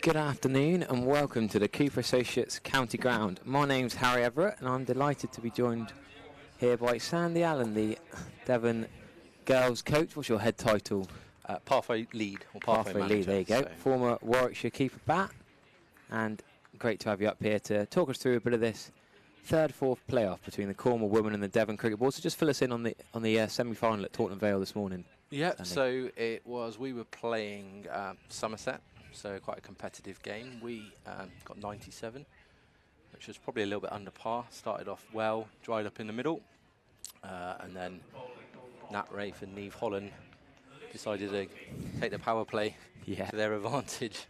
Good afternoon and welcome to the Cooper Associates County Ground. My name's Harry Everett and I'm delighted to be joined here by Sandy Allen, the Devon girls coach. What's your head title? Pathway lead or pathway manager. Lead, there you go. So. Former Warwickshire keeper bat, and great to have you up here to talk us through a bit of this fourth playoff between the Cornwall women and the Devon cricket board. So just fill us in on the semi-final at Taunton Vale this morning. Yeah, so we were playing Somerset. So quite a competitive game. We got 97, which was probably a little bit under par. Started off well, dried up in the middle, and then Nat Rafe and Neve Holland decided to take the power play to their advantage.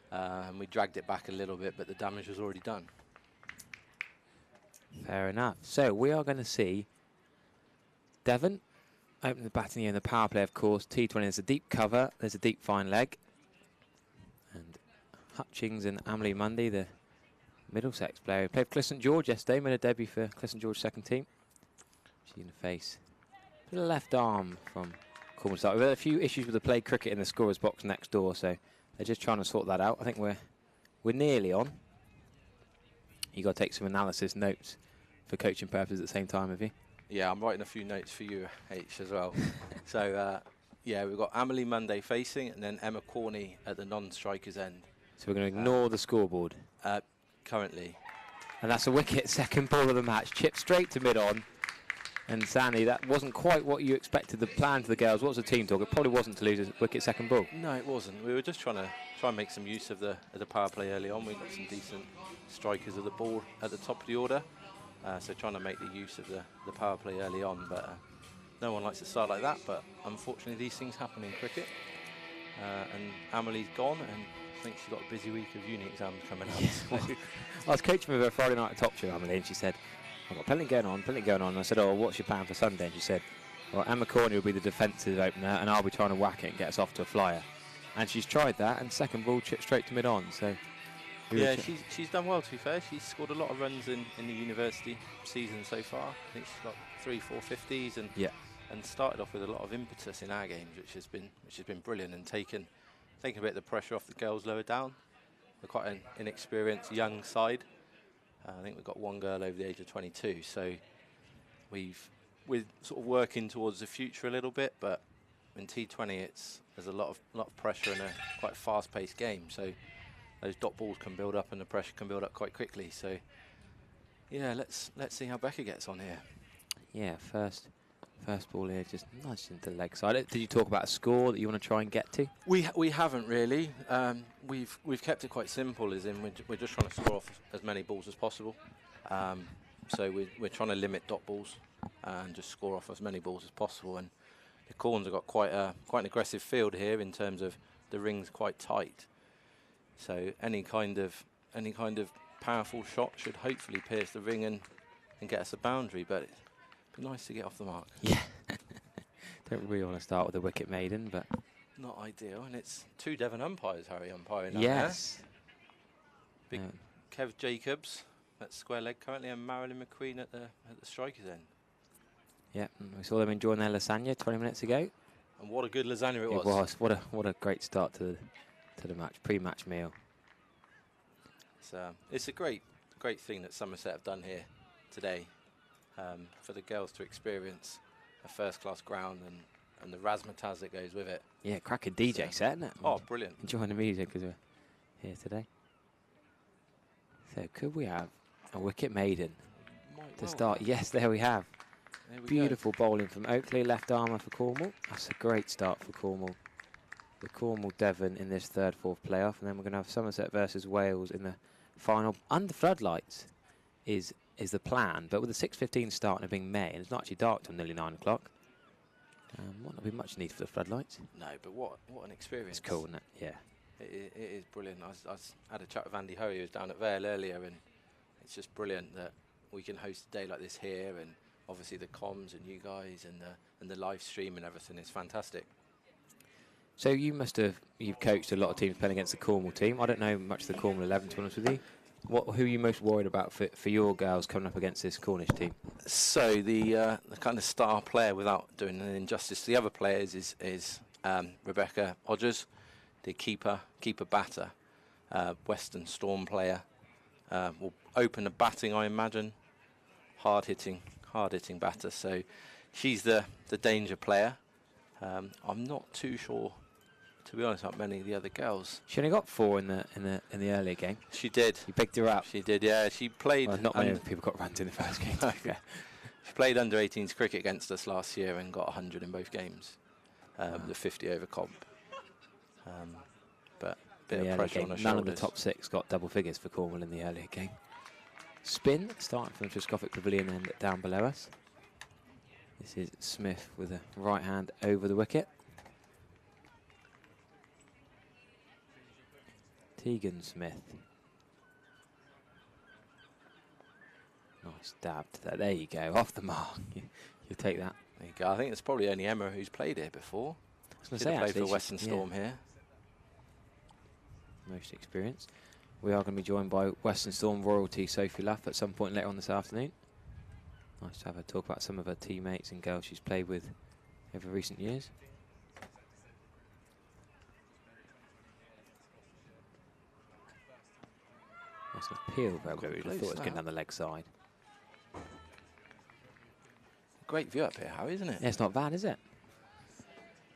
And we dragged it back a little bit, but the damage was already done. Fair enough. So we are going to see Devon open the batting here in the power play, of course. T20, there's a deep cover, there's a deep fine leg. And Hutchings and Amelie Mundy, the Middlesex player, who played for Cliff St George yesterday, made a debut for Cliff St George second team. She's going to face the left arm from Cornwall. We've had a few issues with the play cricket in the scorer's box next door, so they're just trying to sort that out. I think we're nearly on. You got to take some analysis notes for coaching purposes at the same time, have you? Yeah, I'm writing a few notes for you, H, as well. So. Yeah, we've got Amelie Munday facing and then Emma Corney at the non-striker's end. So we're going to ignore the scoreboard? Currently. And that's a wicket, second ball of the match. Chipped straight to mid-on. And Sandy, that wasn't quite what you expected the plan for the girls. What was the team talk? It probably wasn't to lose a wicket second ball. No, it wasn't. We were just trying to make some use of the power play early on. We got some decent strikers of the ball at the top of the order. So trying to make the use of the power play early on. But no one likes to start like that, but unfortunately these things happen in cricket. And Amelie's gone, and I think she's got a busy week of uni exams coming up. So. I was coaching with her Friday night at Top Show, Amelie, and she said, I've got plenty going on. And I said, oh, what's your plan for Sunday? And she said, well, Emma Corney will be the defensive opener, and I'll be trying to whack it and get us off to a flyer. And she's tried that, and second ball chipped straight to mid-on. So yeah, she's done well, to be fair. She's scored a lot of runs in the university season so far. I think she's got 3-4 50s, and started off with a lot of impetus in our games, which has been brilliant, and taken a bit of the pressure off the girls lower down. We're quite an inexperienced young side. I think we've got one girl over the age of 22, so we're sort of working towards the future a little bit. But in T20, there's a lot of pressure in a quite fast-paced game, so those dot balls can build up and the pressure can build up quite quickly. So yeah, let's see how Becca gets on here. Yeah, first ball here, just nudged into the leg side. Did you talk about a score that you want to try and get to? We haven't really. We've kept it quite simple, as in we're just trying to score off as many balls as possible. So we're trying to limit dot balls and just score off as many balls as possible. And the Corns have got quite an aggressive field here in terms of the ring's quite tight. So any kind of powerful shot should hopefully pierce the ring and get us a boundary. But be nice to get off the mark. Yeah. Don't really want to start with a wicket maiden, but not ideal. And it's two Devon umpires, Harry, umpiring. Yes. Big Kev Jacobs at square leg currently, and Marilyn McQueen at the striker's end. Yeah, we saw them enjoying their lasagna 20 minutes ago. And what a good lasagna it was. It was. What a great start to the match, pre-match meal. It's a great thing that Somerset have done here today. For the girls to experience a first-class ground and the razzmatazz that goes with it. Yeah, cracking DJ set, isn't it? Oh, brilliant. Enjoying the music because we're here today. So could we have a wicket maiden to start? Yes, there we have. Beautiful bowling from Oakley, left armour for Cornwall. That's a great start for Cornwall. The Cornwall-Devon in this fourth playoff, and then we're going to have Somerset versus Wales in the final. Under floodlights is the plan, but with the 6:15 start and it being May, and it's not actually dark till nearly 9 o'clock, might not be much need for the floodlights. No, but what an experience. It's cool, isn't it? Yeah. It is brilliant. I had a chat with Andy Hoey, who was down at Vale earlier, and it's just brilliant that we can host a day like this here, and obviously the comms and you guys and the live stream and everything is fantastic. So you've coached a lot of teams playing against the Cornwall team. I don't know much of the Cornwall 11, to be honest with you. Who are you most worried about for your girls coming up against this Cornish team? So the kind of star player, without doing an injustice to the other players, is Rebecca Hodges, the keeper batter. Western Storm player. Will open the batting, I imagine. Hard-hitting batter. So she's the danger player. I'm not too sure, to be honest, about many of the other girls. She only got 4 in the earlier game. She did. You picked her up. She did, yeah. She played. Well, not many people got runs in the first game. Yeah. She played under 18s cricket against us last year and got 100 in both games. The 50 over comp. But a bit of pressure on her shoulders. None of the top 6 got double figures for Cornwall in the earlier game. Spin starting from the Truscoffic Pavilion end down below us. This is Smith with a right hand over the wicket. Tegan Smith. Nice dab to that. There you go, off the mark. You take that. There you go. I think it's probably only Emma who's played here before. I was She's played for Western Storm here. Most experience. We are going to be joined by Western Storm royalty Sophie Luff at some point later on this afternoon. Nice to have her talk about some of her teammates and girls she's played with over recent years. That's an appeal, but I would have thought it was going down the leg side. Great view up here, Harry, isn't it? Yeah, it's not bad, is it?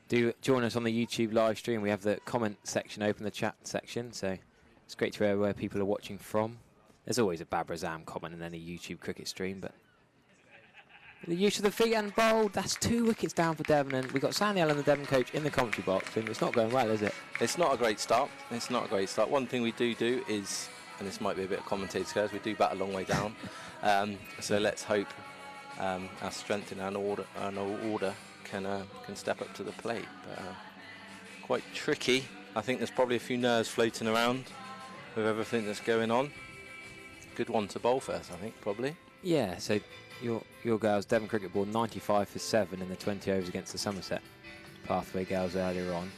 Do join us on the YouTube live stream. We have the comment section open, the chat section, so it's great to hear where people are watching from. There's always a Babrazam comment in any YouTube cricket stream, but the use of the feet and bowled. That's 2 wickets down for Devon, and we've got Sandy Allen, the Devon coach, in the commentary box, and it's not going well, is it? It's not a great start. It's not a great start. One thing we do is, and this might be a bit of commentator's curse, we do bat a long way down. So let's hope our strength in our order can step up to the plate. But quite tricky. I think there's probably a few nerves floating around with everything that's going on. Good one to bowl first, I think, probably. Yeah, so your girls, Devon Cricket Board, 95 for 7 in the 20 overs against the Somerset Pathway girls earlier on.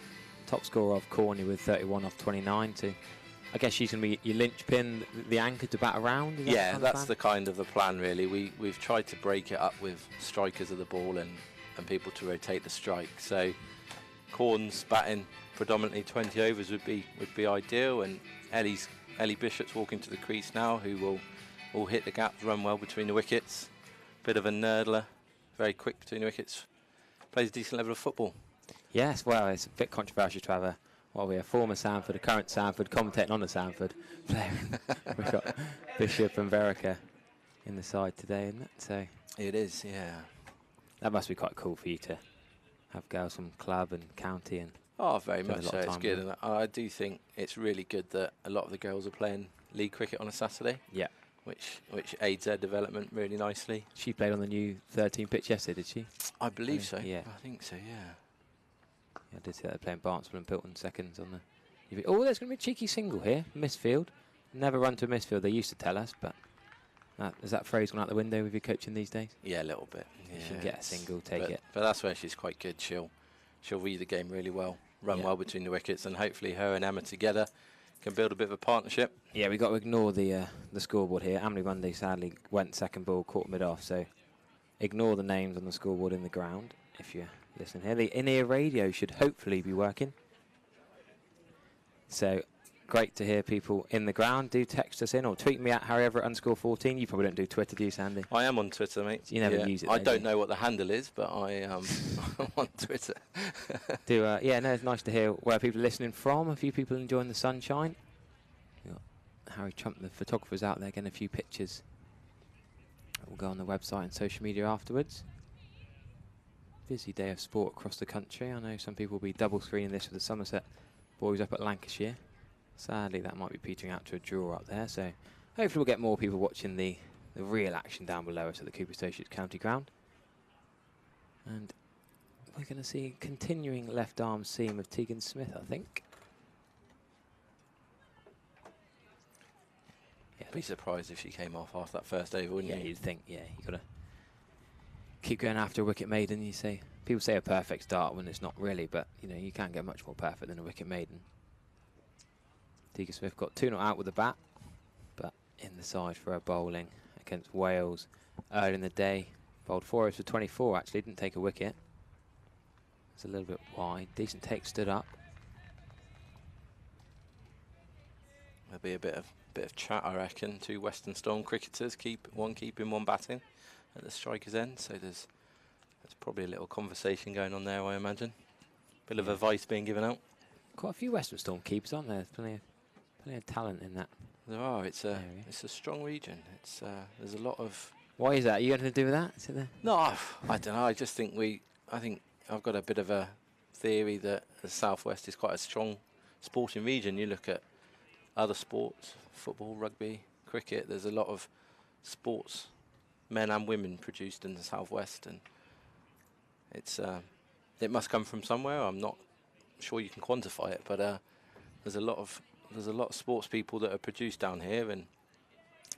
Top scorer of Cornwall with 31 off 29. So I guess she's going to be your linchpin, the anchor to bat around. Yeah, that's the kind of the plan, really. We've tried to break it up with strikers of the ball and people to rotate the strike. So Corn's batting predominantly 20 overs would be ideal, and Ellie Bishop's walking to the crease now, who will hit the gaps, run well between the wickets. Bit of a nerdler, very quick between the wickets. Plays a decent level of football. Yes, well, it's a bit controversial to have a former Sanford, a current Sanford, commentating on the Sanford player. We've got Bishop and Verica in the side today, isn't it? So it is, yeah. That must be quite cool for you to have girls from club and county and. Oh, very much so. It's good, and I do think it's really good that a lot of the girls are playing league cricket on a Saturday. Yeah. Which aids their development really nicely. She played on the new 13 pitch yesterday, did she? I believe so. Yeah. I think so, yeah. I did see that they're playing Barnstable and Pilton seconds on the. Oh, there's going to be a cheeky single here. Misfield. Never run to a misfield, they used to tell us, but has that phrase gone out the window with your coaching these days? Yeah, a little bit. You should get a single, take it. But that's where she's quite good. She'll read the game really well, run well between the wickets, and hopefully her and Emma together can build a bit of a partnership. Yeah, we've got to ignore the scoreboard here. Emily Munday sadly went second ball, caught mid off, so ignore the names on the scoreboard in the ground if you're listening here. The in-ear radio should hopefully be working. So great to hear people in the ground. Do text us in or tweet me at HarryEverett_14. You probably don't do Twitter, do you, Sandy? I am on Twitter, mate. You never use it. I don't know what the handle is, but I am on Twitter. Yeah, no, it's nice to hear where people are listening from. A few people enjoying the sunshine. We've got Harry Trump, the photographer's out there getting a few pictures. We'll go on the website and social media afterwards. Busy day of sport across the country. I know some people will be double screening this with the Somerset boys up at Lancashire. Sadly, that might be petering out to a draw up there, so hopefully we'll get more people watching the real action down below us at the Cooper Associates County Ground. And we're going to see a continuing left arm seam of Tegan Smith, I think. Yeah, I'd be surprised if she came off after that first over, wouldn't you? Yeah, you'd think, yeah, you've got to keep going after a wicket maiden. People say a perfect start when it's not really, but you can't get much more perfect than a wicket maiden. Tegan Smith got 2-0 out with the bat, but in the side for her bowling against Wales early in the day. Bowled 4 overs for 24, actually, didn't take a wicket. It's a little bit wide. Decent take, stood up. There'll be a bit of chat, I reckon. 2 Western Storm cricketers, one keeping, one batting at the striker's end. So there's probably a little conversation going on there, I imagine. Bit of advice being given out. Quite a few Western Storm keepers, aren't there? There's plenty of talent in that. There are. It's a strong region. There's a lot of. Why is that? Are you got anything to do with that? Is it there? No, I don't know. I just think I've got a bit of a theory that the Southwest is quite a strong sporting region. You look at other sports, football, rugby, cricket. There's a lot of sports, men and women, produced in the Southwest, and it must come from somewhere. I'm not sure you can quantify it, but there's a lot of sports people that are produced down here, and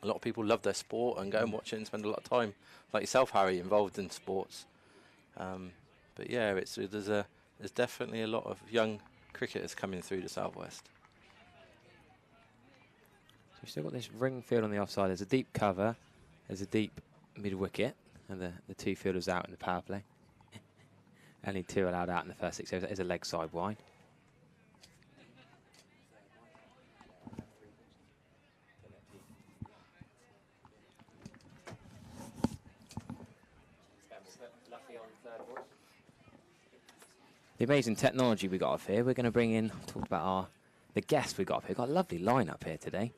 a lot of people love their sport and go and watch it and spend a lot of time, like yourself, Harry, involved in sports. But yeah, there's definitely a lot of young cricketers coming through the Southwest. So we've still got this ring field on the offside. There's a deep cover, there's a deep mid wicket, and the 2 fielders out in the power play. Only 2 allowed out in the first 6 overs. That is a leg side wide. The amazing technology we got up here. We're going to bring in, talked about the guests we got up here. Got a lovely lineup here today.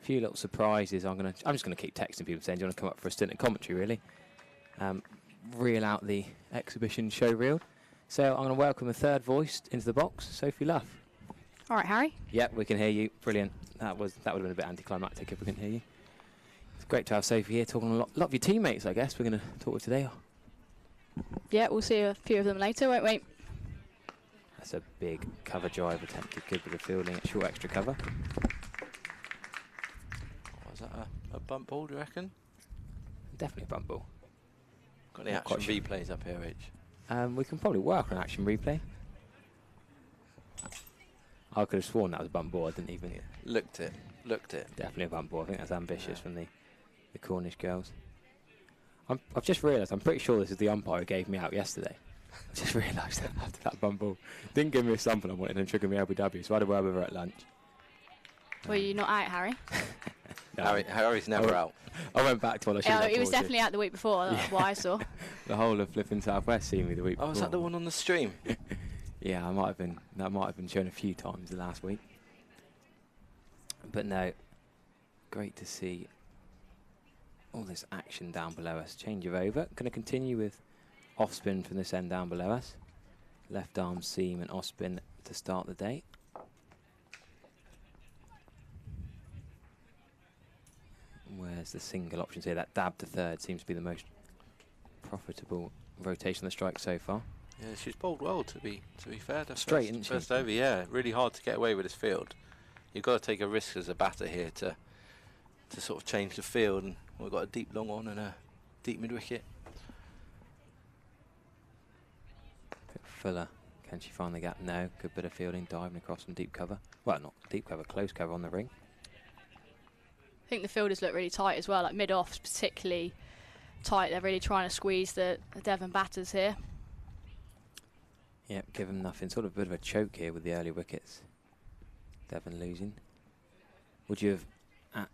A few little surprises. I'm just going to keep texting people saying, do you want to come up for a stint in commentary, really? Reel out the exhibition show reel. So I'm going to welcome a third voice into the box, Sophie Luff. All right, Harry. Yep, we can hear you. Brilliant. That would have been a bit anticlimactic if we couldn't hear you. It's great to have Sophie here talking a lot of your teammates, I guess. We're going to talk with today. Yeah, we'll see a few of them later, won't we? That's a big cover drive attempted. Good bit of fielding. Short extra cover. Was that a bump ball, do you reckon? Definitely a bump ball. Got the action replays up here, Rich? We can probably work on action replay. I could have sworn that was a bump ball. I didn't even... Yeah. Looked it. Definitely a bump ball. I think that's ambitious from the Cornish girls. I've just realised, I'm pretty sure this is the umpire who gave me out yesterday. I just realised that after that bump ball. Didn't give me a sample I wanted and triggered me LBW, so I had a word with her at lunch. Were you not out, Harry? No. Harry's never out. I went back to what I should have. He was definitely out the week before, that's what I saw. The whole of flipping Southwest seen me the week before. Oh, was that the one on the stream? Yeah, that might have been shown a few times the last week. But no, great to see all this action down below us. Change of over. Going to continue with off spin from this end down below us. Left arm seam and off spin to start the day. Where's the single options here? That dab to third seems to be the most profitable rotation of the strike so far. Yeah, she's bowled well, to be fair. Straight, isn't she? First over, yeah. Really hard to get away with this field. You've got to take a risk as a batter here to sort of change the field. And we've got a deep long on and a deep mid wicket. Fuller, can she find the gap? No. Good bit of fielding, diving across from deep cover. Well, not deep cover, close cover on the ring. I think the fielders look really tight as well, like mid-off's particularly tight. They're really trying to squeeze the Devon batters here. Yep, give them nothing. Sort of a bit of a choke here with the early wickets. Devon losing. Would you have...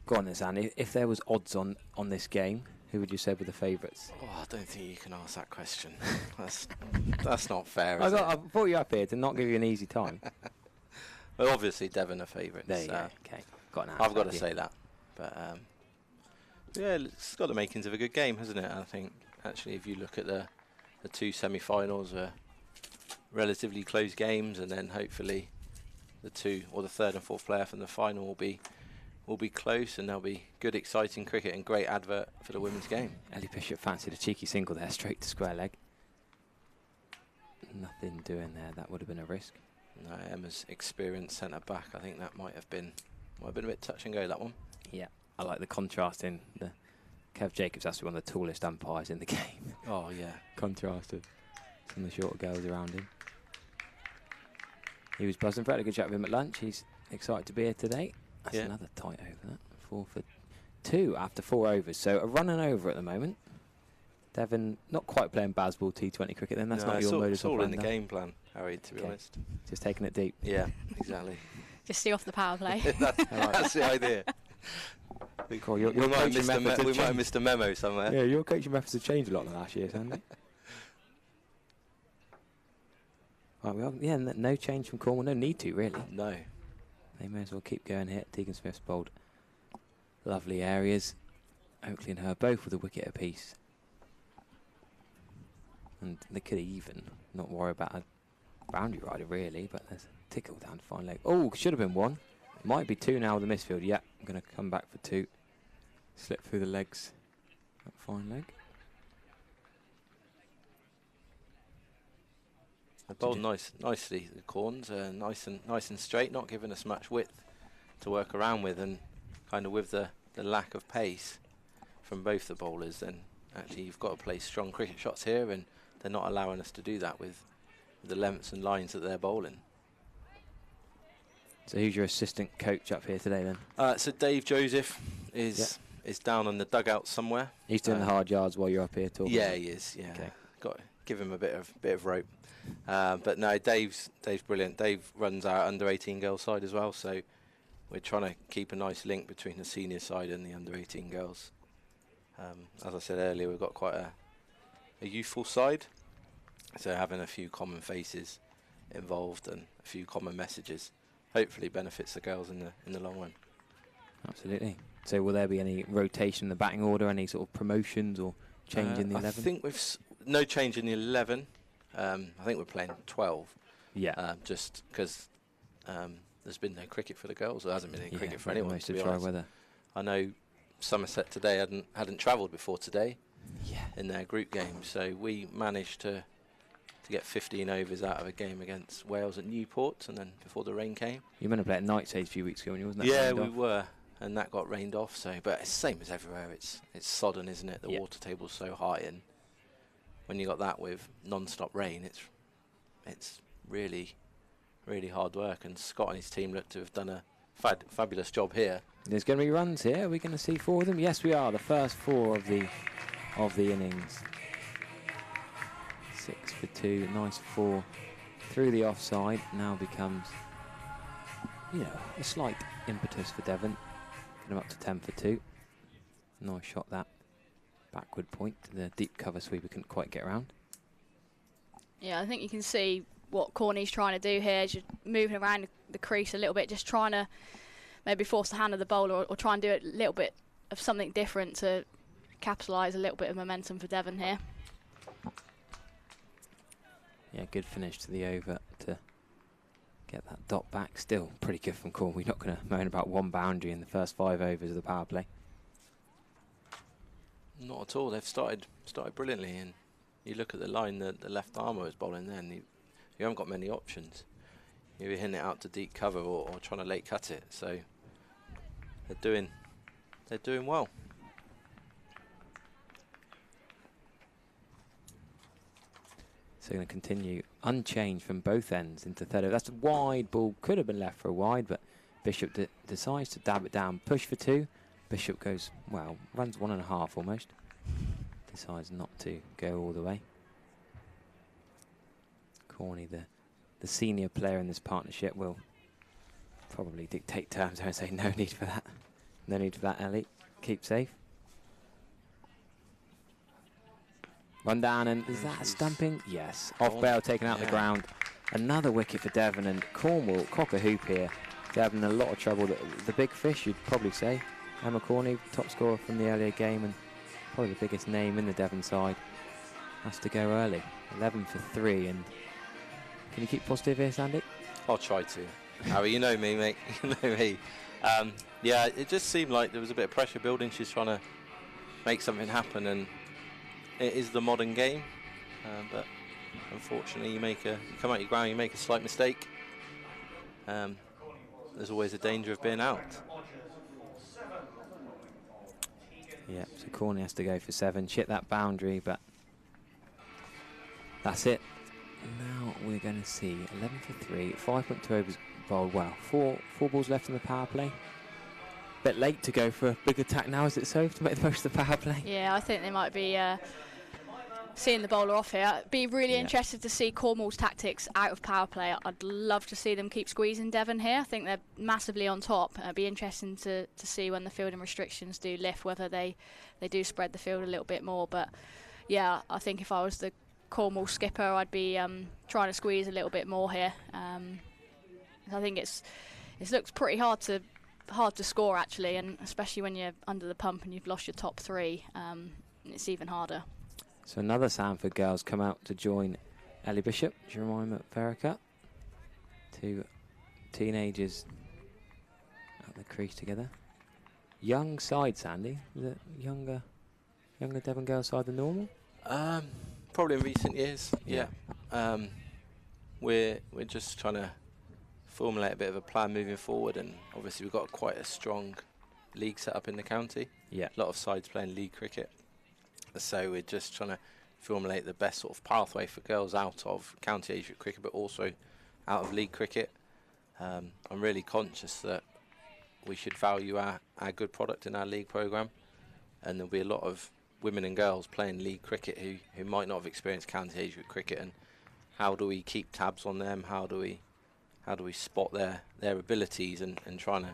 go on this, Andy. If there was odds on this game, who would you say were the favourites? Oh, I don't think you can ask that question. That's not fair, I brought you up here to not give you an easy time. Well, obviously Devon are favourites. There you go. Okay. I've got to say that. But yeah, it's got the makings of a good game, hasn't it? I think actually, if you look at the 2 semi-finals, relatively close games, and then hopefully the 2 or the 3rd and 4th player from the final will be close, and there'll be good, exciting cricket and great advert for the women's game. Ellie Bishop fancied a cheeky single there, straight to square leg. Nothing doing there. That would have been a risk. No, Emma's experienced centre back. I think that might have been a bit touch and go, that one. Yeah, I like the contrast in the Kev Jacobs. Has to be one of the tallest umpires in the game. Oh yeah, contrasted. Some of the shorter girls around him. He was buzzing. Had a good chat with him at lunch. He's excited to be here today. That's another tight over. That 4 for 2 after 4 overs. So a run and over at the moment. Devon not quite playing baseball T20 cricket. Then that's not your modus operandi. It's all in the game plan, Harry. To be honest, just taking it deep. Yeah, exactly. Just see off the power play. That's the idea. Cool. We might have missed a memo somewhere. Yeah, your coaching methods have changed a lot in the last year, haven't they? Right, no change from Cornwall. No need to, really. No. They may as well keep going here. Tegan Smith's bowled lovely areas. Oakley and her both with a wicket apiece. And they could even not worry about a boundary rider, really, but there's a tickle down to fine leg. Oh, should have been one. Might be two now with the misfield. Yeah, I'm going to come back for two. Slip through the legs. That fine leg. They bowled nicely, the corns, nice and straight, not giving us much width to work around with, and kind of with the lack of pace from both the bowlers, then actually you've got to play strong cricket shots here, and they're not allowing us to do that with the lengths and lines that they're bowling. So who's your assistant coach up here today then? So Dave Joseph is down on the dugout somewhere. He's doing the hard yards while you're up here talking. Yeah, he is. Yeah, okay. Got to give him a bit of rope. But no, Dave's brilliant. Dave runs our under-18 girls side as well, so we're trying to keep a nice link between the senior side and the under-18 girls. As I said earlier, we've got quite a youthful side, so having a few common faces involved and a few common messages hopefully benefits the girls in the long run. Absolutely. So will there be any rotation in the batting order, any sort of promotions or change in the 11? I think no change in the 11. I think we're playing 12. Yeah. Just because there's been no cricket for the girls. There hasn't been any cricket for anyone. Most of dry weather. I know Somerset today hadn't travelled before today. Yeah. In their group game, so we managed to get 15 overs out of a game against Wales at Newport, and then before the rain came. You meant to play at Nightside a few weeks ago, wasn't that? Yeah, we were, and that got rained off. So, but it's the same as everywhere. It's sodden, isn't it? The water table's so high, and when you got that with non-stop rain, it's really, really hard work. And Scott and his team look to have done a fabulous job here. There's going to be runs here. Are we going to see 4 of them? Yes, we are. The first 4 of the innings. 6 for 2, nice 4 through the offside. Now becomes, a slight impetus for Devon. Get him up to 10 for 2. Nice shot that. Backward point. The deep cover sweeper couldn't quite get around. Yeah, I think you can see what Corney's trying to do here. Just moving around the crease a little bit, just trying to maybe force the hand of the bowler or try and do a little bit of something different to capitalise a little bit of momentum for Devon here. Yeah, good finish to the over to get that dot back. Still pretty good from Cornwall. We're not going to moan about one boundary in the first 5 overs of the power play. Not at all. They've started brilliantly, and you look at the line that the left armour is bowling there, and you haven't got many options. You're hitting it out to deep cover or trying to late cut it. So they're doing well. So going to continue unchanged from both ends into third over. That's a wide ball. Could have been left for a wide, but Bishop decides to dab it down. Push for 2. Bishop goes, well, runs 1.5 almost. Decides not to go all the way. Corney, the senior player in this partnership, will probably dictate terms and say no need for that. No need for that, Ellie. Keep safe. Run down, and is that a stumping? Yes. Off bail, taken out the ground. Another wicket for Devon, and Cornwall, cock a hoop here. They're having a lot of trouble. The big fish, you'd probably say. Emma Corney, top scorer from the earlier game, and probably the biggest name in the Devon side, has to go early. 11 for 3, and can you keep positive here, Sandy? I'll try to. Harry, you know me, mate. You know me. Yeah, it just seemed like there was a bit of pressure building. She's trying to make something happen, and it is the modern game, but unfortunately you come out your ground, you make a slight mistake. There's always a danger of being out. Yeah, so Corney has to go for 7, chip that boundary, but that's it. Now we're going to see 11 for 3, 5.2 overs bowled. Well, four balls left in the power play. Bit late to go for a big attack now, is it so, to make the most of the power play? Yeah, I think they might be seeing the bowler off here. I'd be really interested to see Cornwall's tactics out of power play. I'd love to see them keep squeezing Devon here. I think they're massively on top. It'd be interesting to see when the fielding restrictions do lift, whether they do spread the field a little bit more. But yeah, I think if I was the Cornwall skipper, I'd be trying to squeeze a little bit more here. I think it looks pretty hard to score actually, and especially when you're under the pump and you've lost your top 3, it's even harder. So another Sandford girls come out to join Ellie Bishop, Jemima Verica. 2 teenagers at the crease together. Young side, Sandy. Is it younger Devon girls side than normal? Probably in recent years. Yeah. We're just trying to formulate a bit of a plan moving forward, and obviously we've got quite a strong league set up in the county. Yeah. A lot of sides playing league cricket. So we're just trying to formulate the best sort of pathway for girls out of county age cricket, but also out of league cricket. I'm really conscious that we should value our good product in our league programme, and there'll be a lot of women and girls playing league cricket who might not have experienced county age cricket, and how do we keep tabs on them? How do we spot their abilities and trying to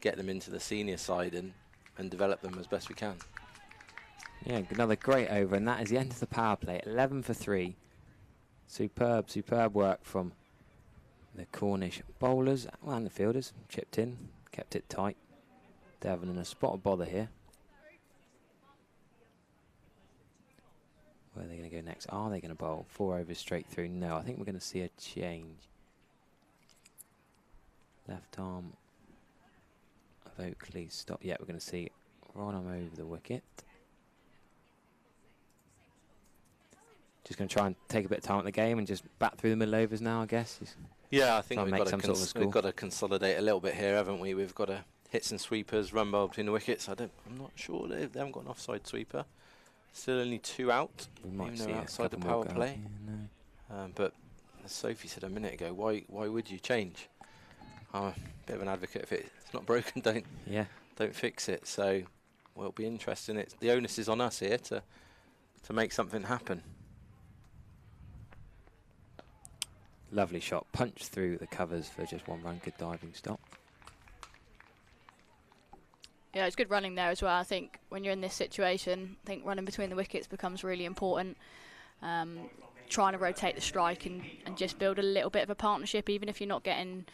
get them into the senior side and develop them as best we can. Yeah, another great over, and that is the end of the power play. 11 for 3. Superb work from the Cornish bowlers and the fielders. Chipped in, kept it tight. Devon in a spot of bother here. Where are they going to go next? Are they going to bowl 4 overs straight through? No, I think we're going to see a change. Left arm of Oakley stop. Yeah, we're going to see right arm over the wicket. Just going to try and take a bit of time at the game and just bat through the middle overs now, I guess. Yeah, I think we've got to consolidate a little bit here, haven't we? We've got to hit some sweepers, run ball between the wickets. I'm not sure they haven't got an offside sweeper. Still only 2 out. We might see outside the power play. Yeah, no. But as Sophie said a minute ago, why would you change? I'm a bit of an advocate. If it's not broken, don't fix it. So, well, it'll be interesting. The onus is on us here to make something happen. Lovely shot, punched through the covers for just 1 run. Good diving stop. Yeah, it's good running there as well. I think when you're in this situation, I think running between the wickets becomes really important. Trying to rotate the strike and just build a little bit of a partnership, even if you're not getting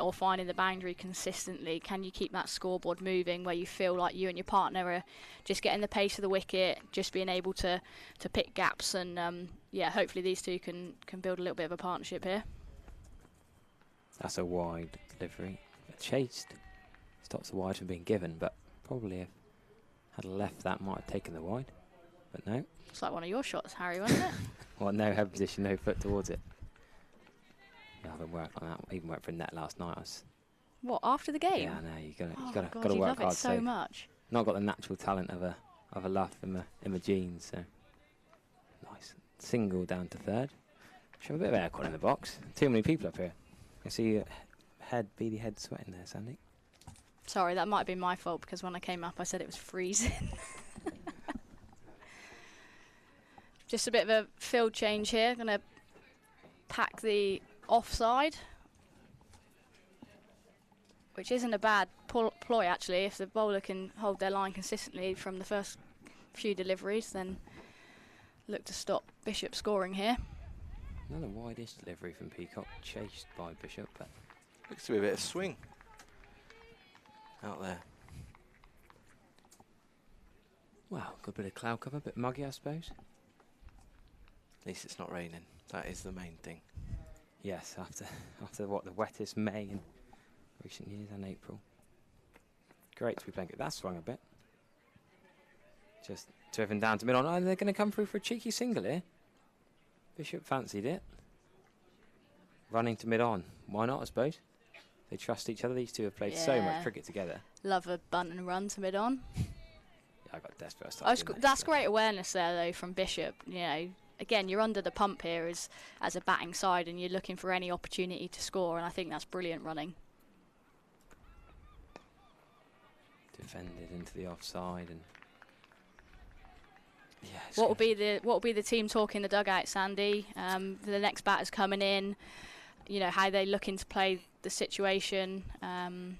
or finding the boundary consistently. Can you keep that scoreboard moving where you feel like you and your partner are just getting the pace of the wicket, just being able to pick gaps, and hopefully these two can build a little bit of a partnership here. That's a wide delivery. Chased. Stops the wide from being given, but probably if had left that might have taken the wide, but no. It's like one of your shots, Harry, wasn't it? Well, no head position, no foot towards it. I haven't worked on that. I even went for a net last night. What, after the game? Yeah, no, you got to you work love hard. It so much. Not got the natural talent of a luff in my genes. So nice single down to third. Should have a bit of aircon in the box. Too many people up here. I see your beady head sweating there, Sandy. Sorry, that might have been my fault because when I came up I said it was freezing. Just a bit of a field change here. Going to pack the offside, which isn't a bad ploy actually. If the bowler can hold their line consistently from the first few deliveries, then look to stop Bishop scoring here. Another wide-ish delivery from Peacock, chased by Bishop, but looks to be a bit of swing out there. Well, good bit of cloud cover, a bit muggy, I suppose. At least it's not raining. That is the main thing. Yes, after what, the wettest May in recent years and April. Great to be playing it. That swung a bit. Just driven down to mid-on. Oh, they're going to come through for a cheeky single here. Bishop fancied it. Running to mid-on. Why not, I suppose? They trust each other. These two have played so much cricket together. Love a bunt and run to mid-on. Yeah, I got desperate. That's great awareness there, though, from Bishop. You know, again, you're under the pump here as a batting side, and you're looking for any opportunity to score, and I think that's brilliant running. Defended into the offside, and What will be the team talk in the dugout, Sandy? The next batter's coming in. You know, how they looking to play the situation.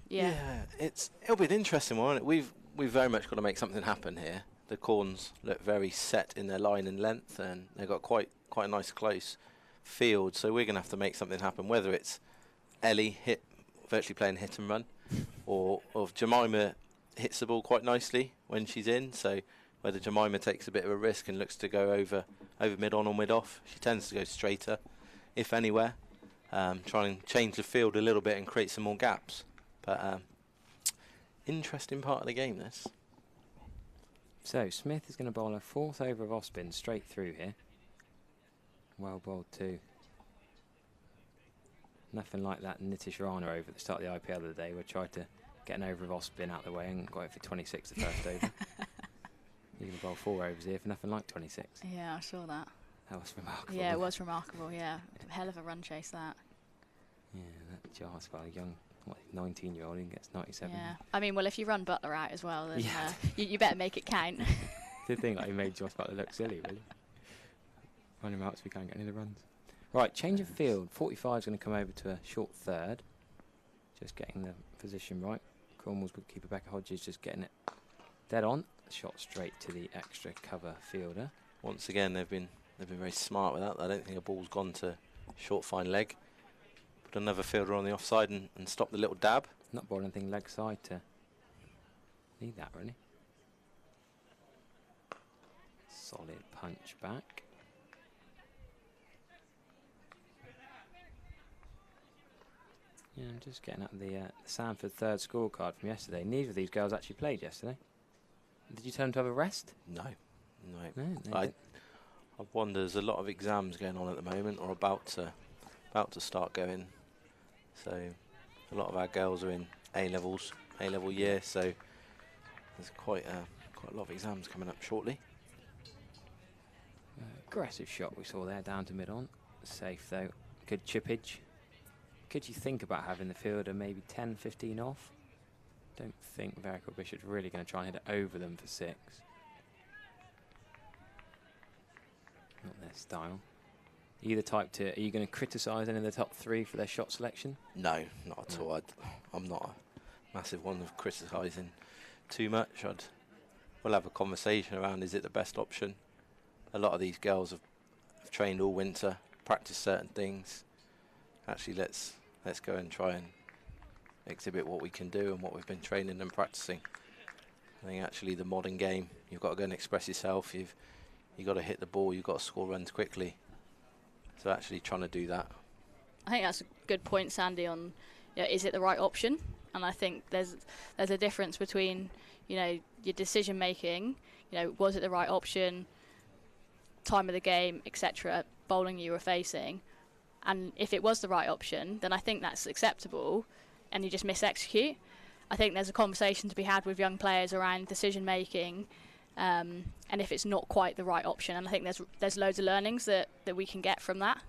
It'll be an interesting one. We've very much got to make something happen here. The Corns look very set in their line and length, and they've got quite a nice close field. So we're going to have to make something happen. Whether it's Ellie virtually playing hit and run, or Jemima hits the ball quite nicely when she's in. So whether Jemima takes a bit of a risk and looks to go over mid on or mid off, she tends to go straighter, if anywhere. Try and change the field a little bit and create some more gaps. But interesting part of the game, this. So Smith is going to bowl a 4th over of off spin straight through here. Well bowled too. Nothing like that Nitish Rana over at the start of the IPL the other day, where I tried to get an over of off spin out of the way and got it for 26 the first over. You're going to bowl 4 overs here for nothing like 26. Yeah, I saw that. That was remarkable. Yeah, it was remarkable, yeah. Hell of a run chase, that. Yeah, that jars by a young 19-year-old who gets 97. Yeah, I mean, well, if you run Butler out as well, then you better make it count. The thing like he made Josh Butler look silly, really. Run him out so we can't get any of the runs. Right, change of field. 45 is going to come over to a short third. Just getting the position right. Cornwall's keeper Becca Hodges just getting it dead on. Shot straight to the extra cover fielder. Once again, they've been very smart with that. I don't think a ball's gone to short fine leg. Put another fielder on the offside and stop the little dab. Not bowling anything leg side to need that, really. Solid punch back. Yeah, I'm just getting up the Sanford third scorecard from yesterday. Neither of these girls actually played yesterday. Did you tell them to have a rest? No. I wonder, there's a lot of exams going on at the moment, or about to start going. So a lot of our girls are in A-level year, so there's quite a lot of exams coming up shortly. Aggressive shot we saw there down to mid-on. Safe though. Good chippage. Could you think about having the fielder maybe 10, 15 off? Don't think Verico Bishop's really going to try and hit it over them for 6. Not their style. Are you the type to, are you going to criticise any of the top 3 for their shot selection? No, not at all. I'm not a massive one of criticising too much. We'll have a conversation around, is it the best option? A lot of these girls have trained all winter, practiced certain things. Actually, let's go and try and exhibit what we can do and what we've been training and practicing. I think actually the modern game, you've got to go and express yourself. You've got to hit the ball. You've got to score runs quickly. So actually trying to do that. I think that's a good point, Sandy, on is it the right option? And I think there's a difference between your decision making. Was it the right option? Time of the game, etc. Bowling you were facing. And if it was the right option, then I think that's acceptable, and you just mis-execute. I think there's a conversation to be had with young players around decision making, and if it's not quite the right option. And I think there's loads of learnings that we can get from that.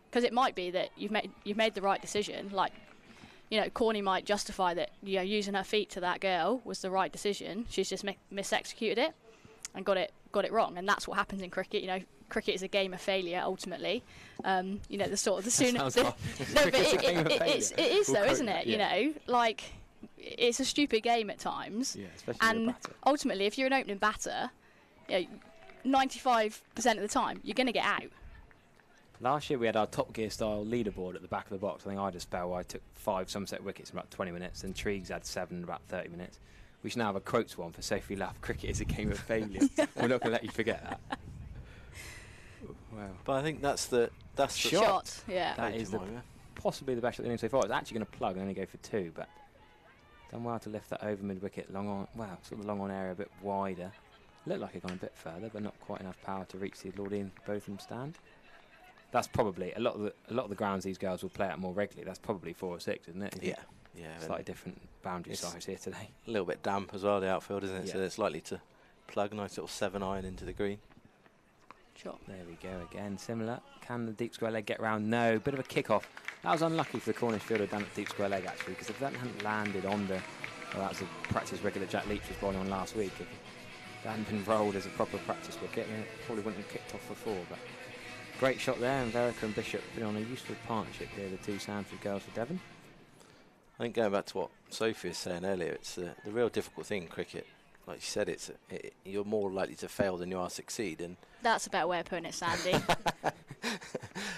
Because it might be that you've made the right decision. Like, Corny might justify that using her feet to that girl was the right decision. She's just mis-executed it and got it wrong, and that's what happens in cricket. Cricket is a game of failure ultimately. The sort of the sooner. No, but it is though, isn't it? Yeah. It's a stupid game at times. Yeah, especially and ultimately, if you're an opening batter, 95% of the time you're going to get out. Last year we had our Top Gear style leaderboard at the back of the box. I think I just fell. I took 5 Somerset wickets in about 20 minutes, and Triggs had 7 in about 30 minutes. We should now have a quotes one for Sophie Laugh. Cricket is a game of failure. We're not going to let you forget that. Wow. But I think that's the shot. Yeah. That is possibly the best shot of the innings so far. It's actually going to plug and only go for 2, but done well to lift that over mid wicket. Long on, wow, sort of the long on area a bit wider. Looked like it gone a bit further, but not quite enough power to reach the Lordian Botham stand. That's probably a lot of the grounds these girls will play at more regularly. That's probably 4 or 6, isn't it? Yeah. Slightly different boundary size here today. A little bit damp as well, the outfield, isn't it? Yeah. So it's likely to plug a nice little 7-iron into the green. Sure. There we go again. Similar. Can the deep square leg get round? No. Bit of a kick-off. That was unlucky for the Cornish fielder down at the deep square leg, actually, because if that hadn't landed on the... Well, that was the practice regular Jack Leach was bowling on last week. If That hadn't been rolled as a proper practice wicket, and it probably wouldn't have kicked off before. But great shot there, and Verica and Bishop put on a useful partnership here, the two Sandford girls for Devon. I think going back to what Sophie was saying earlier, it's the real difficult thing in cricket. Like she said, you're more likely to fail than you are succeed. And that's a better way of putting it, Sandy.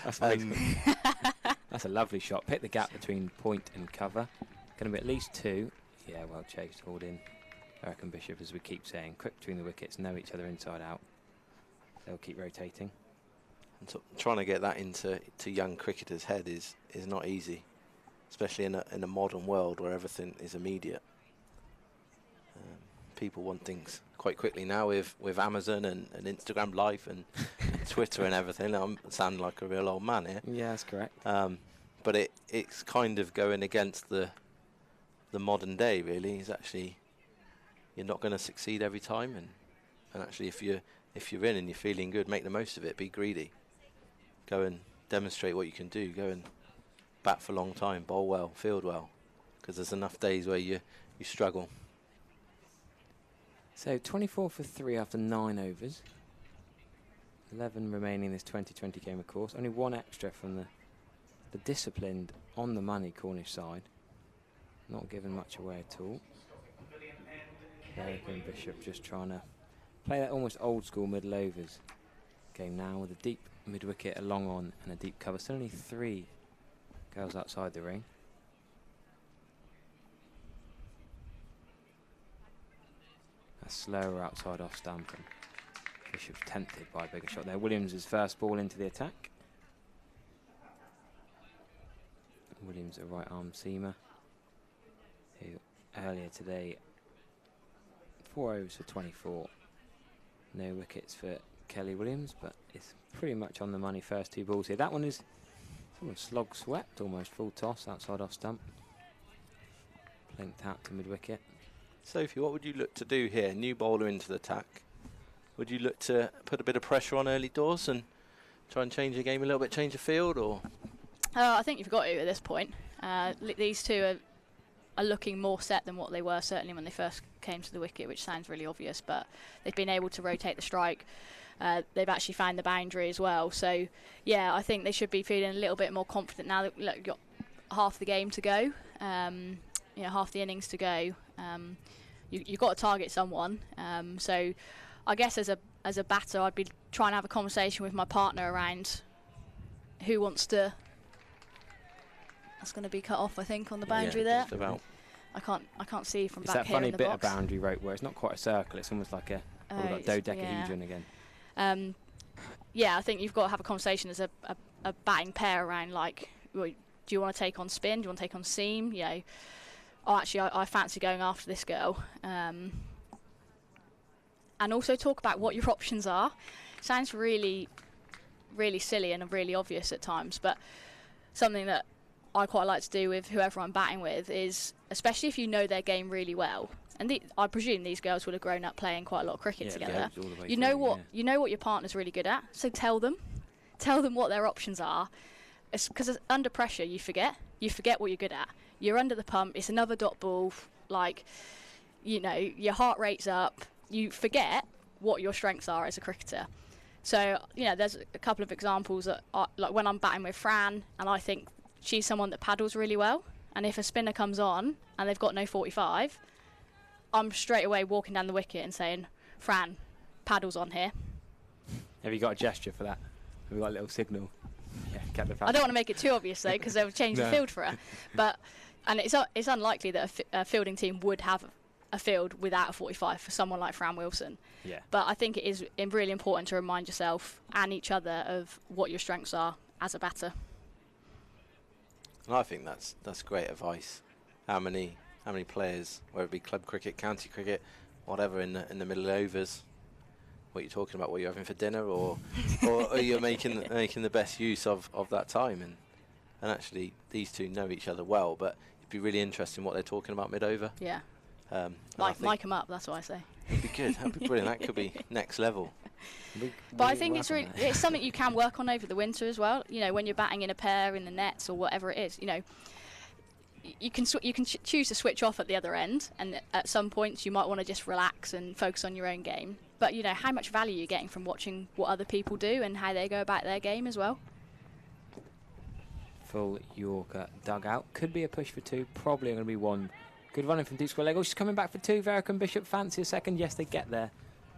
That's a lovely shot. Pick the gap between point and cover. Going to be at least 2. Yeah, well chased, hauled in. Eric and Bishop, as we keep saying, quick between the wickets, know each other inside out. They'll keep rotating. And so trying to get that into young cricketers' head is not easy, especially in a modern world where everything is immediate. People want things quite quickly now with Amazon and Instagram Live and Twitter and everything. I'm sounding like a real old man here. Yeah, that's correct. But it's kind of going against the modern day, really. It's actually, you're not going to succeed every time, and actually if you're in and you're feeling good, make the most of it. Be greedy. Go and demonstrate what you can do. Go and bat for a long time, bowl well, field well, because there's enough days where you struggle. So 24 for 3 after 9 overs. 11 remaining in this 2020 game, of course. Only 1 extra from the disciplined, on the money Cornish side. Not giving much away at all. Derek and Bishop just trying to play that almost old school middle overs game now with a deep mid wicket, a long on and a deep cover. Still only 3 girls outside the ring. Slower outside off stump, and Bishop's tempted by a bigger shot there. Williams' first ball into the attack. Williams, a right arm seamer, who earlier today 4 overs for 24. No wickets for Kelly Williams, but it's pretty much on the money first 2 balls here. That one is almost slog swept, almost full toss outside off stump. Blinked out to mid wicket. Sophie, what would you look to do here? New bowler into the attack. Would you look to put a bit of pressure on early doors and try and change the game a little bit, change the field, or? I think you've got to at this point. These two are looking more set than what they were certainly when they first came to the wicket, which sounds really obvious, but they've been able to rotate the strike. They've actually found the boundary as well. So, yeah, I think they should be feeling a little bit more confident now that you've got half the game to go, half the innings to go. You've got to target someone. So I guess as a batter, I'd be trying to have a conversation with my partner around who wants to. That's going to be cut off, I think, on the boundary there. Just about. I can't see from it's back here in the box. It's that funny bit of boundary rope where it's not quite a circle. It's almost like a dodecahedron again. I think you've got to have a conversation as a batting pair around, like, well, do you want to take on spin? Do you want to take on seam? I fancy going after this girl. And also talk about what your options are. Sounds really, really silly and really obvious at times, but something that I quite like to do with whoever I'm batting with is, especially if you know their game really well, and I presume these girls would have grown up playing quite a lot of cricket together. You know what your partner's really good at, so tell them what their options are, because under pressure you forget what you're good at. You're under the pump, it's another dot ball, your heart rate's up, you forget what your strengths are as a cricketer. So, there's a couple of examples that like when I'm batting with Fran, and I think she's someone that paddles really well, and if a spinner comes on and they've got no 45, I'm straight away walking down the wicket and saying, Fran, paddles on here. Have you got a gesture for that? Have we got a little signal? Yeah, get the I don't want to make it too obvious though, because they'll change the field for her. And it's unlikely that a fielding team would have a field without a 45 for someone like Fran Wilson. Yeah. But I think it is really important to remind yourself and each other of what your strengths are as a batter. And I think that's great advice. How many players, whether it be club cricket, county cricket, whatever, in the middle overs, what you're talking about, what you're having for dinner, or you're making the best use of that time, and actually these two know each other well, but it'd be really interesting what they're talking about mid-over. Yeah. Mic them up, that's what I say. It'd be good. That'd be brilliant. That could be next level. But I think it's something you can work on over the winter as well. When you're batting in a pair in the nets or whatever it is, you can choose to switch off at the other end, and at some points you might want to just relax and focus on your own game. But you know how much value you're getting from watching what other people do and how they go about their game as well. Full Yorker dugout. Could be a push for 2. Probably going to be 1. Good running from deep square leg. Oh, she's coming back for 2. Verica and Bishop fancy a second. Yes, they get there.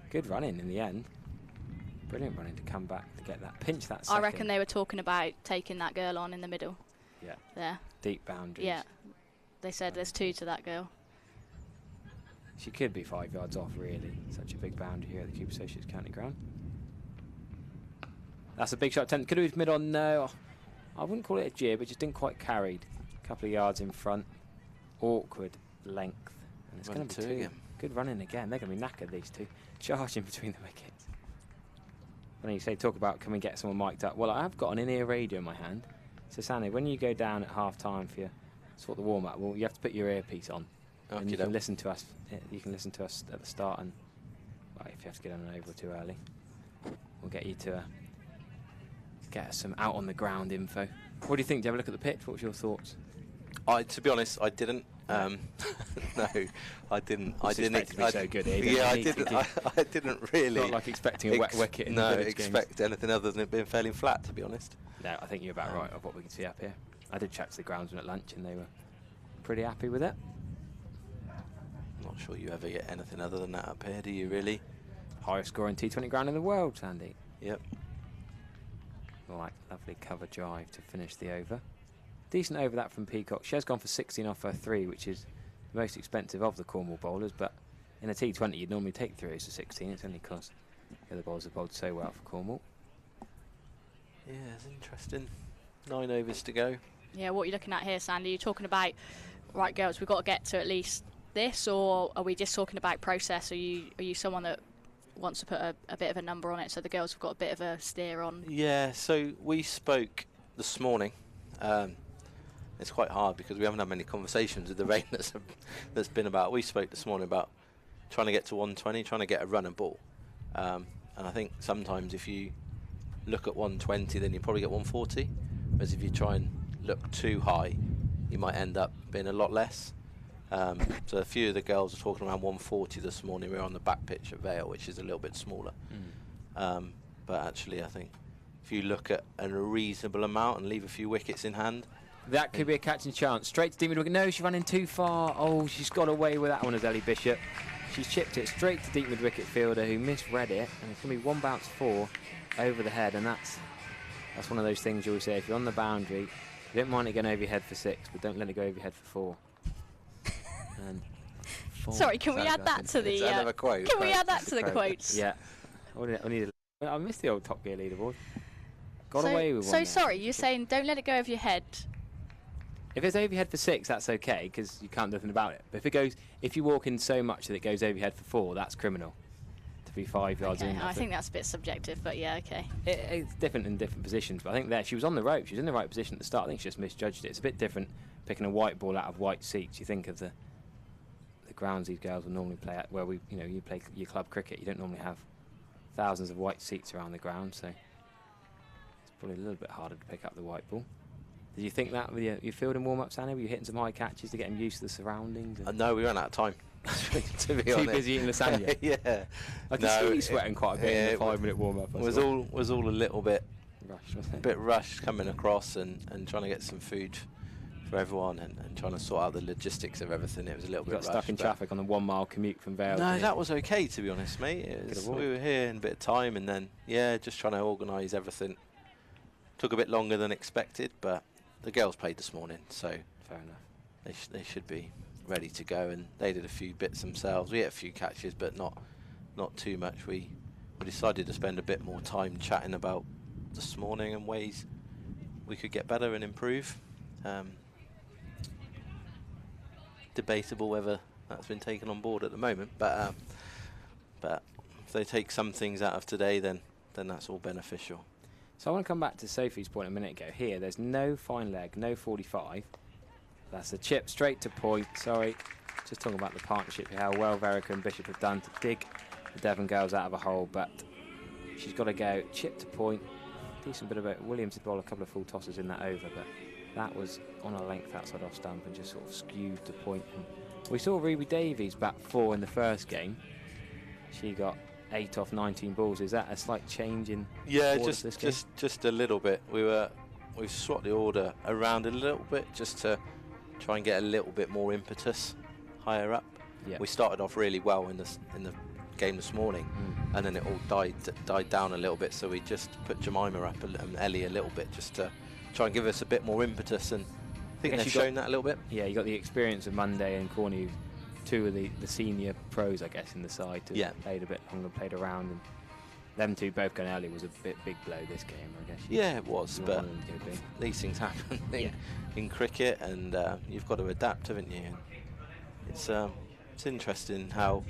Good running in the end. Brilliant running to come back to get that pinch that second. I reckon they were talking about taking that girl on in the middle. Yeah. There. Deep boundaries. Yeah. They said there's 2 to that girl. She could be 5 yards off, really. Such a big boundary here at the Cooper Associates County Ground. That's a big shot attempt. Could have been mid on. No. I wouldn't call it a jib, it just didn't quite carried. A couple of yards in front. Awkward length. And it's going to be 2 again. Good running again. They're going to be knackered, these 2. Charging between the wickets. When you say talk about can we get someone mic'd up? Well, I have got an in-ear radio in my hand. So, Sandy, when you go down at half-time for your sort of the warm-up, well, you have to put your earpiece on. And you can listen to us. You can listen to us at the start, and well, if you have to get on an over too early, we'll get you to get us some out on the ground info. What do you think? Do you have a look at the pitch? What was your thoughts? To be honest, I didn't. No, I didn't. I didn't. To be so good. Yeah, I didn't. I didn't really. Not like expecting a wet wicket in the village expect games. anything other than it being fairly flat. To be honest. No, I think you're about right of what we can see up here. I did chat to the groundsman at lunch, and they were pretty happy with it. Not sure you ever get anything other than that up here, do you really? Highest scoring T20 ground in the world, Sandy. Yep. Right, lovely cover drive to finish the over. Decent over that from Peacock. She has gone for 16 off her 3, which is the most expensive of the Cornwall bowlers, but in a T20 you'd normally take 3 as a 16. It's only because the other bowlers have bowled so well for Cornwall. Yeah, it's interesting. 9 overs to go. Yeah, what are you looking at here, Sandy? You're talking about, right, girls, we've got to get to at least this, or are we just talking about process? Are you someone that wants to put a bit of a number on it, so the girls have got a bit of a steer on? Yeah, so we spoke this morning. It's quite hard because we haven't had many conversations with the rain that's been about. We spoke this morning about trying to get to 120, trying to get a run and ball. And I think sometimes if you look at 120, then you probably get 140. Whereas if you try and look too high, you might end up being a lot less. So a few of the girls are talking around 140 this morning. We were on the back pitch at Vale, which is a little bit smaller. But actually, I think if you look at a reasonable amount and leave a few wickets in hand, that could be a catching chance. Straight to deep mid-wicket. No, she's running too far. Oh, she's got away with that one as Ellie Bishop. She's chipped it straight to deep mid-wicket fielder who misread it, and it's going to be 1 bounce 4 over the head, and that's one of those things you always say. If you're on the boundary, you don't mind it going over your head for 6, but don't let it go over your head for 4. And 4. Sorry, can we add that to the? Quote, can we add that to the quotes? Yeah. I missed the old Top Gear leaderboard. Got away with one. So there. sorry, you're saying don't let it go over your head. If it's over your head for 6, that's okay because you can't do anything about it. But if you walk in so much that it goes over your head for 4, that's criminal. To be 5 yards in. I think that's a bit subjective, but yeah, okay. It's different in different positions, but I think there she was on the rope. She was in the right position at the start. I think she just misjudged it. It's a bit different picking a white ball out of white seats. You think of the grounds these girls will normally play at, where you play your club cricket. You don't normally have thousands of white seats around the ground, so it's probably a little bit harder to pick up the white ball. Did you think that with your fielding warm-ups, Annie? Were you hitting some high catches to get them used to the surroundings? No, we ran out of time. To be honest. Too busy eating lasagna. Yeah. I could see you sweating quite a bit in the 5-minute warm-up. Was all a little bit rushed, wasn't it? A bit rushed coming across and trying to get some food for everyone and trying to sort out the logistics of everything. It was a little bit rushed. Got stuck in traffic on the 1 mile commute from Vale. No, that was okay, to be honest, mate. We were here in a bit of time, and then just trying to organise everything. Took a bit longer than expected, but the girls played this morning, so fair enough. They should be ready to go, and they did a few bits themselves. We had a few catches, but not too much. We decided to spend a bit more time chatting about this morning and ways we could get better and improve. Debatable whether that's been taken on board at the moment, but if they take some things out of today, then that's all beneficial. So I want to come back to Sophie's point a minute ago. Here, there's no fine leg, no 45. That's a chip straight to point. Sorry, just talking about the partnership here, how well Verica and Bishop have done to dig the Devon girls out of a hole, but she's got to go chip to point. Decent bit of it. Williams did bowl a couple of full tosses in that over, but That was on a length outside off stump and just sort of skewed the point. And we saw Ruby Davies bat 4 in the first game. She got 8 off 19 balls. Is that a slight change in? Yeah, just a little bit. We've swapped the order around a little bit just to try and get a little bit more impetus higher up. Yeah. We started off really well in the game this morning, and then it all died down a little bit. So we just put Jemima up and Ellie a little bit just to try and give us a bit more impetus, and I think they've shown that a little bit. Yeah, you got the experience of Monday and Cornwall, 2 of the senior pros, I guess, in the side. Played a bit longer, played around, and them 2 both going early was a big blow this game, I guess. Yeah, it was, but these things happen in cricket, and you've got to adapt, haven't you? And it's interesting how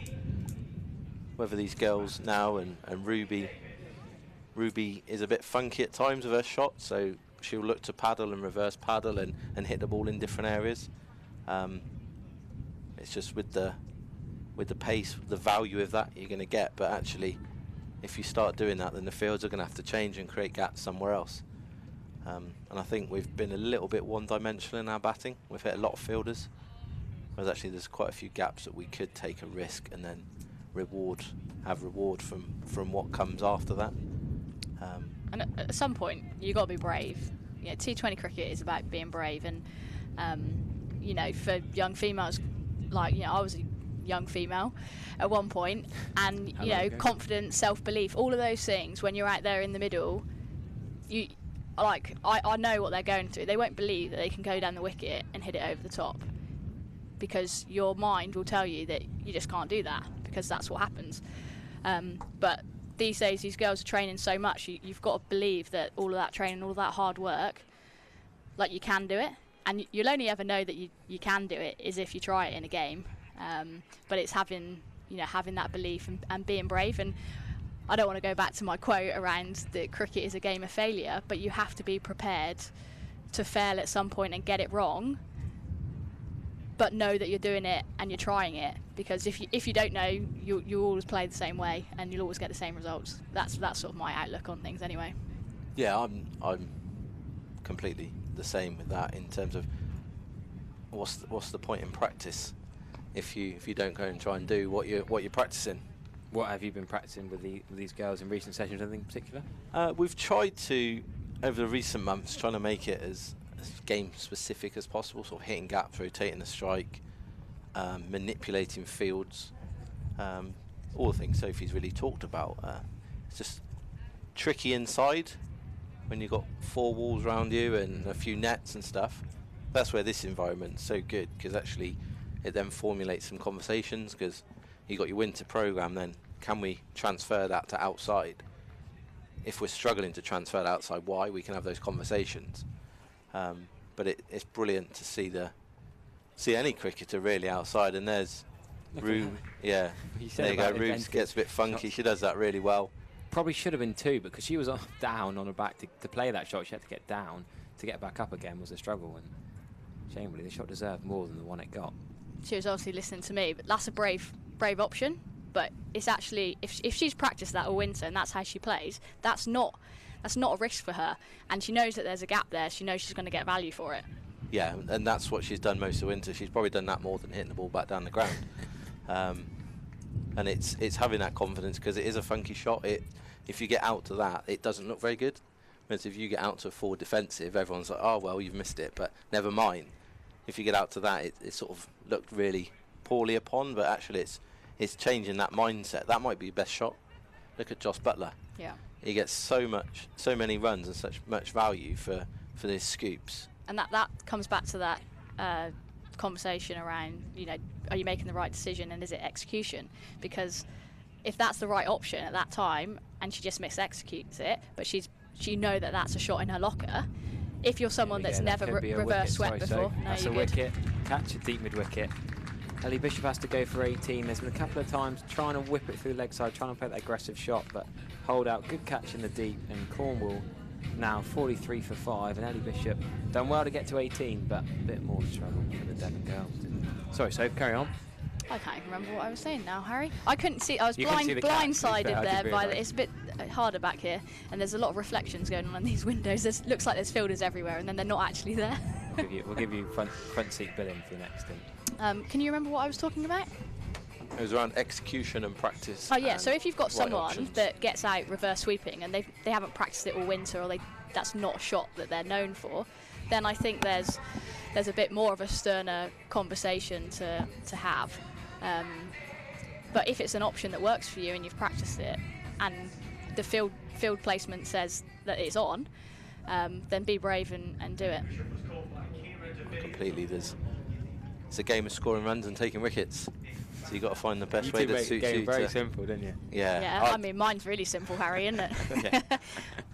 whether these girls now and Ruby is a bit funky at times with her shot, so she'll look to paddle and reverse paddle and hit the ball in different areas. It's just with the pace, the value of that you're going to get, but actually if you start doing that, then the fields are going to have to change and create gaps somewhere else. And I think we've been a little bit one-dimensional in our batting. We've hit a lot of fielders, whereas actually there's quite a few gaps that we could take a risk and then have reward from what comes after that. And at some point, you've got to be brave. You know, T20 cricket is about being brave, and you know, for young females, like, you know, I was a young female at one point, and you know, confidence, self-belief, all of those things. When you're out there in the middle, I know what they're going through. They won't believe that they can go down the wicket and hit it over the top, because your mind will tell you that you just can't do that, because that's what happens. But these days, these girls are training so much, you've got to believe that all of that training, all of that hard work, like, you can do it. And you'll only ever know that you can do it is if you try it in a game. But it's having that belief and being brave. And I don't want to go back to my quote around that cricket is a game of failure, but you have to be prepared to fail at some point and get it wrong, but know that you're doing it and you're trying it, because if you don't know, you always play the same way and you'll always get the same results. That's sort of my outlook on things anyway. Yeah, I'm completely the same with that, in terms of what's the point in practice if you don't go and try and do what you're practicing. What have you been practicing with these girls in recent sessions? Anything particular? We've tried to, over the recent months, trying to make it as game specific as possible, sort of hitting gaps, rotating the strike, manipulating fields, all the things Sophie's really talked about. It's just tricky inside when you've got 4 walls around you and a few nets and stuff. That's where this environment's so good, because actually it then formulates some conversations, because you got your winter program, then can we transfer that to outside? If we're struggling to transfer that outside, why? We can have those conversations. But it's brilliant to see any cricketer really outside, and there's Rue. Yeah, there you go. Rue gets a bit funky. She does that really well. Probably should have been 2, because she was down on her back to play that shot. She had to get down to get back up again was a struggle, and shamefully the shot deserved more than the one it got. She was obviously listening to me, but that's a brave option. But it's actually, if she's practiced that all winter and that's how she plays, that's not a risk for her, and she knows that there's a gap there. She knows she's going to get value for it. Yeah, and that's what she's done most of the winter. She's probably done that more than hitting the ball back down the ground. And it's having that confidence, because it is a funky shot. If you get out to that, it doesn't look very good. Whereas if you get out to a forward defensive, everyone's like, oh well, you've missed it, but never mind. If you get out to that, it sort of looked really poorly upon, but actually it's changing that mindset. That might be your best shot. Look at Joss Butler. Yeah. He gets so many runs and such much value for his scoops. And that comes back to that conversation around, you know, are you making the right decision and is it execution? Because if that's the right option at that time and she just mis-executes it, but you know that that's a shot in her locker. If you're someone that's never reverse swept before, that's a wicket. Catch a deep mid wicket. Ellie Bishop has to go for 18. There's been a couple of times trying to whip it through the leg side, trying to play that aggressive shot, but hold out. Good catch in the deep, and Cornwall now 43 for 5, and Ellie Bishop done well to get to 18, but a bit more struggle for the Devon girls. Sorry, Soph, carry on. I can't even remember what I was saying now, Harry. I couldn't see. I was blindsided there by it's a bit. harder back here, and there's a lot of reflections going on these windows. Looks like there's fielders everywhere, and then they're not actually there. We'll give you front seat billing for your next stint. Can you remember what I was talking about? It was around execution and practice. Oh yeah, so if you've got someone options. that gets out reverse sweeping and they haven't practiced it all winter, or that's not a shot that they're known for, then I think there's a bit more of a sterner conversation to have. But if it's an option that works for you and you've practiced it, and the field placement says that it's on, then be brave and do it. Completely. It's a game of scoring runs and taking wickets. So you've got to find the best way that suits you. Very simple, didn't you? Yeah. I mean, mine's really simple, Harry, isn't it? Yeah.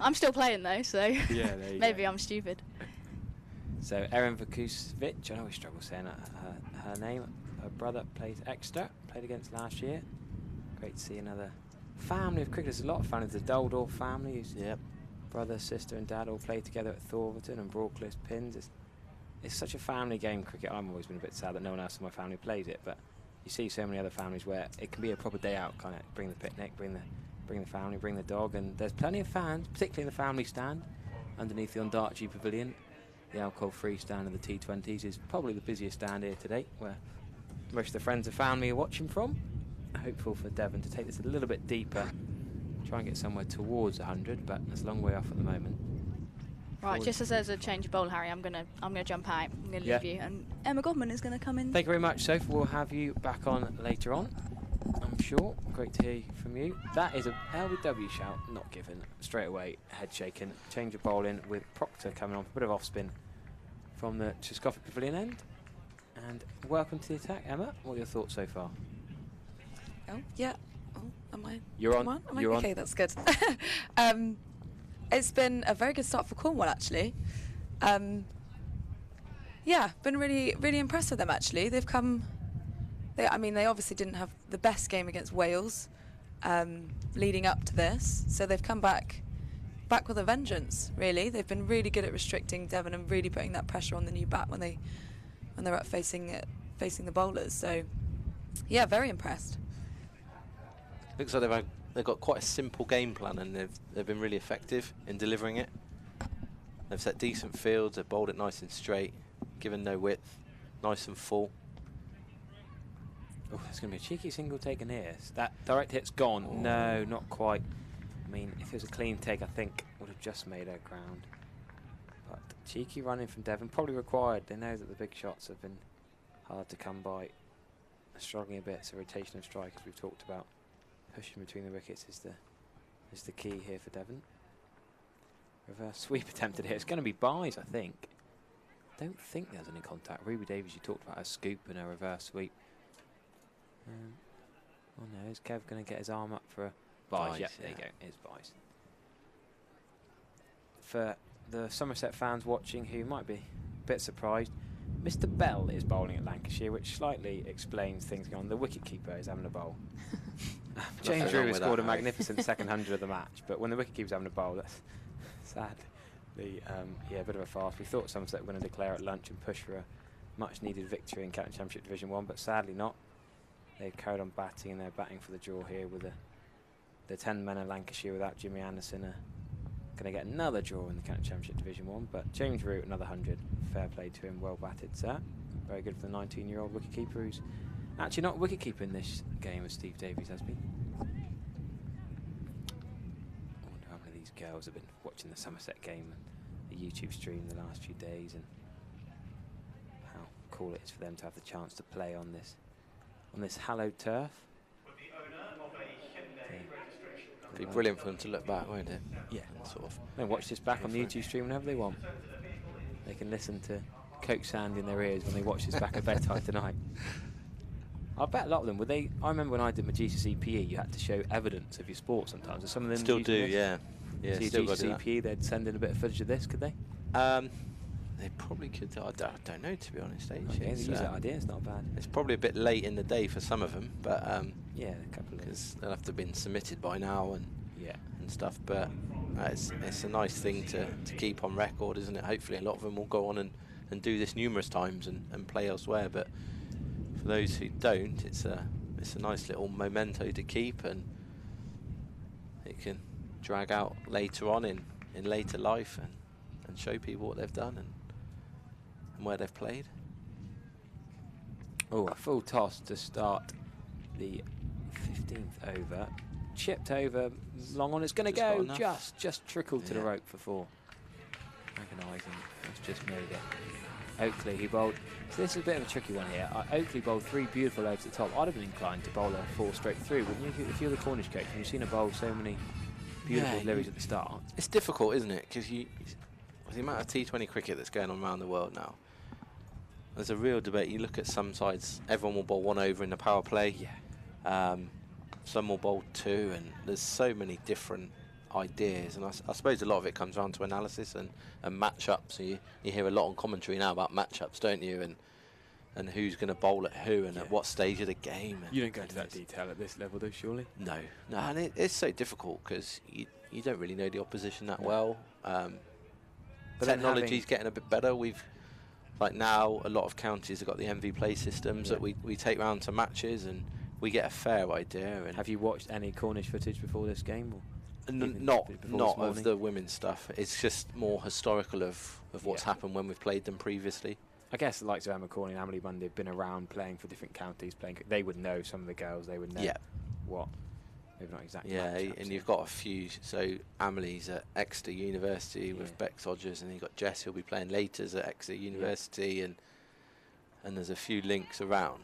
I'm still playing though, so yeah, there you maybe go. I'm stupid. So Erin Vukovic, I always struggle saying her name. Her brother plays Exeter, played against last year. Great to see another family of cricketers. A lot of families. The Doldorf family, whose brother, sister and dad all played together at Thorverton and Broadcliff Pins. It's such a family game, cricket. I've always been a bit sad that no one else in my family plays it, but you see so many other families where it can be a proper day out, kind of bring the picnic, bring the family, bring the dog, and there's plenty of fans, particularly in the family stand underneath the Ondarchi Pavilion. The alcohol-free stand of the T20s is probably the busiest stand here today, where most of the friends and family are watching from. Hopeful for Devon to take this a little bit deeper, try and get somewhere towards 100, but it's a long way off at the moment. Right, just as there's a change of bowl, Harry, I'm gonna jump out. I'm gonna leave you, and Emma Godman is gonna come in. Thank you very much, Soph. We'll have you back on later on, I'm sure. Great to hear from you. That is a LBW shout, not given. Straight away, head shaking. Change of bowling with Proctor coming on for a bit of off spin from the Tchaikovsky Pavilion end. And welcome to the attack, Emma. What are your thoughts so far? Oh, yeah. Oh, am I? You're on. Am I? You're okay, on. That's good. It's been a very good start for Cornwall, actually. Yeah, been really, really impressed with them, actually. They've come... they obviously didn't have the best game against Wales leading up to this, so they've come back with a vengeance, really. They've been really good at restricting Devon and really putting that pressure on the new bat when they're up facing the bowlers. So, yeah, very impressed. Looks like they've got quite a simple game plan, and they've been really effective in delivering it. They've set decent fields, they've bowled it nice and straight, given no width, nice and full. Oh, there's going to be a cheeky single taken here. That direct hit's gone. Oh. No, not quite. I mean, if it was a clean take, I think would have just made her ground. But cheeky running from Devon, probably required. They know that the big shots have been hard to come by. Struggling a bit, so rotation of strike, as we've talked about. Pushing between the wickets is the key here for Devon. Reverse sweep attempted here. It's going to be buys, I think. Don't think there's any contact. Ruby Davies, you talked about her scoop and her reverse sweep. Oh no, is Kev going to get his arm up for a buys? Yeah, there you go. It's buys. For the Somerset fans watching who might be a bit surprised, Mr. Bell is bowling at Lancashire, which slightly explains things going on. The wicketkeeper is having a bowl. James Drew has scored a magnificent second 100 of the match, but when the wicketkeeper's having a bowl, that's sadly, a bit of a farce. We thought Somerset were going to declare at lunch and push for a much-needed victory in Captain Championship Division 1, but sadly not. They've carried on batting, and they're batting for the draw here with the 10 men of Lancashire without Jimmy Anderson are going to get another draw in the Captain Championship Division 1, but James Root, another 100. Fair play to him, well batted, sir. Very good for the 19-year-old wicketkeeper who's actually not wicketkeeper in this game as Steve Davies has been. I wonder how many of these girls have been watching the Somerset game and the YouTube stream the last few days, and how cool it is for them to have the chance to play on this hallowed turf. It'd be brilliant for them to look back, won't it? Yeah. And sort of. They watch this back on the YouTube stream whenever they want. They can listen to Coke sand in their ears when they watch this back at bedtime tonight. I bet a lot of them, I remember when I did my GCSE PE, you had to show evidence of your sport sometimes. Are some of them still do, yeah. Yeah, still GCSE PE, they'd send in a bit of footage of this, could they? They probably could. I don't know, to be honest. Okay, they use that idea, it's not bad. It's probably a bit late in the day for some of them, but yeah, a couple of because they'll have to have been submitted by now and and stuff. But it's a nice thing to keep on record, isn't it? Hopefully, a lot of them will go on and do this numerous times and play elsewhere. But for those who don't, it's a nice little memento to keep, and it can drag out later on in later life and show people what they've done and where they've played. Oh, a full toss to start the 15th over. Chipped over, long on. It's going to go. Just trickled to the rope for 4. Agonising. It's just made it. Oakley, he bowled. So this is a bit of a tricky one here. Oakley bowled 3 beautiful overs at the top. I'd have been inclined to bowl a 4 straight through, wouldn't you? If you're the Cornish coach and you've seen a bowl so many beautiful deliveries at the start. It's difficult, isn't it? Because the amount of T20 cricket that's going on around the world now. There's a real debate. You look at some sides, everyone will bowl 1 over in the power play. Yeah. Some will bowl 2, and there's so many different ideas. And I suppose a lot of it comes down to analysis and match-ups. So you hear a lot on commentary now about match-ups, don't you? And who's going to bowl at who and at what stage of the game. You don't go into that detail at this level, though, surely? No, and it's so difficult because you don't really know the opposition that well. But technology's getting a bit better. Like now, a lot of counties have got the MV play systems that we take round to matches and we get a fair idea. And have you watched any Cornish footage before this game? Or not of the women's stuff. It's just more historical of what's happened when we've played them previously. I guess the likes of Emma Corney and Emily Bundy have been around playing for different counties. They would know some of the girls. They would know what. Maybe not exactly. Yeah, and you've got a few. So Emily's at Exeter University with Bex Odgers, and you've got Jess who'll be playing later at Exeter University, and there's a few links around.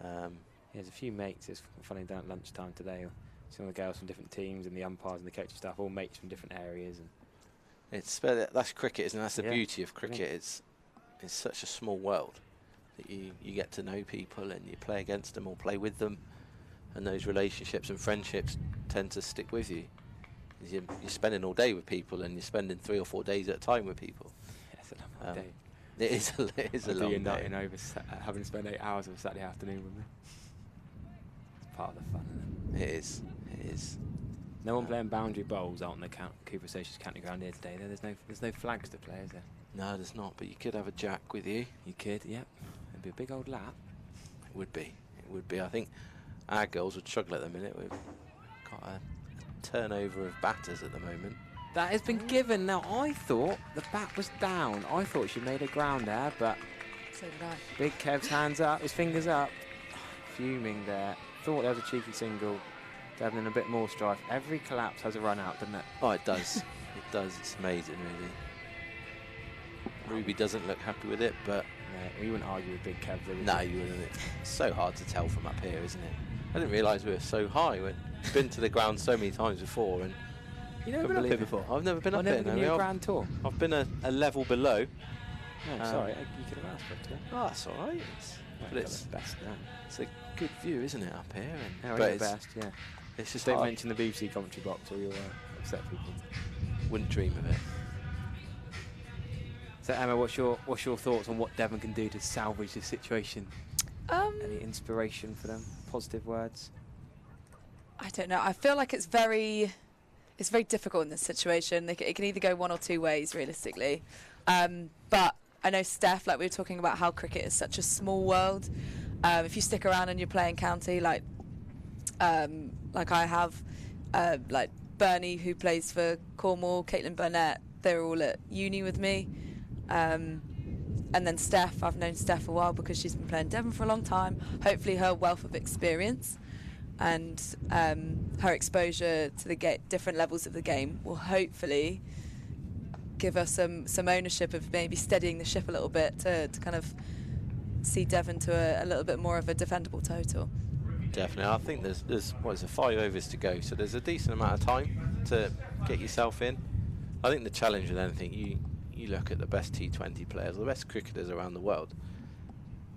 There's a few mates. It's funny down at lunchtime today. Some of the girls from different teams and the umpires and the coaching staff, all mates from different areas. And that's cricket, isn't it? That's the beauty of cricket. It's such a small world that you get to know people and you play against them or play with them. And those relationships and friendships tend to stick with you. You're spending all day with people, and you're spending 3 or 4 days at a time with people. Yeah, it's a long day. It is a long day. Nighting over, having to spend 8 hours of a Saturday afternoon with me. It's part of the fun, isn't it? It is. No one playing boundary bowls out on the Cooper Stations county ground here today. There's no flags to play, is there? No, there's not. But you could have a jack with you. You could, yep. It'd be a big old lap. It would be. I think our girls would struggle at the minute. We've got a turnover of batters at the moment. That has been given. Now, I thought the bat was down. I thought she made a ground there, but So did I. Big Kev's hands up, his fingers up. Fuming there. Thought there was a cheeky single. Devon in a bit more strife. Every collapse has a run out, doesn't it? Oh, it does. It does. It's amazing, really. Ruby doesn't look happy with it, but... Yeah, we wouldn't argue with Big Kev, though. No, you wouldn't. It's so hard to tell from up here, isn't it? I didn't realise we were so high. We've been to the ground so many times before, and you never been up here before? I've never been up here. I've never been a grand tour. I've been a level below. No, sorry, you could have asked for it today. Oh, that's all right. But it's best now. It's a good view, isn't it, up here? And but it's best, yeah. It's just don't mention the BBC commentary box, or you'll upset people. Wouldn't dream of it. So Emma, what's your thoughts on what Devon can do to salvage this situation? Any inspiration for them? Positive words? I don't know. I feel like it's very difficult in this situation. It can either go one or two ways, realistically. But I know Steph, like we were talking about how cricket is such a small world. If you stick around and you're playing county, like I have, like Bernie, who plays for Cornwall, Caitlin Burnett, they're all at uni with me. And then Steph, I've known Steph a while because she's been playing Devon for a long time. Hopefully her wealth of experience and her exposure to the different levels of the game will hopefully give us some ownership of maybe steadying the ship a little bit to kind of see Devon to a little bit more of a defendable total. Definitely. I think there's 5 overs to go, so there's a decent amount of time to get yourself in. I think the challenge with anything, you look at the best T20 players, the best cricketers around the world,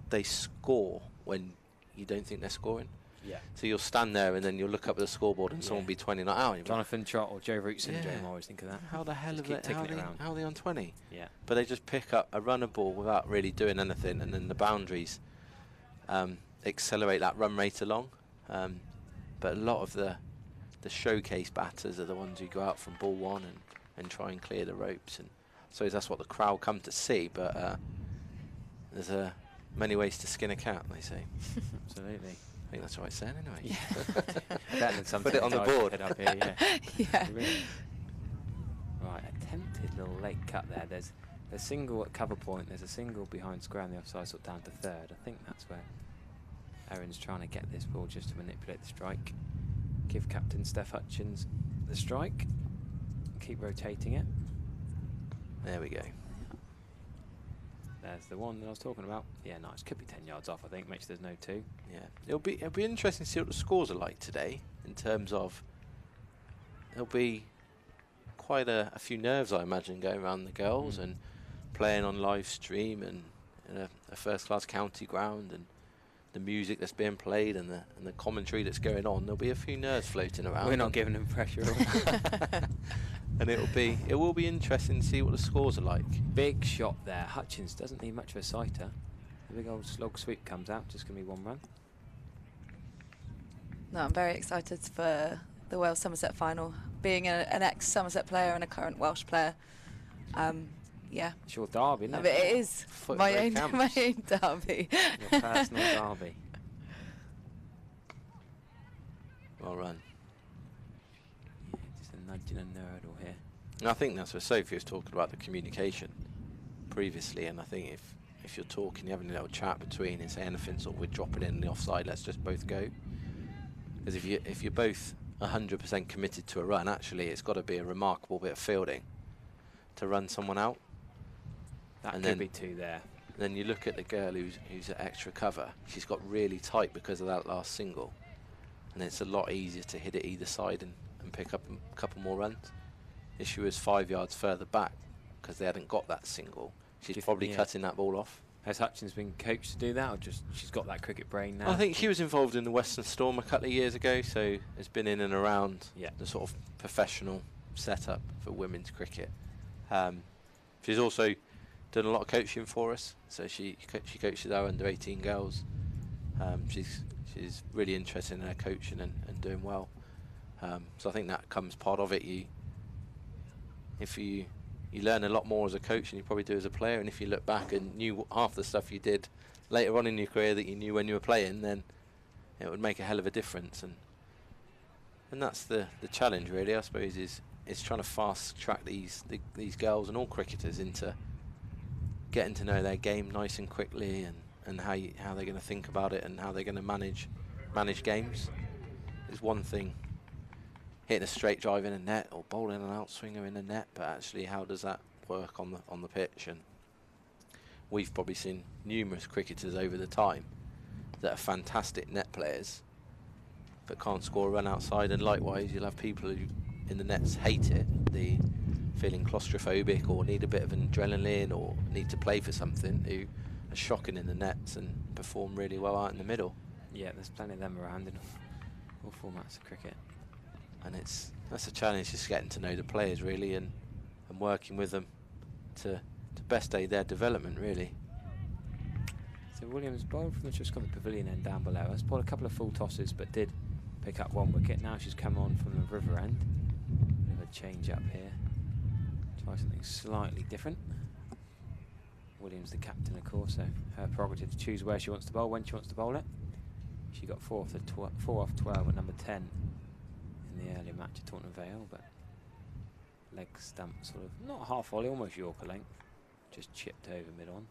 they score when you don't think they're scoring. Yeah. So you'll stand there and then you'll look up at the scoreboard and someone will be 20 not out. Jonathan Trott or Joe Root syndrome, I always think of that. How the hell how are they on 20? Yeah. But they just pick up a runner ball without really doing anything, and then the boundaries accelerate that run rate along. But a lot of the showcase batters are the ones who go out from ball one and try and clear the ropes, and so that's what the crowd come to see. But there's many ways to skin a cat, they say. Absolutely. I think that's the right saying anyway. Yeah. Better than Put it on the board. Up here, yeah. Yeah. Right, attempted little late cut there. There's a single at cover point. There's a single behind square on the offside, sort of down to third. I think that's where Erin's trying to get this ball just to manipulate the strike. Give captain Steph Hutchins the strike. Keep rotating it. There we go. There's the one that I was talking about. Yeah, nice. Could be 10 yards off, I think. Makes there's no 2. Yeah, it'll be interesting to see what the scores are like today. In terms of, there'll be quite a few nerves, I imagine, going around the girls and playing on live stream and in a first-class county ground, and the music that's being played and the commentary that's going on. There'll be a few nerves floating around. We're not giving them pressure. And it will be interesting to see what the scores are like. Big shot there. Hutchins doesn't need much of a sighter. The big old slog sweep comes out. Just going to be 1 run. No, I'm very excited for the Wales Somerset final. Being an ex-Somerset player and a current Welsh player, yeah. It's your derby, isn't I it? mean, it is my own derby. Your personal derby. Well run. Yeah, just a nudge and a nerdle here. And I think that's where Sophie was talking about the communication previously, and I think if you're talking, you're having a little chat between and say anything sort of, we're dropping in the offside, let's just both go. Because if you're both 100% committed to a run, actually it's got to be a remarkable bit of fielding to run someone out. That and could then be 2 there. Then you look at the girl who's at extra cover. She's got really tight because of that last single, and it's a lot easier to hit it either side and pick up a couple more runs. If she was 5 yards further back because they hadn't got that single, she's probably cutting that ball off. Has Hutchins been coached to do that, or just she's got that cricket brain now? I think she was involved in the Western Storm a couple of years ago, so it's been in and around the sort of professional setup for women's cricket. She's also done a lot of coaching for us, so she coaches our under-18 girls. She's really interested in her coaching and doing well. So I think that comes part of it. If you learn a lot more as a coach than you probably do as a player, and if you look back and knew half the stuff you did later on in your career that you knew when you were playing, then it would make a hell of a difference. And that's the challenge, really, I suppose, is trying to fast track these girls and all cricketers into getting to know their game nice and quickly, and how they're going to think about it and how they're going to manage games. It's one thing hitting a straight drive in a net or bowling an outswinger in a net, but actually how does that work on the pitch? And we've probably seen numerous cricketers over the time that are fantastic net players but can't score a run outside, and likewise you'll have people who in the nets hate it, the feeling claustrophobic or need a bit of adrenaline or need to play for something, who are shocking in the nets and perform really well out in the middle. Yeah, there's plenty of them around in all formats of cricket. And that's a challenge, just getting to know the players really and working with them to best aid their development, really. So Williams bowled from just got the pavilion end down below. Has bowled a couple of full tosses but did pick up 1 wicket. Now she's come on from the river end. Bit of a change up here. Try something slightly different. Williams the captain, of course, so her prerogative to choose where she wants to bowl, when she wants to bowl it. She got 4 off 12 at number 10 in the earlier match at Taunton Vale, but leg stump sort of not half volley, almost Yorker length, just chipped over mid-on.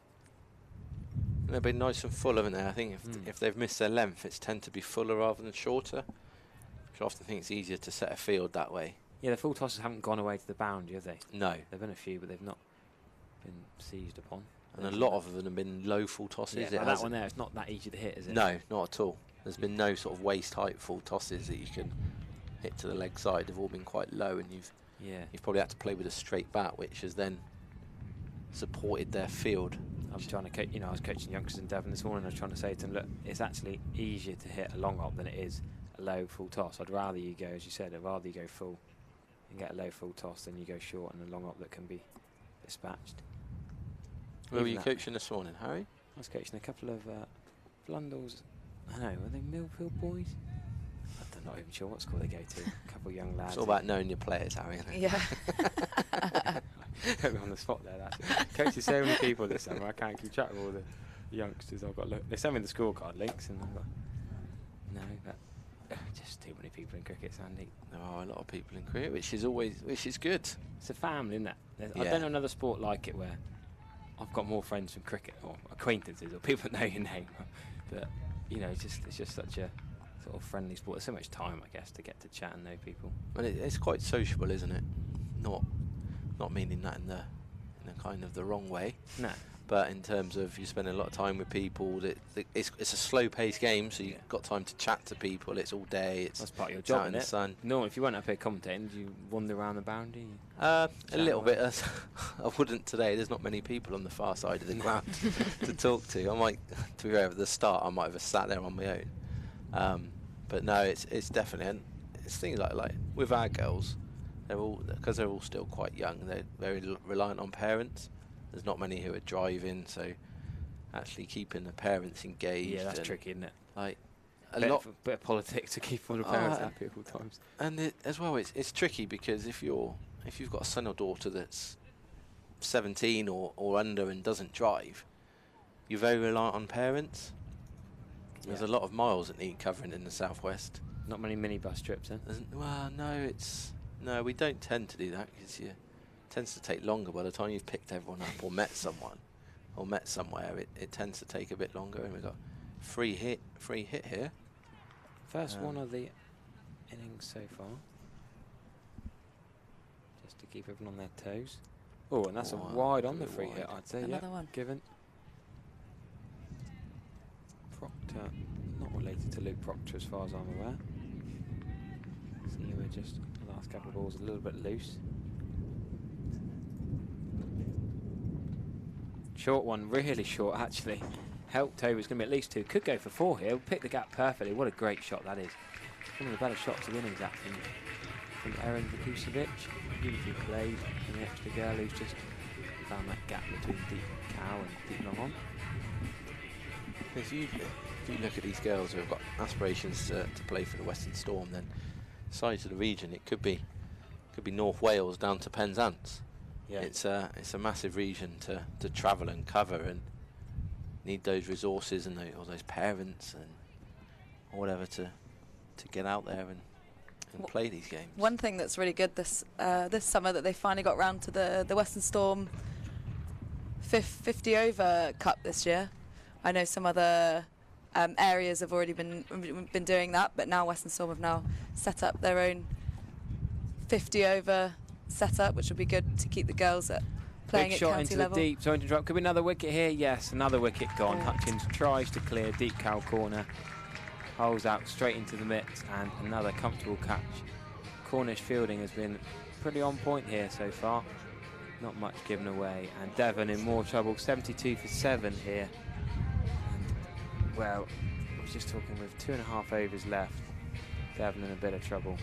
And they've been nice and full, haven't they? I think if they've missed their length, it's tend to be fuller rather than shorter, which I often think it's easier to set a field that way. Yeah, the full tosses haven't gone away to the boundary, have they? No. There've been a few, but they've not been seized upon. And a lot of them have been low full tosses. Yeah, that one there, it's not that easy to hit, is it? No, not at all. There's been no sort of waist height full tosses that you can hit to the leg side. They've all been quite low, and you've probably had to play with a straight bat, which has then supported their field. I'm trying to coach, I was coaching youngsters in Devon this morning. I was trying to say to them, look, it's actually easier to hit a long hop than it is a low full toss. I'd rather you go, as you said, I'd rather you go full and get a low full toss than you go short and a long hop that can be dispatched. Where were you coaching this morning, Harry? I was coaching a couple of Blundell's, I don't know, were they Millfield boys? I'm not even sure what school they go to. A couple of young lads. It's all about knowing your players, Harry, isn't it? Yeah. Put me on the spot there. That's coached so many people this summer. I can't keep track of all the youngsters I've got. They sent me the scorecard links, and I've got No, but just too many people in cricket, Sandy. There are a lot of people in cricket, which is good. It's a family, isn't it? I Yeah. don't know another sport like it where I've got more friends from cricket or acquaintances or people that know your name. But you know, it's just such a sort of friendly sport. There's so much time, I guess, to get to chat and know people. And it's quite sociable, isn't it? Not meaning that in the kind of the wrong way. No. But in terms of you spend a lot of time with people, it's a slow-paced game, so you've got time to chat to people. It's all day. That's part of your it's job, out in the sun. No, if you weren't up here commentating, do you wander around the boundary? A little bit. I wouldn't today. There's not many people on the far side of the ground to talk to. I might, to be fair, at the start, I might have sat there on my own. But no, it's definitely, and it's things like with our girls, because they're all still quite young. They're very reliant on parents. There's not many who are driving, so actually keeping the parents engaged. Yeah, that's tricky, isn't it? Like bit of politics to keep all the parents happy at all times. And as well, it's tricky because if you've got a son or daughter that's 17 or under and doesn't drive, you're very reliant on parents. There's a lot of miles that need covering in the southwest. Not many minibus trips, then? Well, no, we don't tend to do that because it tends to take longer. By the time you've picked everyone up or met someone or met somewhere, it tends to take a bit longer. And we've got free hit here. First one of the innings so far. Just to keep everyone on their toes. Oh, and that's a wide on the free hit, I'd say. Another one. Given. Proctor, not related to Luke Proctor as far as I'm aware. So you were just, the last couple of balls a little bit loose. Short one, really short actually. Helped over, it's going to be at least 2. Could go for 4 here. Pick the gap perfectly. What a great shot that is. One of the better shots of the innings actually from Erin Vukucevic. Beautifully played. And the extra girl who's just found that gap between deep cow and deep long on. If you look at these girls who have got aspirations to play for the Western Storm, then size of the region, it could be North Wales down to Penzance. Yeah. It's a massive region to travel and cover, and need those resources and all those parents and whatever to get out there and play these games. One thing that's really good this summer that they finally got round to the Western Storm 50 over Cup this year. I know some other areas have already been doing that, but now Western Storm have now set up their own 50 over setup, which will be good to keep the girls at playing Big at shot county into level. the deep. Sorry to interrupt. Could be another wicket here. Yes, another wicket gone. Hutchins tries to clear deep cow corner. Holes out straight into the mitts, and another comfortable catch. Cornish fielding has been pretty on point here so far. Not much given away, and Devon in more trouble. 72 for 7 here. And, well, I was just talking with 2.5 overs left. Devon in a bit of trouble.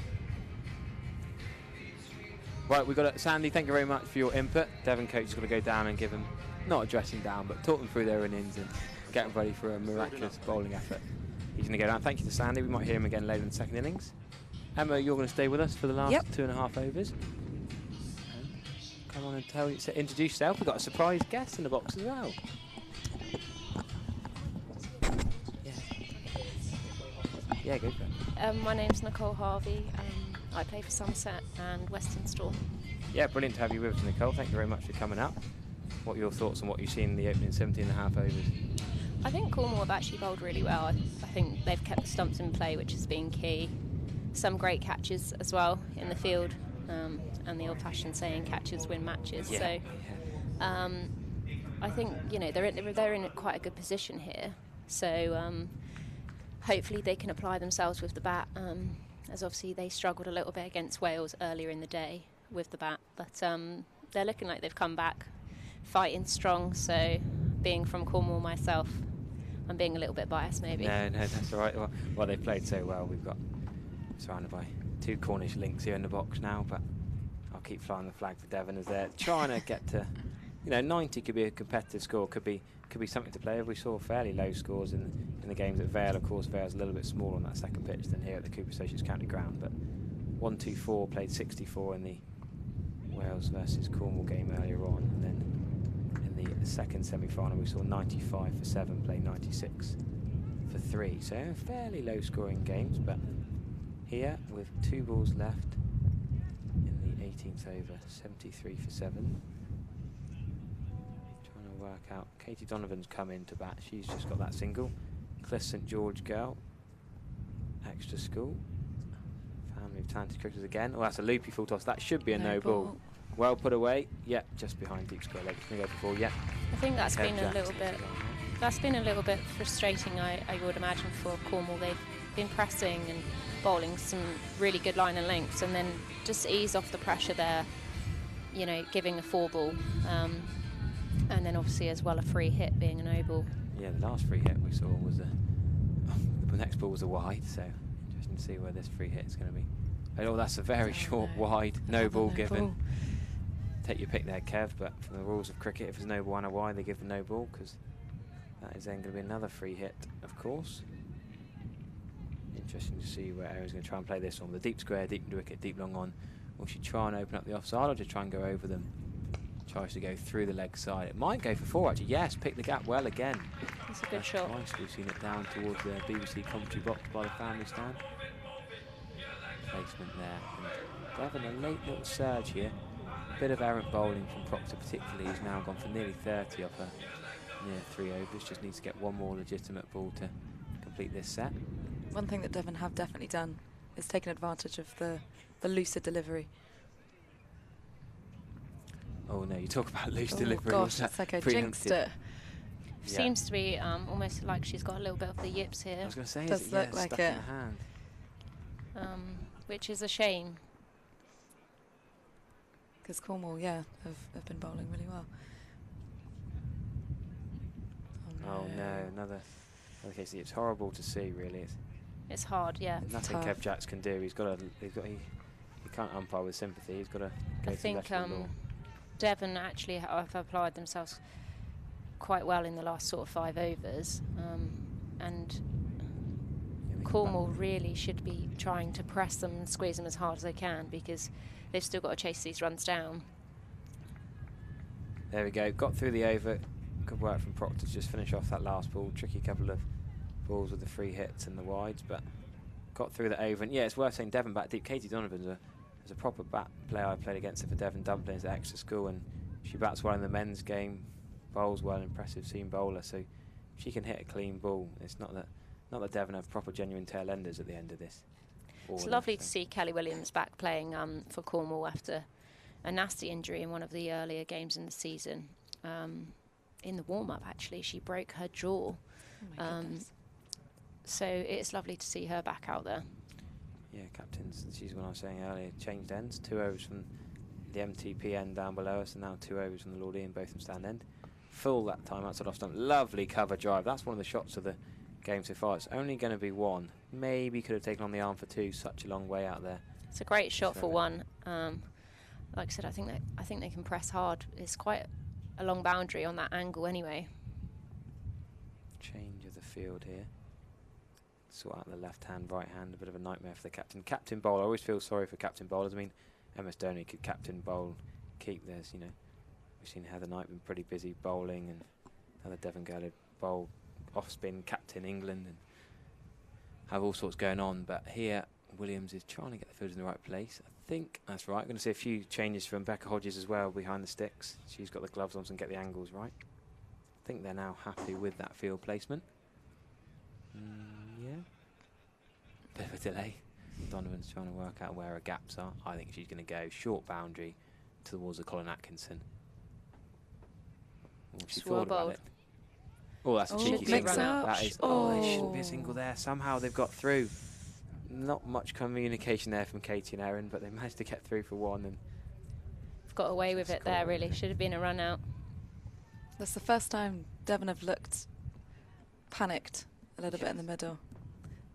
Right, we've got Sandy, thank you very much for your input. Devon coach is going to go down and give them, not a dressing down, but talk them through their innings and get them ready for a miraculous bowling effort. He's going to go down. Thank you to Sandy. We might hear him again later in the second innings. Emma, you're going to stay with us for the last 2.5 overs. Come on and introduce yourself. We've got a surprise guest in the box as well. Yeah, go for it. My name's Nicole Harvey. I play for Somerset and Western Storm. Yeah, brilliant to have you with us, Nicole. Thank you very much for coming up. What are your thoughts on what you've seen in the opening 17.5 overs? I think Cornwall have actually bowled really well. I think they've kept the stumps in play, which has been key. Some great catches as well in the field, and the old-fashioned saying, catches win matches. Yeah. So I think they're in quite a good position here. So hopefully they can apply themselves with the bat. As obviously they struggled a little bit against Wales earlier in the day with the bat, but they're looking like they've come back fighting strong. So being from Cornwall myself, I'm being a little bit biased maybe. No, that's all right. Well, they've played so well. We've got surrounded by 2 Cornish links here in the box now, but I'll keep flying the flag for Devon as they're trying to get to, 90 could be a competitive score, could be something to play with. We saw fairly low scores in the games at Vale. Of course, Vale's a little bit smaller on that second pitch than here at the Cooper Associates County Ground, but 1-2-4 played 64 in the Wales versus Cornwall game earlier on, and then in the second semi-final we saw 95 for 7 play 96 for for 3. So fairly low scoring games, but here with 2 balls left in the 18th over, 73 for 7. Trying to work out. Katie Donovan's come in to bat. She's just got that single. Cliff St George girl, extra school. Family of talented cricketers again. Oh, that's a loopy full toss. That should be a no ball. Well put away. Yeah, just behind deep square leg. It's going to go for 4. Yeah. I think that's been a little bit. That's been a little bit frustrating, I would imagine, for Cornwall. They've been pressing and bowling some really good line and lengths, and then just ease off the pressure there, you know, giving a 4 ball. And then obviously as well a free hit being a no ball. Yeah, the last free hit we saw was the next ball was a wide, so interesting to see where this free hit is going to be. Oh, that's a very short wide, no ball given. Take your pick there, Kev, but from the rules of cricket, if there's no ball and a wide, they give the no ball, because that is then going to be another free hit, of course. Interesting to see where Erin's going to try and play this one. The deep square, deep into wicket, deep long on. Will she try and open up the offside, or just try and go over them? Tries to go through the leg side. It might go for 4 actually. Yes, pick the gap well again. It's a good shot. Twice we've seen it down towards the BBC commentary box by the family stand. Placement there. And Devon, a late little surge here. A bit of errant bowling from Proctor particularly. He's now gone for nearly 30 off a near 3 overs. Just needs to get one more legitimate ball to complete this set. One thing that Devon have definitely done is taken advantage of the looser delivery. Oh no, you talk about loose delivery. Gosh, it's like I jinxed it. Seems to be almost like she's got a little bit of the yips here. I was going to say, does look like stuck it. in her hand. Which is a shame. Because Cornwall, have been bowling really well. Oh no, another case. It's horrible to see, really. It's hard, yeah. Nothing Kev Jacks can do. He can't umpire with sympathy. He's got to go I think Devon actually have applied themselves quite well in the last sort of 5 overs, and Cornwall really should be trying to press them and squeeze them as hard as they can, because they've still got to chase these runs down. There we go. Got through the over. Good work from Proctor to just finish off that last ball. Tricky couple of balls with the free hits and the wides, but got through the over. And yeah, it's worth saying Devon back deep. Katie Donovan's a proper bat player. I played against her for Devon Dumplings at extra school, and she bats well in the men's game, bowls well, impressive seam bowler. So she can hit a clean ball. It's not that Devon have proper genuine tail enders at the end of this. It's lovely to see Kelly Williams back playing for Cornwall after a nasty injury in one of the earlier games in the season. In the warm-up, actually, she broke her jaw. So it's lovely to see her back out there. Yeah, captains, she's what I was saying earlier, changed ends. 2 overs from the MTP end down below us, and now 2 overs from the Lord Ian Botham stand end. Full that time outside off stump. Lovely cover drive. That's one of the shots of the game so far. It's only going to be 1. Maybe could have taken on the arm for 2. Such a long way out there. It's a great shot for 1. Like I said, I think they can press hard. It's quite a long boundary on that angle anyway. Change of the field here. Sort out the left hand, right hand, a bit of a nightmare for the captain. Captain bowl, I always feel sorry for captain bowlers. I mean, MS Dhoni could captain bowl, keep this, you know. We've seen Heather Knight been pretty busy bowling, and another Devon girl who bowl off spin, captain England, and have all sorts going on. But here, Williams is trying to get the field in the right place. I think that's right. I'm going to see a few changes from Becca Hodges as well behind the sticks. She's got the gloves on and get the angles right. I think they're now happy with that field placement. Yeah. Bit of a delay. Donovan's trying to work out where her gaps are. I think she's going to go short boundary towards the Colin Atkinson. She thought about it. Oh, that's a cheeky single. That is. Oh, there shouldn't be a single there. Somehow they've got through. Not much communication there from Katie and Erin, but they managed to get through for 1. And got away with it there, really. Should have been a run out. That's the first time Devon have looked panicked a little bit in the middle.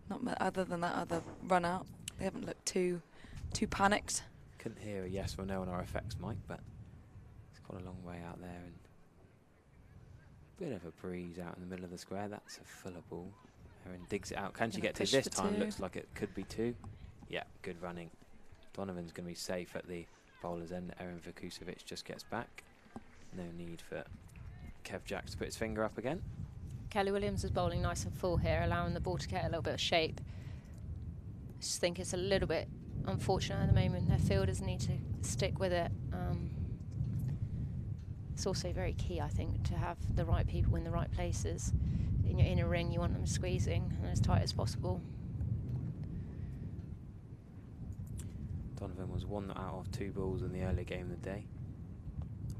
Not other than that other run out, they haven't looked too panicked. Couldn't hear a yes or no on our effects mic, but it's quite a long way out there, and bit of a breeze out in the middle of the square. That's a fuller ball. Erin digs it out. Can she get to this time? 2. Looks like it could be 2. Yeah, good running. Donovan's going to be safe at the bowler's end. Erin Vukusovic just gets back. No need for Kev Jacks to put his finger up again. Kelly Williams is bowling nice and full here, allowing the ball to get a little bit of shape. I just think it's a little bit unfortunate at the moment. Their fielders need to stick with it. It's also very key, I think, to have the right people in the right places. In your inner ring, you want them squeezing and as tight as possible. Donovan was 1 not out of 2 balls in the earlier game of the day.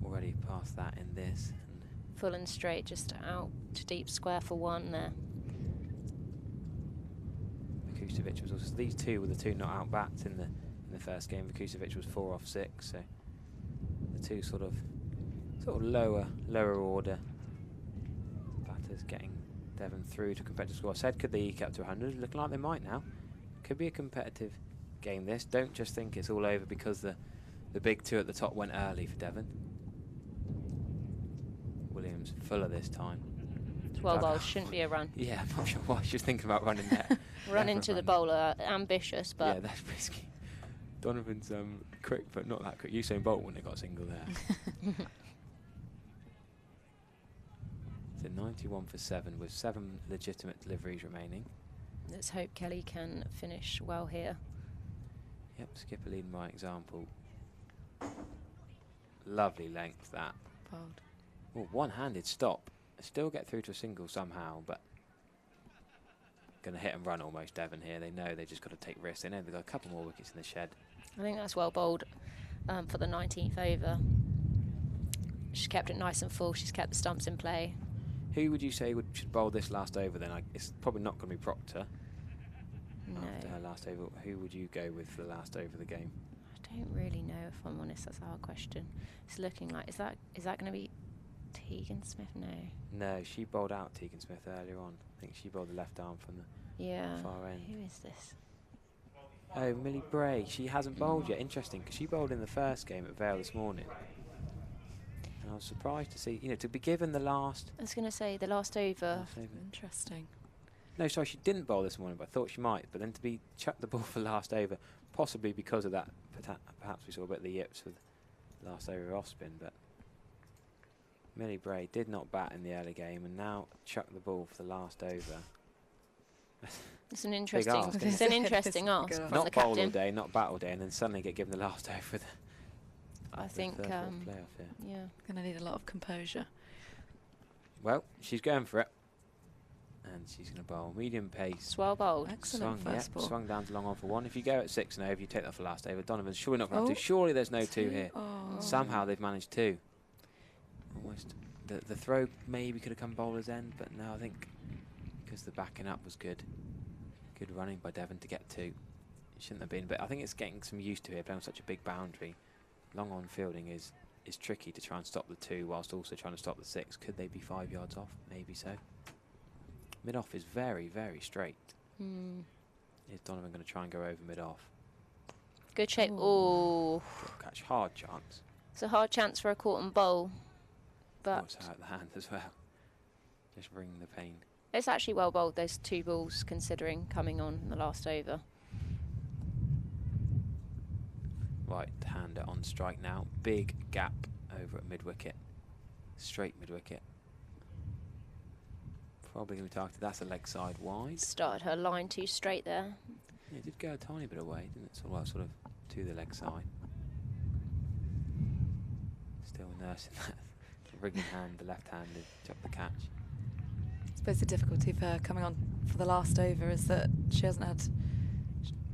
Already past that in this. Full and straight, just out to deep square for 1 there. Vukovic was also, these two were the 2 not out bats in the first game. Vukovic was 4 off 6, so the 2 sort of lower order batters getting Devon through to competitive score. I said, could they eke up to 100? Looking like they might now. Could be a competitive game this. Don't just think it's all over because the big 2 at the top went early for Devon. Williams fuller this time. 12 bowls shouldn't be a run. Yeah, I'm not sure why she's thinking about running there. Run into the bowler, ambitious, but yeah, that's risky. Donovan's quick, but not that quick. Usain Bolt wouldn't have got a single there. So 91 for 7 with 7 legitimate deliveries remaining. Let's hope Kelly can finish well here. Yep, skipper leading by example. Lovely length that. Bold. Oh, one-handed stop. Still get through to a single somehow, but going to hit and run almost Devon here. They know they just got to take risks. They know they've got a couple more wickets in the shed. I think that's well bowled for the 19th over. She's kept it nice and full. She's kept the stumps in play. Who would you say should bowl this last over then? It's probably not going to be Proctor. No. After her last over, who would you go with for the last over of the game? I don't really know, if I'm honest. That's a hard question. It's looking like, is that going to be Tegan Smith? No. No, she bowled out Tegan Smith earlier on. I think she bowled the left arm from the far end. Who is this? Oh, Millie Bray. She hasn't bowled yet. Interesting, because she bowled in the first game at Vale this morning. And I was surprised to see, to be given the last... I was going to say, the last over. Interesting. No, sorry, she didn't bowl this morning, but I thought she might. But then to be chucked the ball for last over, possibly because of that, perhaps we saw a bit of the yips with last over off spin, but Millie Bray did not bat in the early game and now chucked the ball for the last over. It's an interesting ask, it's an interesting ask from not the bowl captain. all day, not bat all day, and then suddenly get given the last over with I think the third, fourth playoff here. yeah. Going to need a lot of composure. Well, she's going for it. And she's going to bowl medium pace. Swell bowled. Excellent first ball. Swung down to long on for 1. If you go at 6 and over, you take that for last over. Donovan's surely not going to have to. Surely there's no 2 here. Oh. Somehow they've managed 2. Almost. The throw maybe could have come bowler's end, but no, I think because the backing up was good. Good running by Devon to get 2. It shouldn't have been, but I think it's getting some used to here, playing on such a big boundary. Long on fielding is tricky to try and stop the 2 whilst also trying to stop the 6. Could they be 5 yards off? Maybe so. Mid-off is very, very straight. Is Donovan going to try and go over mid-off? Good shape. Oh. Catch, hard chance. It's a hard chance for a caught and bowl. But it's out of the hand as well. Just bringing the pain. It's actually well bowled, those 2 balls, considering coming on in the last over. Right-hander on strike now. Big gap over at mid-wicket. Straight mid-wicket. Probably going to be targeted. That's a leg side wide. Started her line too straight there. Yeah, it did go a tiny bit away, didn't it? Sort of to the leg side. Still nursing that. The rigging hand, the left-handed, dropped the catch. I suppose the difficulty for her coming on for the last over is that she hasn't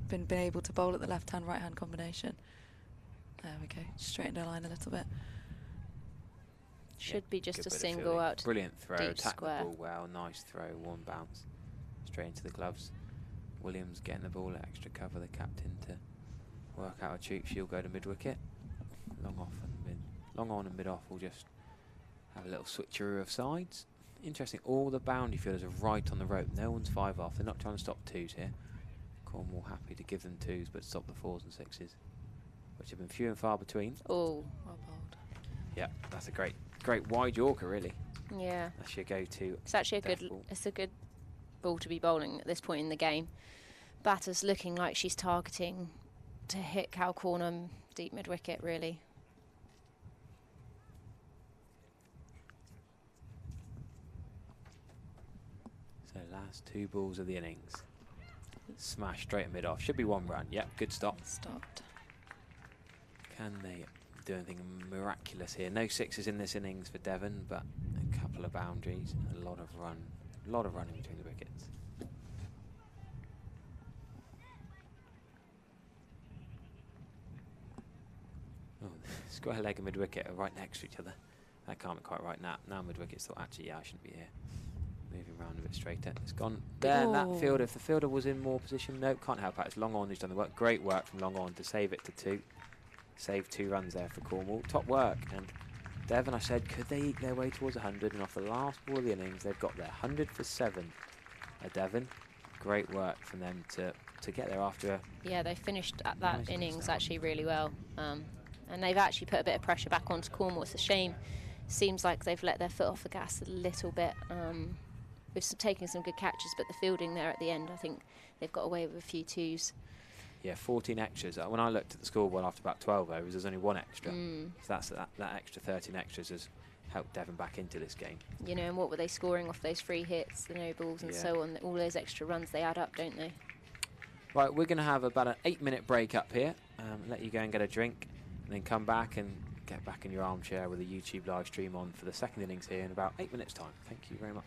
been able to bowl at the left-hand, right-hand combination. There we go. Straightened her line a little bit. Should be just a single out. Brilliant throw, deep attacked square. the ball well, nice throw, 1 bounce, straight into the gloves. Williams getting the ball at extra cover, the captain to work out a troop. She'll go to mid-wicket. Long off and mid, long on and mid-off will just have a little switcheroo of sides. Interesting, all the boundary fielders are right on the rope. No one's 5 off. They're not trying to stop 2s here. Cornwall happy to give them 2s but stop the 4s and 6s, which have been few and far between. Oh, Well bowled. Yeah, that's a great wide Yorker, really. yeah. That's your go-to. It's actually a good ball to be bowling at this point in the game. Batter's looking like she's targeting to hit cow corner deep mid wicket, really. So last 2 balls of the innings. Smash straight at mid-off. Should be 1 run. Yep, good stop. Stopped. Can they do anything miraculous here? No 6s in this innings for Devon, but a couple of boundaries. A lot of running between the wickets. Oh, square leg and mid-wicket are right next to each other. That can't be quite right now. Now mid-wicket's thought, actually, yeah, I shouldn't be here. Moving around a bit straighter. It's gone there. That fielder, if the fielder was in more position, no, can't help out. It's Long On who's done the work. Great work from Long On to save it to 2. Save 2 runs there for Cornwall. Top work. And Devon, I said, could they eke their way towards 100? And off the last ball of the innings, they've got their 100 for 7. Devon, great work from them to get there after. Yeah, they finished at that innings actually really well. And they've actually put a bit of pressure back onto Cornwall. It's a shame. Seems like they've let their foot off the gas a little bit. With taking some good catches, but the fielding there at the end, I think they've got away with a few 2s. Yeah, 14 extras. When I looked at the scoreboard after about 12 overs, there's only 1 extra. So that extra 13 extras has helped Devon back into this game. You know, and what were they scoring off those free hits, the no balls and so on? All those extra runs, they add up, don't they? Right, we're going to have about an 8-minute break up here. Let you go and get a drink, and then come back and get back in your armchair with a YouTube live stream on for the second innings here in about 8 minutes' time. Thank you very much.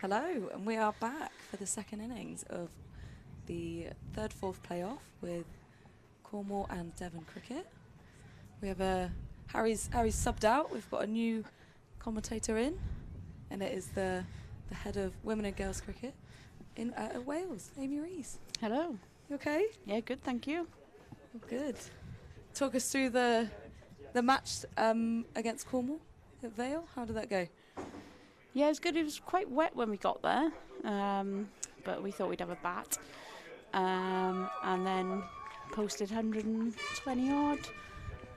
Hello, and we are back for the second innings of the third-fourth playoff with Cornwall and Devon cricket. We have Harry's subbed out. We've got a new commentator in, and it is the head of women and girls cricket in Wales, Amy Rees. Hello. You okay? Yeah, good, thank you. Good. Talk us through the match against Cornwall at Vale. How did that go? Yeah, it was good. It was quite wet when we got there, but we thought we'd have a bat. And then posted 120 odd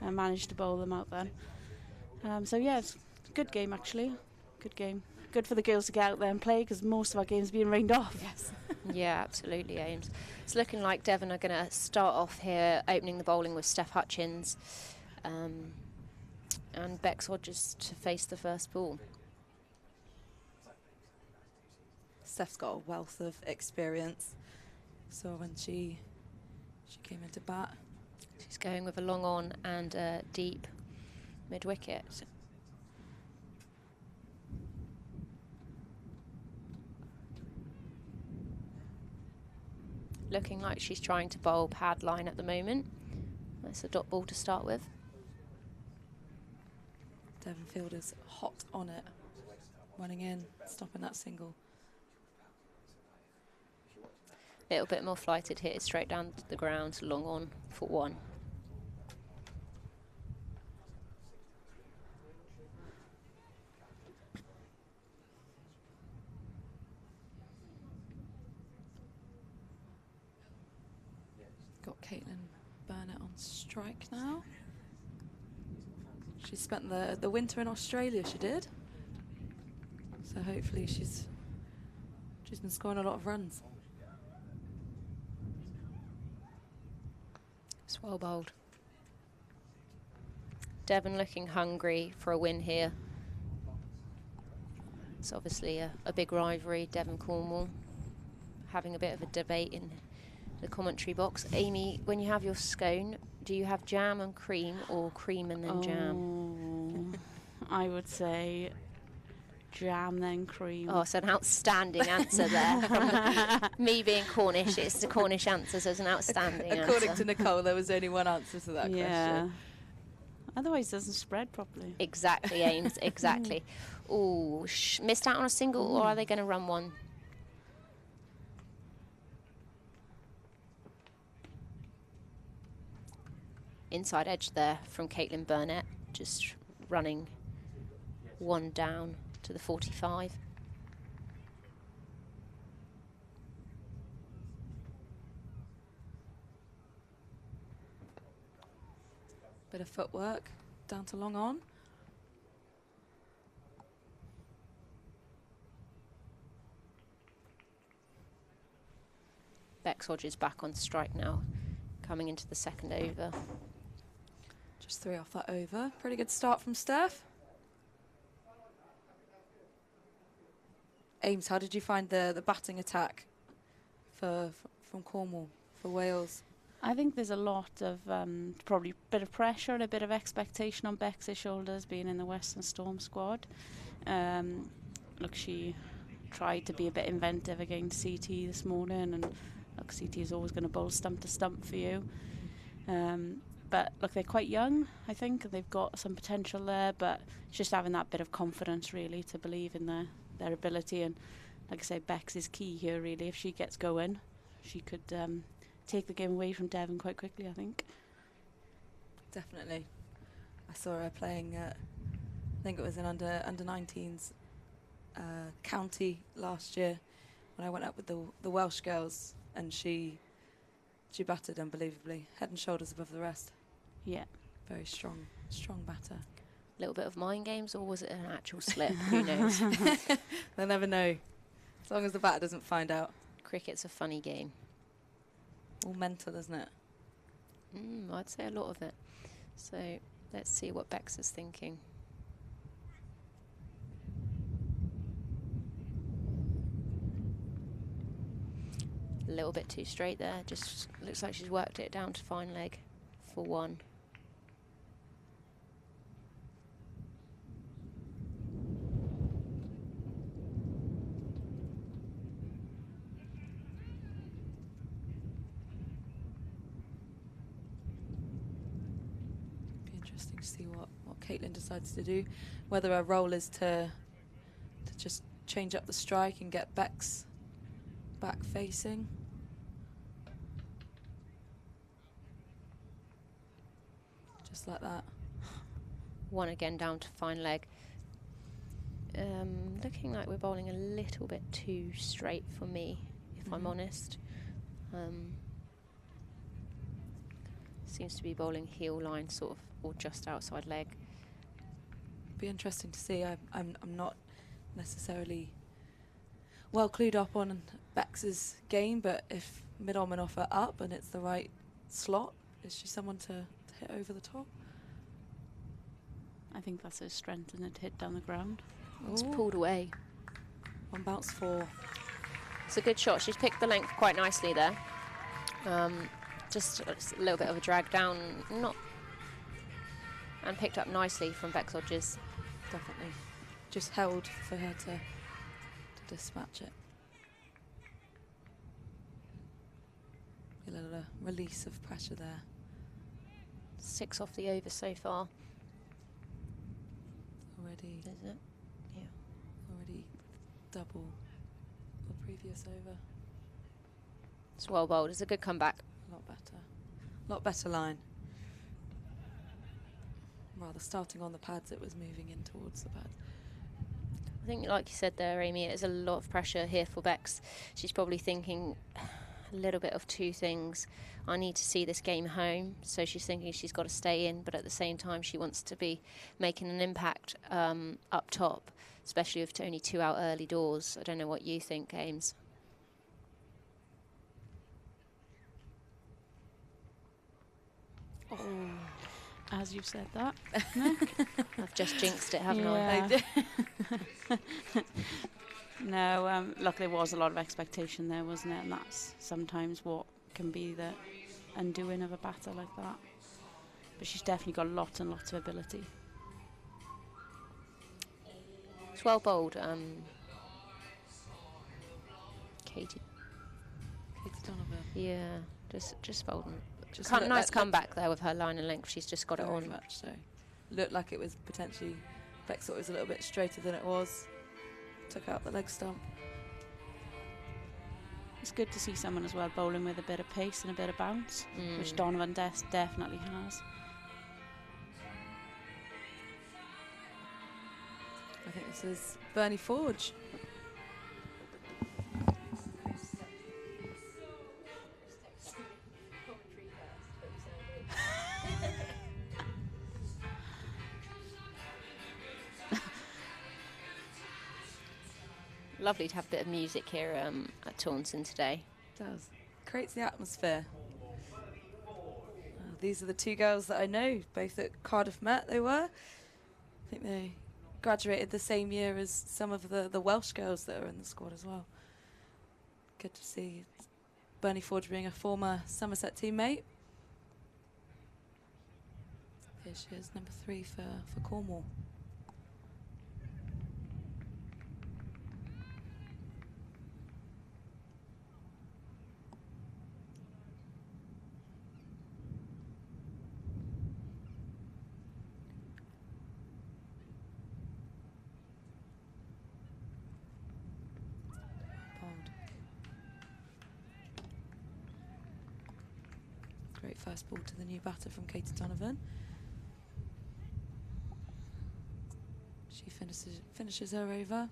and managed to bowl them out then. So yeah, it's a good game actually. Good game. Good for the girls to get out there and play because most of our games are being rained off. Yes. Yeah, absolutely, Ames. It's looking like Devon are going to start off here, opening the bowling with Steph Hutchins and Bex Hodges to face the first ball. Steph's got a wealth of experience. So when she came into bat, She's going with a long on and a deep mid-wicket. Looking like she's trying to bowl pad line at the moment. That's a dot ball to start with. Devon fielders hot on it, running in, stopping that single. Little bit more flighted here, straight down to the ground, long on for one. Got Caitlin Burnett on strike now. She spent the winter in Australia, she did. So hopefully she's been scoring a lot of runs. It's well bowled. Devon looking hungry for a win here. It's obviously a big rivalry, Devon-Cornwall. Having a bit of a debate in the commentary box. Amy, when you have your scone, do you have jam and cream or cream and then jam? I would say jam then cream. Oh, so an outstanding answer there. From me being Cornish, it's the Cornish answer, so it's an outstanding According answer. to Nicole, there was only one answer to that question. Otherwise, it doesn't spread properly. Exactly, Ames, exactly. Ooh, missed out on a single, or are they going to run one? Inside edge there from Caitlin Burnett, just running one down to the 45. Bit of footwork down to long on. Bex Hodges back on strike now, coming into the second over. Just 3 off that over. Pretty good start from Steph. Ames, how did you find the batting attack from Cornwall, for Wales? I think there's a lot of probably a bit of pressure and a bit of expectation on Bex's shoulders being in the Western Storm squad. Look, she tried to be a bit inventive against CT this morning, and look, CT is always going to bowl stump to stump for you. But look, they're quite young, I think, and they've got some potential there, but it's just having that bit of confidence really to believe in their ability. And like I say, Bex is key here really. If she gets going, she could take the game away from Devon quite quickly, I think. Definitely. I saw her playing I think it was an under 19s county last year when I went up with the Welsh girls, and she batted unbelievably, head and shoulders above the rest. Yeah. Very strong batter. A little bit of mind games, or was it an actual slip? Who knows? They'll never know, as long as the batter doesn't find out. Cricket's a funny game. All mental, isn't it? I'd say a lot of it. So let's see what Bex is thinking. A little bit too straight there. Just looks like she's worked it down to fine leg for one. interesting to see what Caitlin decides to do. Whether her role is to just change up the strike and get Bex back facing. Just like that. One again down to fine leg. Looking like we're bowling a little bit too straight for me, if I'm honest. Seems to be bowling heel line sort of, or just outside leg. Be interesting to see. I'm not necessarily well clued up on Bex's game, but if mid-on and off are up and it's the right slot, is she someone to hit over the top? I think that's her strength, and it hit down the ground. It's pulled away. On bounce 4. It's a good shot. She's picked the length quite nicely there. Just a little bit of a drag down, and picked up nicely from Bex Hodges. Definitely. Just held for her to dispatch it. A little release of pressure there. 6 off the over so far. Already. Is it? Yeah. Already double the previous over. It's well bowled. It's a good comeback. A lot better. A lot better line. Rather starting on the pads, it was moving in towards the pads. I think, like you said there, Amy, it is a lot of pressure here for Bex. She's probably thinking a little bit of two things. I need to see this game home, so she's thinking she's got to stay in, but at the same time she wants to be making an impact up top, especially with only 2 out early doors. I don't know what you think, Ames. Oh, as you've said that. I've just jinxed it, haven't I? No, look, there was a lot of expectation there, wasn't it? And that's sometimes what can be the undoing of a batter like that. But she's definitely got lots and lots of ability. It's well bowled. Katie Donovan. Yeah, just bowled. Just Nice comeback there with her line and length. She's just got it on. Very much so. Looked like it was potentially, Bex thought it was a little bit straighter than it was. Took out the leg stump. It's good to see someone as well bowling with a bit of pace and a bit of bounce, which Donovan definitely has. I think this is Bernie Forge. Lovely to have a bit of music here at Taunton today. It does. Creates the atmosphere. These are the two girls that I know, both at Cardiff Met they were. I think they graduated the same year as some of the Welsh girls that are in the squad as well. Good to see Bernie Forge being a former Somerset teammate. Here she is, number 3 for Cornwall. Great first ball to the new batter from Katie Donovan. She finishes her over.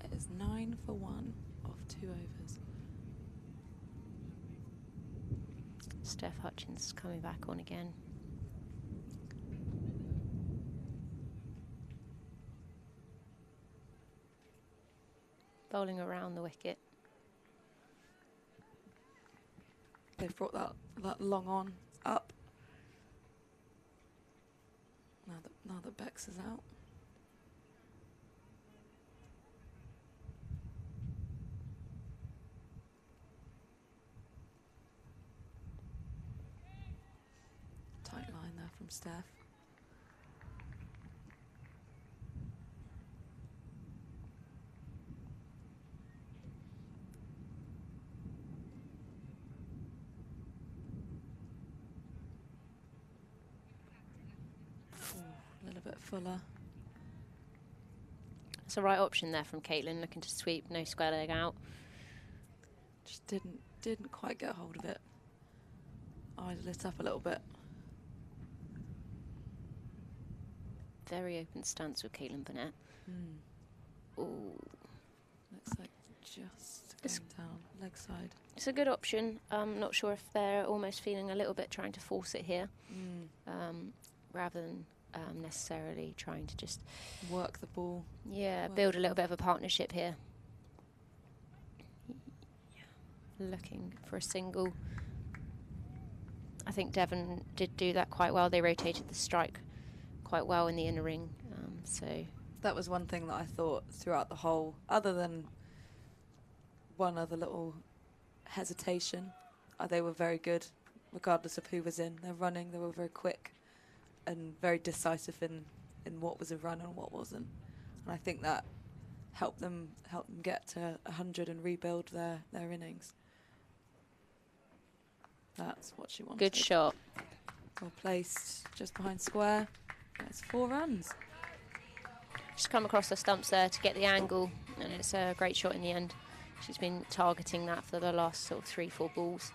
It is 9 for 1 off 2 overs. Steph Hutchins coming back on again. Bowling around the wicket. They've brought that long on up. Now that Bex is out. Tight line there from Steph. fuller. It's the right option there from Caitlin, looking to sweep, no square leg out. Just didn't quite get hold of it. Eyes lit up a little bit. Very open stance with Caitlin Burnett. Ooh. Looks like just going down, leg side. It's a good option. I'm not sure if they're almost feeling a little bit trying to force it here, rather than necessarily trying to just work the ball. Yeah, build a little bit of a partnership here. Looking for a single. I think Devon did do that quite well. They rotated the strike quite well in the inner ring. So that was one thing that I thought throughout the whole, other than one other little hesitation, they were very good, regardless of who was in. They're running, they were very quick and very decisive in what was a run and what wasn't. And I think that helped them get to 100 and rebuild their innings. That's what she wanted. Good shot. Well placed, just behind square. That's 4 runs. She's come across the stumps there to get the angle, and it's a great shot in the end. She's been targeting that for the last sort of 3-4 balls.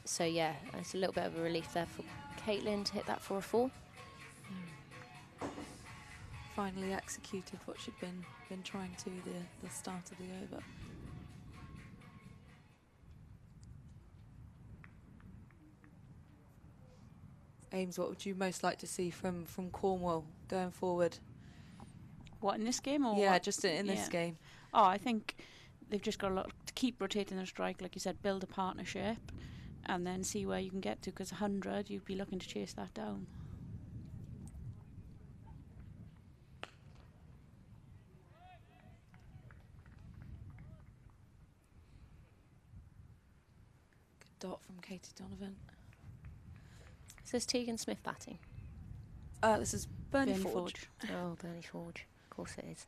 So yeah, it's a little bit of a relief there for Caitlin to hit that for a 4. Finally executed what she'd been trying to the start of the over. Ames, what would you most like to see from Cornwall going forward? What, in this game? Or yeah, what? just in this game. Oh, I think they've just got a lot to keep rotating their strike, like you said, build a partnership, and then see where you can get to, because 100, you'd be looking to chase that down. Good dot from Katie Donovan. Is this Tegan Smith batting? This is Bernie Forge. Oh, Bernie Forge. Of course it is.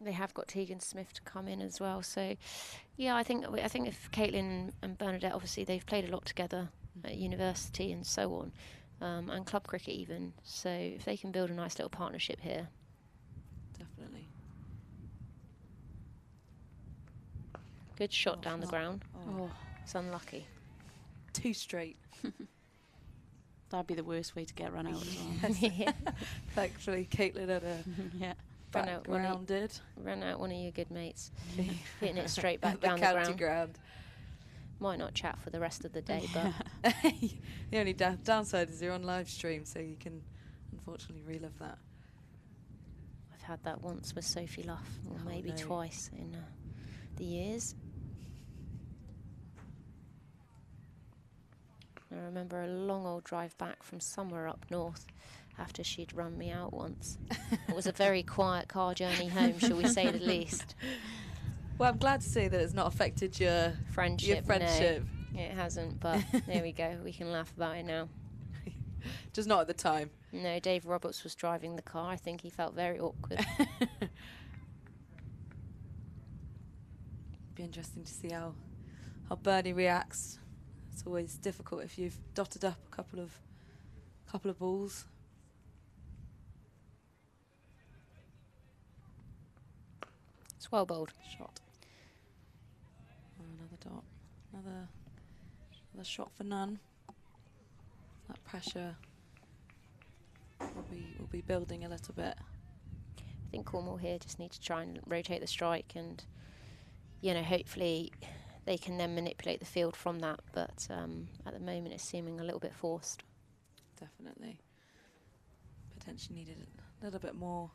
They have got Tegan Smith to come in as well. So, yeah, I think if Caitlin and Bernadette, obviously they've played a lot together at university and so on, and club cricket even. So if they can build a nice little partnership here. Definitely. Good shot down the ground. Oh. It's unlucky. 2 straight. That'd be the worst way to get run out as well. Yeah. Thankfully, Caitlin had a Run out one of your good mates. Hitting it straight back the down county the ground. ground. Might not chat for the rest of the day, but the only downside is you're on live stream, so you can unfortunately relive that. I've had that once with Sophie Luff, or maybe twice in the years. I remember a long old drive back from somewhere up north after she'd run me out once. It was a very quiet car journey home, shall we say the least. Well, I'm glad to see that it's not affected your friendship. No, it hasn't, but there we go. We can laugh about it now. Just not at the time. No, Dave Roberts was driving the car. I think he felt very awkward. Be interesting to see how Bernie reacts. It's always difficult if you've dotted up a couple of balls. It's well bowled. Shot. Oh, another dot. Another shot for none. That pressure will be building a little bit. I think Cornwall here just need to try and rotate the strike, and hopefully they can then manipulate the field from that, but at the moment it's seeming a little bit forced. Definitely. Potentially needed a little bit more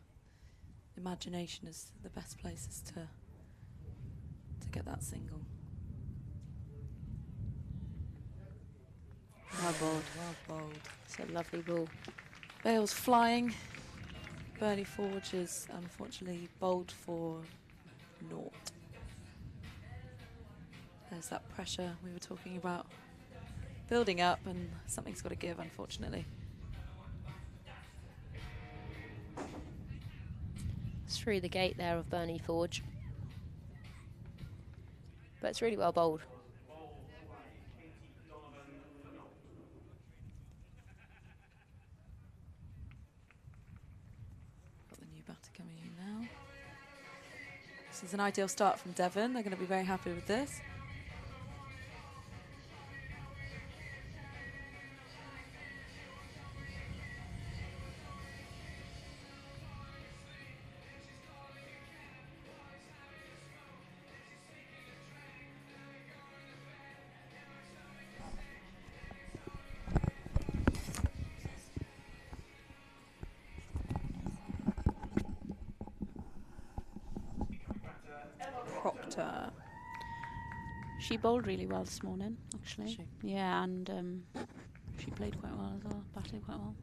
imagination is the best places to get that single. Well bowled, well bowled. It's a lovely ball. Bale's flying. Bernie Forge is unfortunately bowled for naught. There's that pressure we were talking about building up, and something's got to give, unfortunately. Through the gate there of Bernie Forge. But it's really well bowled. Batter coming in now. This is an ideal start from Devon. They're going to be very happy with this. Proctor. She bowled really well this morning, actually. She? Yeah, and she played quite well as well, batted quite well.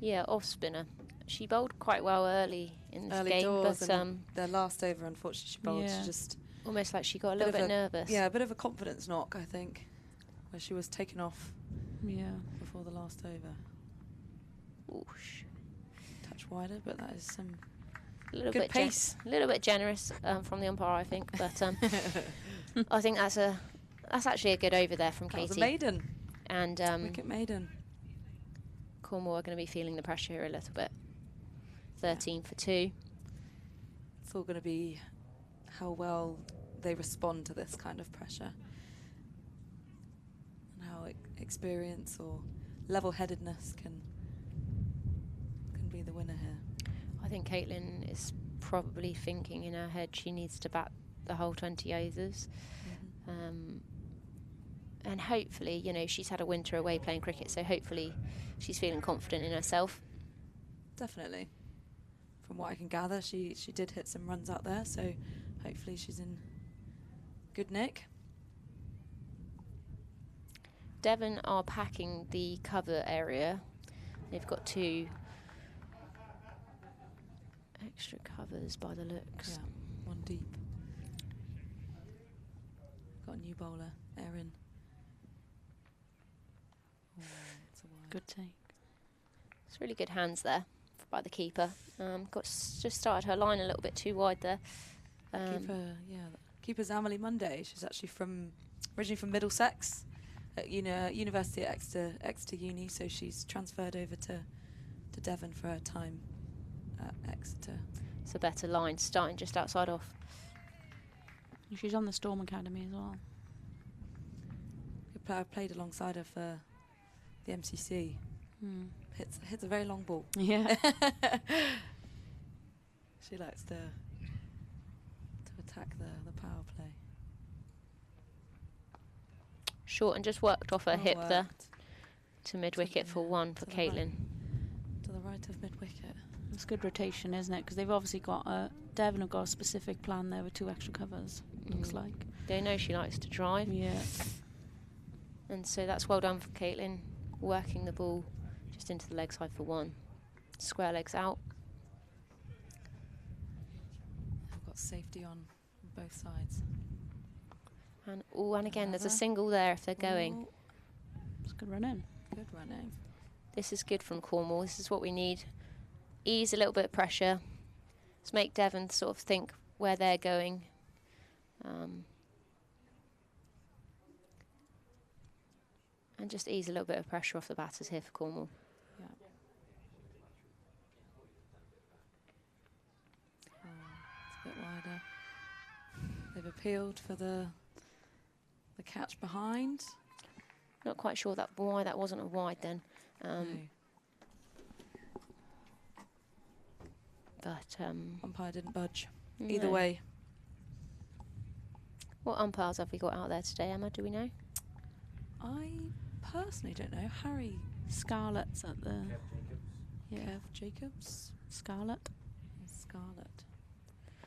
Yeah, off spinner. She bowled quite well early in this game, doors, but their last over, unfortunately, she bowled. Yeah. She just almost like she got a little bit nervous. Yeah, a bit of a confidence knock, I think, where she was taken off. Yeah. Before the last over. Whoosh. Touch wider, but that is some A little good bit pace. A little bit generous from the umpire, I think, but I think that's actually a good over there from That Katie. was a maiden. And Wicket maiden. Cornwall are going to be feeling the pressure here a little bit. 13 for 2. It's all going to be how well they respond to this kind of pressure, and how experience or level-headedness can be the winner here. I think Caitlin is probably thinking in her head she needs to bat the whole 20 overs. And hopefully, you know, she's had a winter away playing cricket, so hopefully she's feeling confident in herself. Definitely. From what I can gather, she did hit some runs out there, so hopefully she's in good nick. Devon are packing the cover area. They've got 2 extra covers by the looks. Yeah, 1 deep. Got a new bowler, Erin. Oh, it's a wide. Good take. It's really good hands there by the keeper. Just started her line a little bit too wide there. Keeper's Amelie Monday. She's actually originally from Middlesex, at University at Exeter Uni. So she's transferred over to Devon for her time at Exeter. It's a better line, starting just outside off. She's on the Storm Academy as well. I played alongside her for the MCC. Hits a very long ball. Yeah. She likes to attack the power play. Short and just worked off her hip there Worked. to mid-wicket for 1 for to the right. Caitlin. To the right of mid-wicket. It's good rotation, isn't it? Because they've obviously got Devon have got a specific plan there with 2 extra covers, looks like. They know she likes to drive. Yeah. And so that's well done for Caitlin, working the ball just into the leg side for 1. Square legs out. We've got safety on both sides. And again, there's a Another. single there if they're going. Ooh, It's good running. good running. This is good from Cornwall. This is what we need. Ease a little bit of pressure. Let's make Devon sort of think where they're going. And just ease a little bit of pressure off the batters here for Cornwall. Yeah. It's a bit wider. They've appealed for the catch behind. Not quite sure why that wasn't a wide then. No. But Umpire didn't budge. Either no. way. What umpires have we got out there today, Emma? Do we know? I personally don't know. Harry Scarlet's at the... Yeah. Kev Jacobs. Scarlet. Scarlet.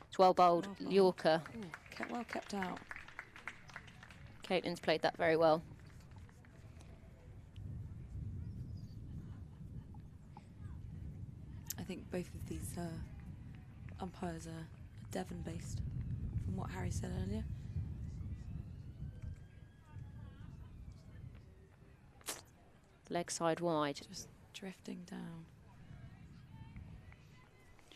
It's well bowled. Well bowled. Yorker. Ooh, well kept out. Caitlin's played that very well. I think both of these umpires are Devon-based, from what Harry said earlier. Leg side wide. Just drifting down.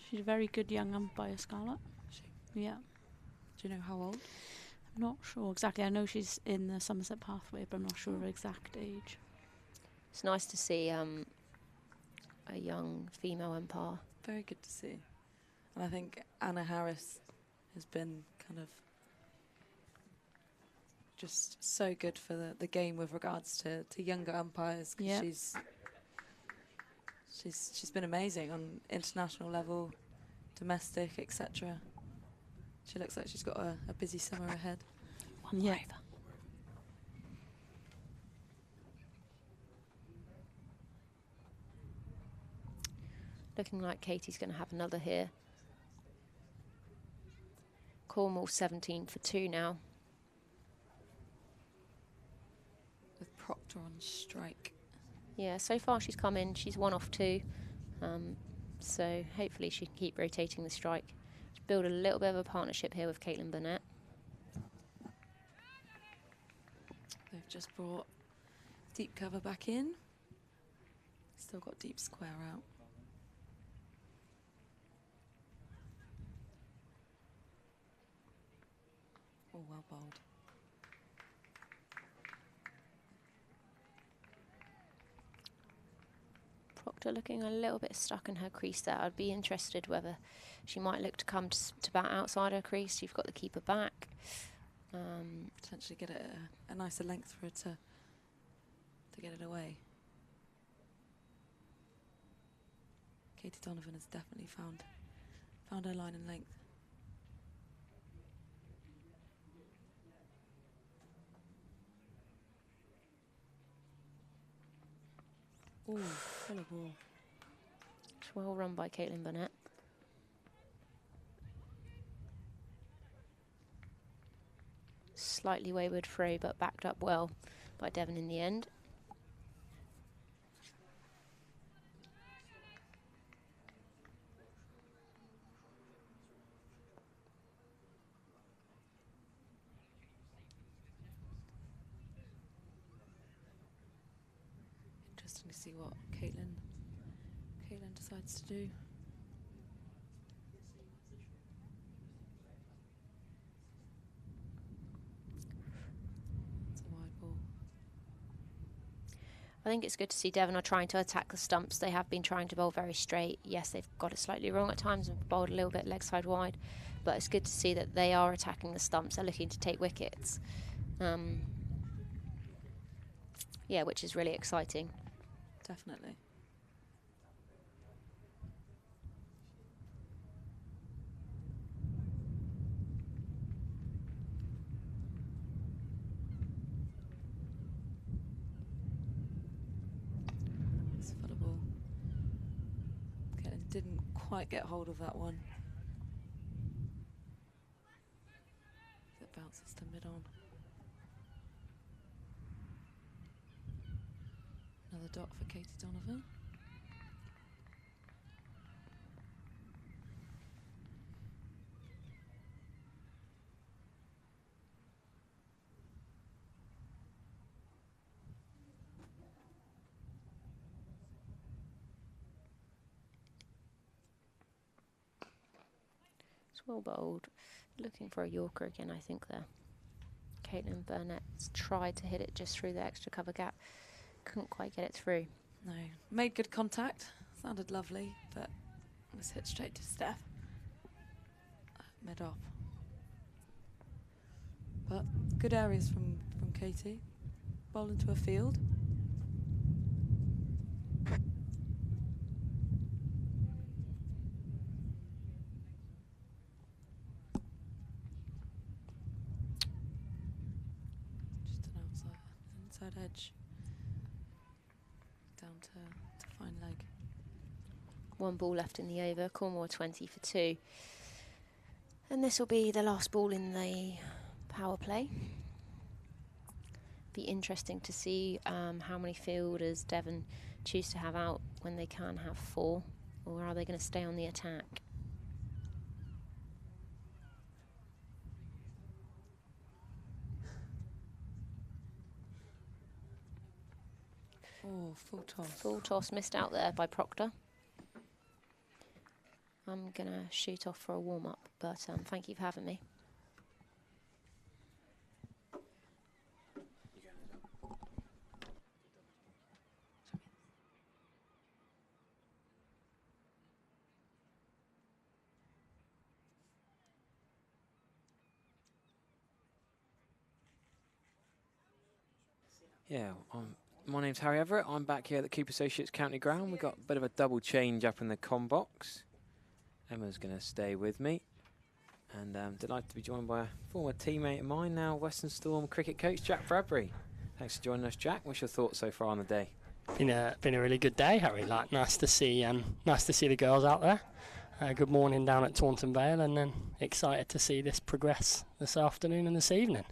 She's a very good young umpire, Scarlet. She, Yeah. do you know how old? I'm not sure exactly. I know she's in the Somerset pathway, but I'm not sure her exact age. It's nice to see a young female umpire. Very good to see. And I think Anna Harris has been kind of just so good for the game with regards to younger umpires. 'Cause Yeah. she's been amazing on international level, domestic, etc. She looks like she's got a busy summer ahead. One more over. Looking like Katie's going to have another here. Cornwall 17 for 2 now. With Proctor on strike. Yeah, so far she's come in. She's 1 off 2. So hopefully she can keep rotating the strike. To build a little bit of a partnership here with Caitlin Burnett. They've just brought deep cover back in. Still got deep square out. Oh, well bowled. Proctor looking a little bit stuck in her crease there. I'd be interested whether she might look to come to bat outside her crease. You've got the keeper back. Potentially get it a nicer length for her to get it away. Katie Donovan has definitely found her line and length. Ooh, full of ball. It's well run by Caitlin Burnett. Slightly wayward throw, but backed up well by Devon in the end. Interesting to see what Caitlin decides to do. It's a wide ball. I think it's good to see Devon are trying to attack the stumps. They have been trying to bowl very straight. Yes, they've got it slightly wrong at times and bowled a little bit leg side wide, but it's good to see that they are attacking the stumps. They're looking to take wickets. Yeah, which is really exciting. Definitely. It's full of ball. Caitlin didn't quite get hold of that one. It bounces to mid-on. Another dot for Katie Donovan. It's well bowled. Looking for a Yorker again, I think there. Caitlin Burnett's tried to hit it just through the extra cover gap. Couldn't quite get it through. No, made good contact. Sounded lovely, but was hit straight to Steph. Mid off. But good areas from Katie. Bowl into a field. Just an inside edge. Down to fine leg. 1 ball left in the over. Cornwall 20 for 2. And this will be the last ball in the power play. Be interesting to see how many fielders Devon choose to have out when they can have 4, or are they going to stay on the attack? Oh, full toss. Full toss missed out there by Proctor. I'm going to shoot off for a warm-up, but thank you for having me. Yeah, my name's Harry Everett. I'm back here at the Cooper Associates County Ground. We've got a bit of a double change up in the comm box. Emma's going to stay with me. And I'm delighted to be joined by a former teammate of mine, now Western Storm cricket coach, Jack Bradbury. Thanks for joining us, Jack. What's your thoughts so far on the day? Been a really good day, Harry. Like, nice to see the girls out there. Good morning down at Taunton Vale, and then excited to see this progress this afternoon and this evening.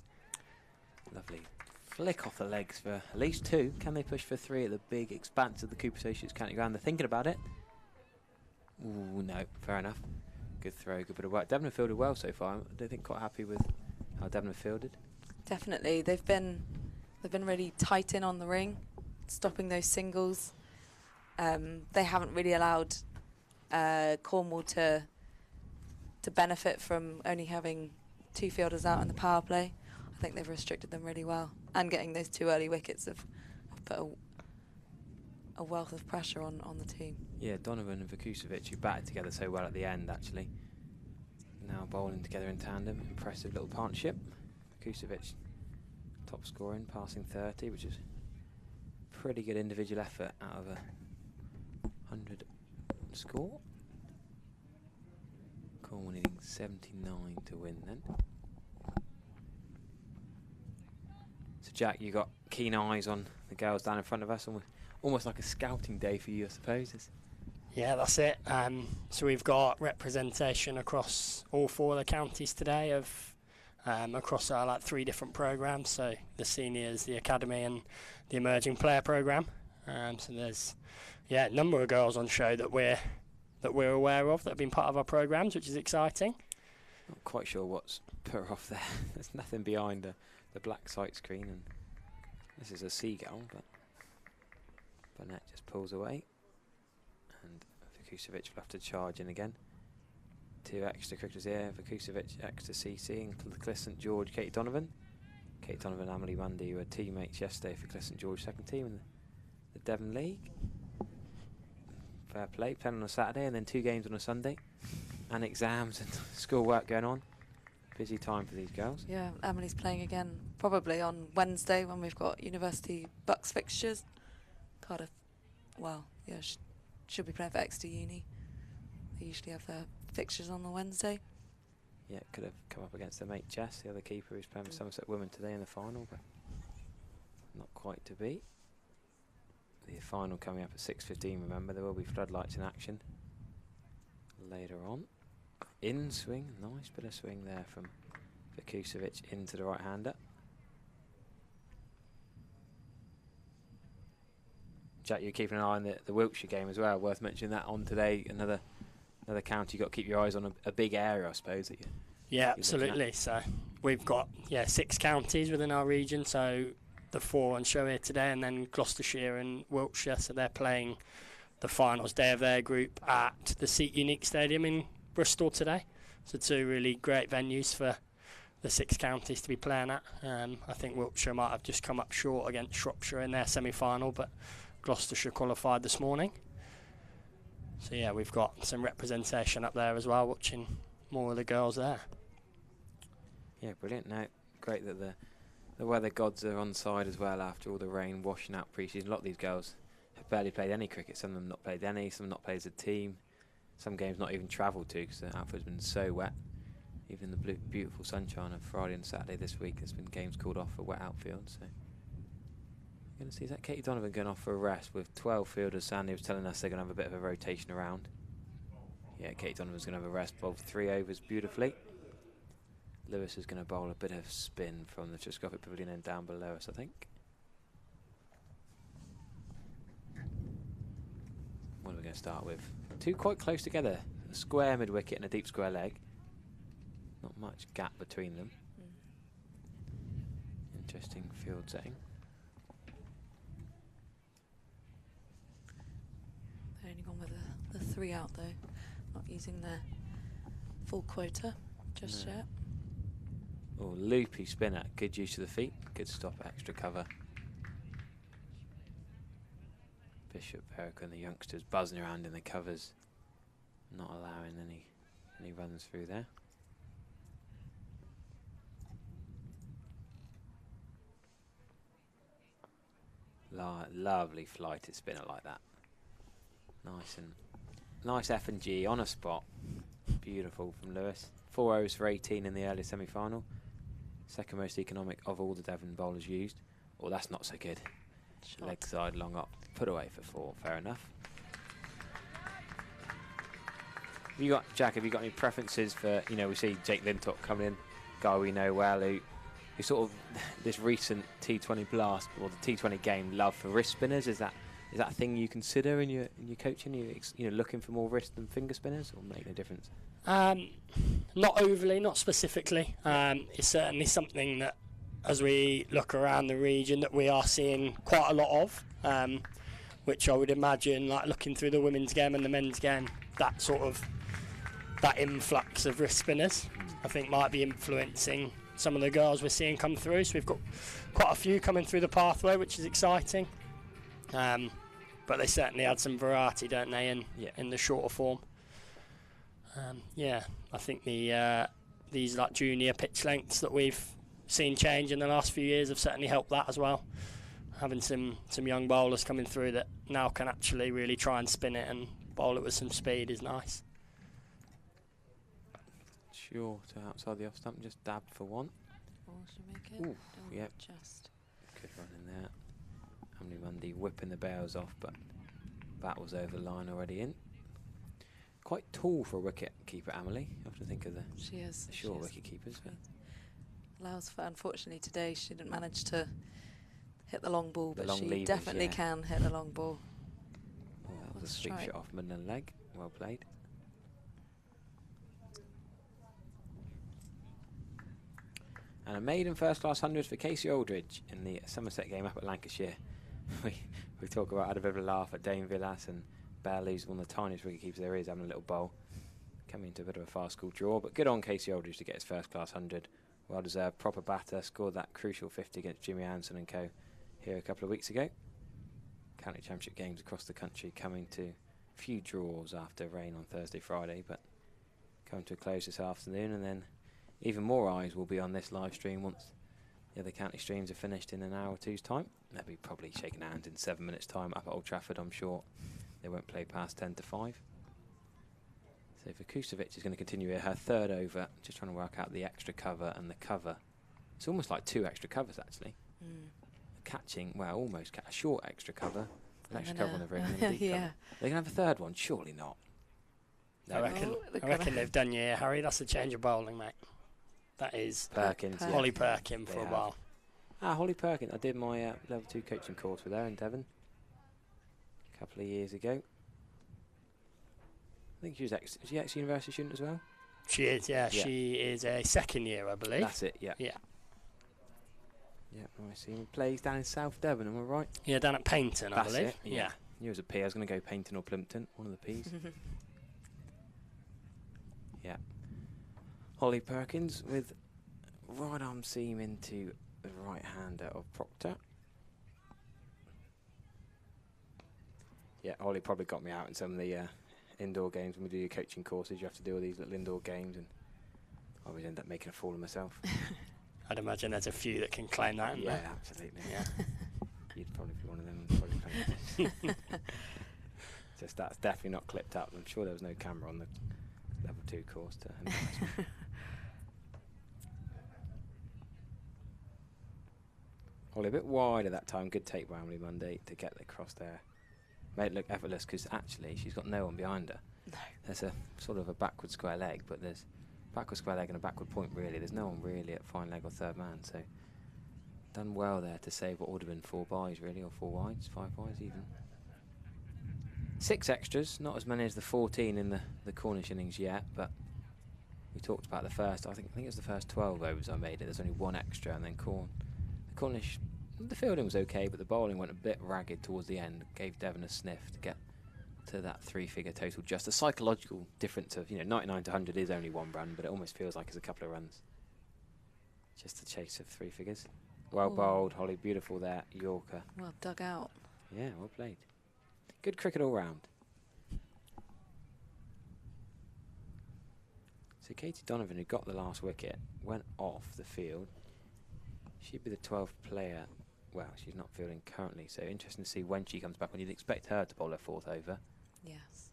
Lovely. Flick off the legs for at least 2. Can they push for 3 at the big expanse of the Cooper Associates County Ground? They're thinking about it. Ooh, no, fair enough. Good throw, good bit of work. Devon have fielded well so far. I think quite happy with how Devon have fielded. Definitely, they've been really tight in on the ring, stopping those singles. They haven't really allowed Cornwall to benefit from only having 2 fielders out in the power play. I think they've restricted them really well, and getting those 2 early wickets have put a wealth of pressure on the team. Yeah, Donovan and Vukusovic, who batted together so well at the end, actually. Now bowling together in tandem. Impressive little partnership. Vukusovic top scoring, passing 30, which is pretty good individual effort out of a 100 score. Cornwall needing 79 to win then. So Jack, you got keen eyes on the girls down in front of us, almost like a scouting day for you, I suppose. Yeah, that's it. So we've got representation across all 4 of the counties today of across our 3 different programs. So the seniors, the academy, and the emerging player program. So there's a number of girls on show that we're aware of that have been part of our programs, which is exciting. Not quite sure what's put off there. There's nothing behind the black sight screen, and this is a seagull, but Burnett just pulls away, and Vukusovic will have to charge in again. 2 extra cricketers here. Vukusovic, extra CC, and Cliff St George, Katie Donovan. Katie Donovan and Emily Mundy were teammates yesterday for Cliff St George second team in the Devon League. Fair play, playing on a Saturday and then 2 games on a Sunday, and exams and schoolwork going on. Busy time for these girls. Yeah, Emily's playing again probably on Wednesday when we've got University Bucks fixtures. Cardiff, well, yeah, should be playing for Exeter Uni. They usually have their fixtures on the Wednesday. Yeah, could have come up against their mate Jess, the other keeper who's playing for Somerset Women today in the final, but not quite to be. The final coming up at 6:15, remember, there will be floodlights in action later on. In swing, nice bit of swing there from Vukusovic into the right-hander. Jack, you're keeping an eye on the Wiltshire game as well. Worth mentioning that on today. Another county you've got to keep your eyes on, a big area, I suppose. That yeah, absolutely. So we've got 6 counties within our region. So the 4 on show here today, and then Gloucestershire and Wiltshire. So they're playing the finals day of their group at the Seat Unique Stadium in Bristol today. So 2 really great venues for the 6 counties to be playing at. I think Wiltshire might have just come up short against Shropshire in their semi-final, but Gloucestershire qualified this morning. So yeah, we've got some representation up there as well, watching more of the girls there. Yeah, brilliant. Now, great that the weather gods are on side as well after all the rain washing out pre-season. A lot of these girls have barely played any cricket. Some of them not played any, some not played as a team. Some games not even travelled to because the outfit's been so wet. Even the beautiful sunshine of Friday and Saturday this week, there's been games called off for wet outfield. So you're going to see, is that Katie Donovan going off for a rest with 12 fielders? Sandy was telling us they're going to have a bit of a rotation around. Yeah, Katie Donovan's going to have a rest, bowled 3 overs beautifully. Lewis is going to bowl a bit of spin from the Triscopic Pavilion and down below us, I think. What are we going to start with? 2 quite close together. A square mid-wicket and a deep square leg. Not much gap between them. Interesting field setting. They're only gone with the 3 out though. Not using their full quota just yet. Oh, loopy spinner. Good use of the feet. Good stop, extra cover. Bishop, Verica and the youngsters buzzing around in the covers. Not allowing any runs through there. Lovely flighted spinner like that. Nice F and G on a spot. Beautiful from Lewis. 4 overs for 18 in the early semi-final. Second most economic of all the Devon bowlers used. Oh, that's not so good. Shot. Leg side long up. Put away for 4. Fair enough. Jack, have you got any preferences for, we see Jake Lintott coming in, guy we know well, who sort of this recent T20 blast or the T20 game love for wrist spinners? Is that a thing you consider in your coaching? You looking for more wrist than finger spinners, or make no difference? Not overly, not specifically. It's certainly something that, as we look around the region, that we are seeing quite a lot of, which I would imagine, like looking through the women's game and the men's game, that influx of wrist spinners, I think might be influencing some of the girls we're seeing come through. So we've got quite a few coming through the pathway, which is exciting. But they certainly add some variety, don't they, in the shorter form. I think these like junior pitch lengths that we've seen change in the last few years have certainly helped that as well. Having some young bowlers coming through that now can actually really try and spin it and bowl it with some speed is nice. Sure, to outside the off stump, just dab for 1. Should make it. Ooh, yep. Just Good run in there. Emily Mundy whipping the bails off, but that was over the line already in. Quite tall for a wicket keeper, Emily. I have to think of the short wicket keepers. Allows for, unfortunately today she didn't manage to hit the long ball, but she levers, definitely can hit the long ball. Oh, that was a sweep shot off middle and leg. Well played. And a maiden first-class 100 for Casey Aldridge in the Somerset game up at Lancashire. we talk about, had a bit of a laugh at Dane Villas and Bell, who's one of the tiniest wicketkeepers there is, having a little bowl. Coming into a bit of a fast school draw, but good on Casey Aldridge to get his first-class 100. Well-deserved, proper batter, scored that crucial 50 against Jimmy Anderson and co. here a couple of weeks ago. County Championship games across the country coming to a few draws after rain on Thursday, Friday, but coming to a close this afternoon, and then even more eyes will be on this live stream once the other county streams are finished in an hour or two's time. They'll be probably shaking hands in 7 minutes' time up at Old Trafford, I'm sure. They won't play past 10 to 5. So Vukusovic is going to continue her third over, just trying to work out the extra cover and the cover. It's almost like 2 extra covers, actually. Catching, well, almost a short extra cover, an extra cover on the ring, and a deep cover. They're going to have a third one? Surely not. No, I reckon they've done you here, Harry. That's a change of bowling, mate. That is Perkins, Holly Perkins for a while. Holly Perkins. I did my level 2 coaching course with her in Devon a couple of years ago. I think she was ex-university student as well. She is, yeah. She is a second year, I believe. That's it, yeah. Yeah, I see. Plays down in South Devon, am I right? Yeah, down at Paynton, I believe. It, yeah. You was a P. I was going to go Paynton or Plimpton, one of the P's. Yeah. Holly Perkins with right arm seam into the right hander of Proctor. Yeah, Holly probably got me out in some of the indoor games when we do your coaching courses. You have to do all these little indoor games, and I always end up making a fool of myself. I'd imagine there's a few that can claim that. Yeah, absolutely. Yeah, you'd probably be one of them. Probably just that's definitely not clipped up. I'm sure there was no camera on the level 2 course to embarrass me. Holly a bit wide at that time. Good take by Emily Mundy to get across there. Made it look effortless because actually she's got no one behind her. No. There's a sort of a backward square leg, but there's backward square leg and a backward point really. There's no one really at fine leg or third man, so done well there to save what would have been 4 byes really, or 4 wides, 5 byes even. 6 extras, not as many as the 14 in the Cornish innings yet, but we talked about the first, I think it was the first 12 overs I made it. There's only 1 extra, and then the Cornish, the fielding was okay, but the bowling went a bit ragged towards the end. Gave Devon a sniff to get to that 3-figure total. Just a psychological difference of, 99 to 100 is only 1 run, but it almost feels like it's a couple of runs. Just a chase of 3 figures. Well bowled, Holly, beautiful there, Yorker. Well dug out. Yeah, well played. Good cricket all round. So Katie Donovan, who got the last wicket, went off the field. She'd be the 12th player well, she's not fielding currently, so interesting to see when she comes back, when you'd expect her to bowl her 4th over. Yes,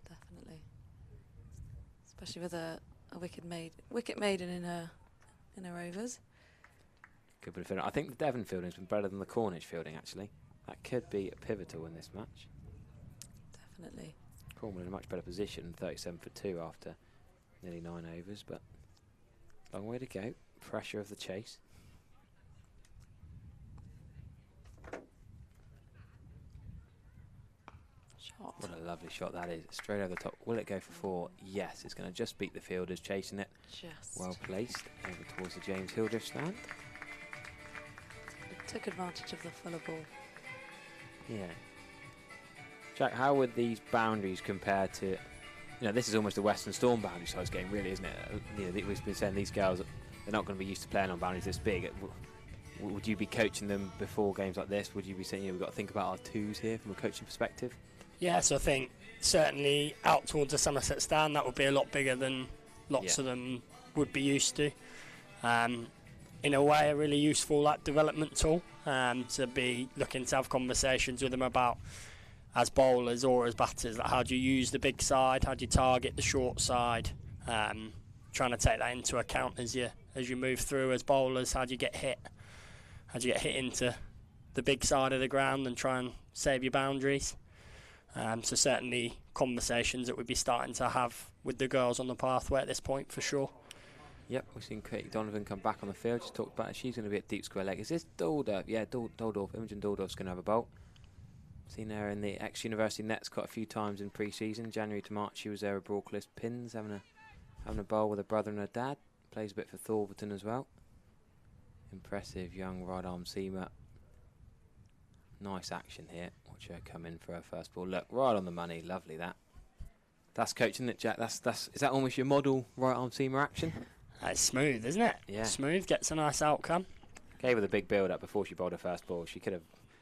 definitely. Especially with a wicket maiden in her overs. Good bit of fielding. I think the Devon fielding has been better than the Cornish fielding, actually. That could be pivotal in this match. Definitely. Cornwall in a much better position, 37 for 2 after nearly 9 overs, but long way to go. Pressure of the chase. Shot. What a lovely shot that is. Straight over the top. Will it go for 4? Yes, it's going to just beat the fielders chasing it. Just. Well placed over towards the James Hildreth stand. It took advantage of the fuller ball. Yeah. Jack, how would these boundaries compare to, you know, this is almost a Western Storm boundary size game, really, isn't it? You know, we've been saying these girls, they're not going to be used to playing on boundaries this big. Would you be coaching them before games like this? Would you be saying, you know, we've got to think about our twos here from a coaching perspective? Yes, I think certainly out towards the Somerset stand, that would be a lot bigger than lots of them would be used to. In a way, a really useful development tool to be looking to have conversations with them about, as bowlers or as batters, how do you use the big side, how do you target the short side, trying to take that into account as you move through as bowlers. How do you get hit into the big side of the ground and try and save your boundaries. So certainly conversations that we'd be starting to have with the girls on the pathway at this point for sure. Yep, we've seen Kate Donovan come back on the field. She's talked about it. She's going to be at deep square leg. Is this Daldorf? Yeah, Daldorf. Imogen Daldorf's going to have a bowl. Seen her in the ex-university nets quite a few times in pre-season. January to March, she was there at Broadcliff Pins, having a bowl with her brother and her dad. Plays a bit for Thorverton as well. Impressive young right arm seamer. Nice action here. Watch her come in for her first ball. Look, right on the money. Lovely that. That's coaching it, Jack. Is that almost your model right arm seamer action? It's smooth, isn't it? Yeah. Smooth, gets a nice outcome. Gave her the big build up before she bowled her first ball.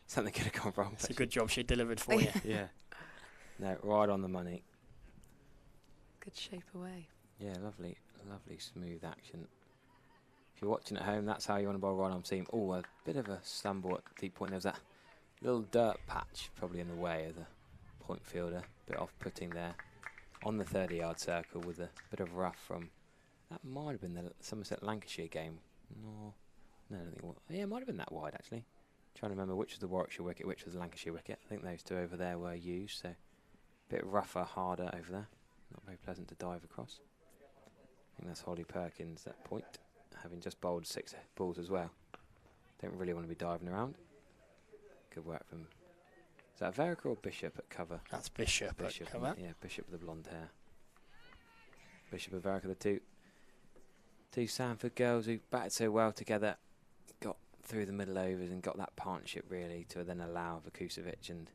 Something could have gone wrong. It's a good job she delivered for you. Yeah. No, right on the money. Good shape away. Yeah, lovely smooth action. If you're watching at home, that's how you want to bowl right arm seam. Oh, a bit of a stumble at deep point. There was that little dirt patch probably in the way of the point fielder. Bit off-putting there on the 30-yard circle with a bit of rough from, that might have been the Somerset Lancashire game. No, I don't think it was. Yeah, it might have been that wide actually. Trying to remember which was the Warwickshire wicket, which was the Lancashire wicket. I think those two over there were used, so a bit rougher, harder over there. Not very pleasant to dive across. I think that's Holly Perkins at point, having just bowled 6 balls as well. Don't really want to be diving around. Good work from, is that Verica or Bishop at cover? That's Bishop at cover. Yeah, Bishop with the blonde hair. Bishop and Verica, the two Sanford girls who batted so well together, got through the middle overs and got that partnership really to then allow Vukucevic and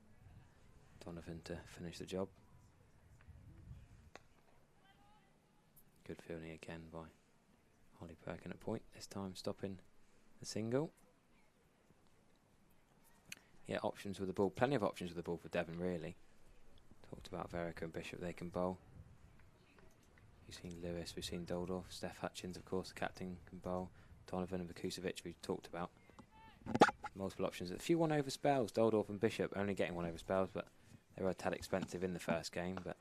Donovan to finish the job. Good fielding again by Holly Perkin at point, this time stopping the single. Yeah, options with the ball, plenty of options with the ball for Devon really. Talked about Verica and Bishop, they can bowl. We've seen Lewis, we've seen Daldorf, Steph Hutchins of course, the captain can bowl. Donovan and Vukucevic we've talked about. Multiple options, a few 1 over spells, Daldorf and Bishop only getting 1 over spells, but they were a tad expensive in the first game, but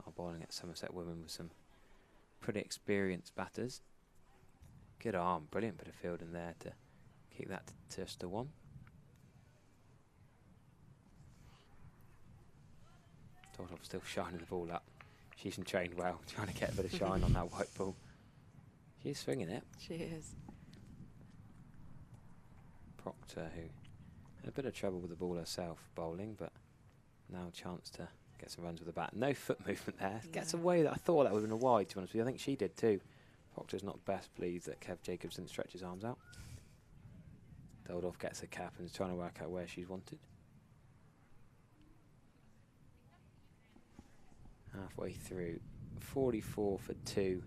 are bowling at Somerset women with some pretty experienced batters. Good arm, brilliant bit of fielding there to keep that to just a 1. Daldorf still shining the ball up. She's been trained well, trying to get a bit of shine on that white ball. She's swinging it. She is. Proctor, who had a bit of trouble with the ball herself bowling, but now a chance to get some runs with the bat. No foot movement there. No. Gets away that I thought that would have been a wide, to be honest with you. I think she did too. Proctor's not best pleased that Kev Jacobson stretched his arms out. Daldorf gets a cap and is trying to work out where she's wanted. Halfway through, 44 for 2.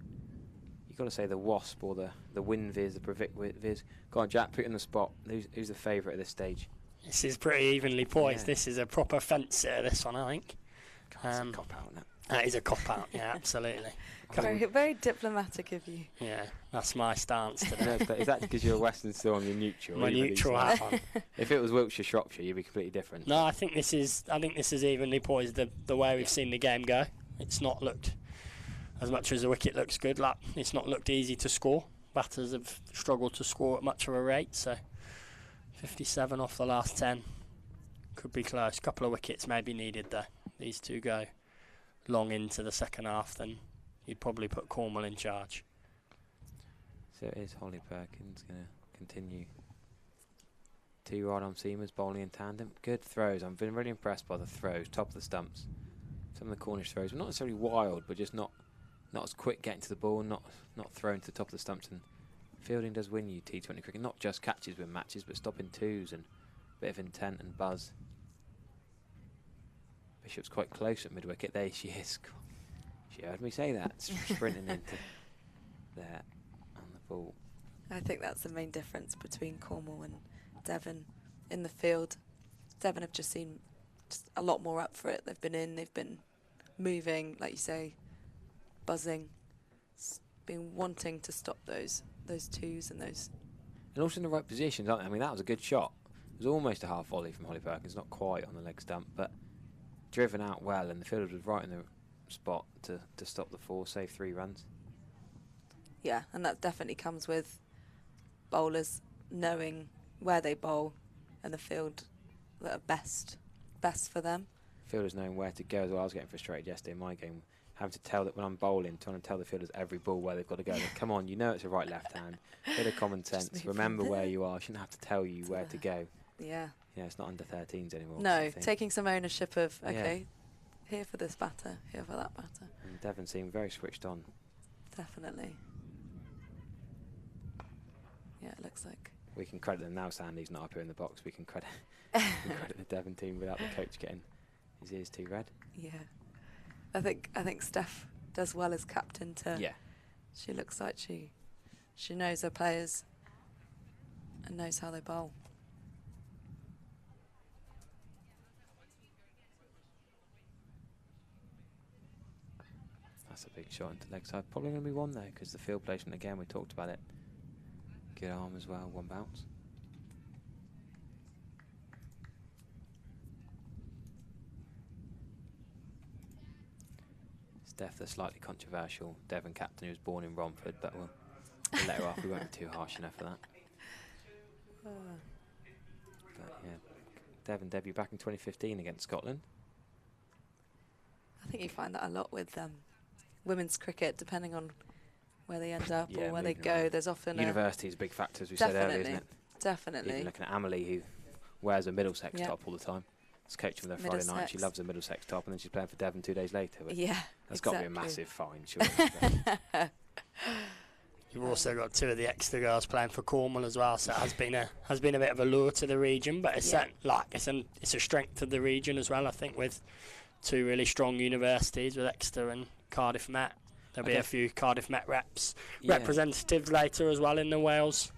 You've got to say the Wasp or the Winviz, the Viz. Go on, Jack, put it in the spot. Who's the favourite at this stage? This is pretty evenly poised. Yeah. This is a proper fencer, this one, I think. It's a cop out now. That is a cop-out, yeah, absolutely. Very, very diplomatic of you. Yeah, that's my stance today. No, but is that because you're a Western Storm, you're neutral? My neutral hat on. If it was Wiltshire, Shropshire, you'd be completely different. No, I think this is evenly poised the way we've seen the game go. It's not looked, as much as the wicket looks good, like, it's not looked easy to score. Batters have struggled to score at much of a rate, so 57 off the last 10 could be close. A couple of wickets may be needed though. These two go long into the second half, then you'd probably put Cornwall in charge. So it is Holly Perkins going to continue. 2 right-arm seamers bowling in tandem. Good throws. I've been really impressed by the throws, top of the stumps. Some of the Cornish throws were not necessarily wild, but just not as quick getting to the ball, not thrown to the top of the stumps. And fielding does win you T20 cricket. Not just catches win matches, but stopping twos and a bit of intent and buzz. Bishop's quite close at mid-wicket. There she is. She heard me say that. Sprinting into there on the ball. I think that's the main difference between Cornwall and Devon in the field. Devon have just seen a lot more up for it. They've been moving, like you say, buzzing, been wanting to stop those twos and those. And also in the right positions, aren't they? I mean, that was a good shot. It was almost a half volley from Holly Perkins, not quite on the leg stump, but driven out well, and the fielder was right in the spot to stop the 4, save 3 runs. Yeah, and that definitely comes with bowlers knowing where they bowl and the field that are best for them. Fielders knowing where to go as well. I was getting frustrated yesterday in my game, having to tell that when I'm bowling, trying to tell the fielders every ball where they've got to go. Like, come on, you know it's a right left hand. Bit of common sense. Remember where you are. I shouldn't have to tell you where to go. Yeah. Yeah, it's not under 13s anymore. No, taking some ownership of, okay, here for this batter, here for that batter. And Devon seemed very switched on. Definitely. Yeah, it looks like. We can credit them now. Sandy's not up here in the box. We can credit the Devon team without the coach getting his ears too red. Yeah, I think Steph does well as captain to. Yeah. She looks like she knows her players and knows how they bowl. That's a big shot into leg side. Probably going to be 1 though, because the field placement again, we talked about it. Good arm as well, 1 bounce. Steph, the slightly controversial Devon captain who was born in Romford, but we'll let her off. We won't be too harsh enough for that. But yeah, Devon debut back in 2015 against Scotland. I think you find that a lot with women's cricket, depending on where they end up or where they go. Around. There's often University is a big factor, as we said earlier, isn't it? Definitely. Even looking at Amelie, who wears a Middlesex top all the time. I was coaching with her Friday night. She loves a Middlesex top, and then she's playing for Devon 2 days later. Yeah, that's got to be a massive fine, surely. You've also got 2 of the Exeter girls playing for Cornwall as well, so it has been a bit of a lure to the region, but it's it's a strength of the region as well. I think with 2 really strong universities, with Exeter and Cardiff Met, there'll be a few Cardiff Met representatives later as well in the Wales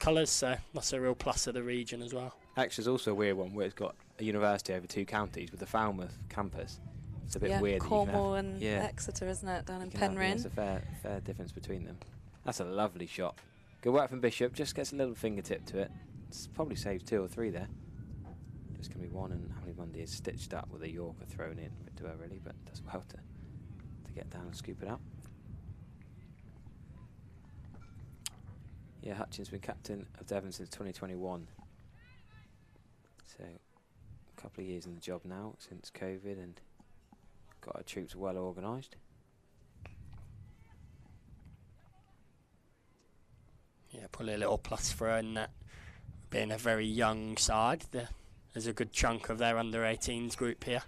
colours, so that's a real plus of the region as well. Exeter's also a weird one where it's got a university over 2 counties with the Falmouth campus. It's a bit weird. Cornwall and Exeter, isn't it, down in Penryn? There's a fair difference between them. That's a lovely shot. Good work from Bishop. Just gets a little fingertip to it. It's probably saved 2 or 3 there. Just going to be 1, and Emily Mundy is stitched up with a Yorker thrown in. A bit too early, but does well to get down and scoop it up. Yeah, Hutchins been captain of Devon since 2021. So a couple of years in the job now since COVID, and got our troops well organised. Yeah, probably a little plus for her in that being a very young side. There's a good chunk of their under-18s group here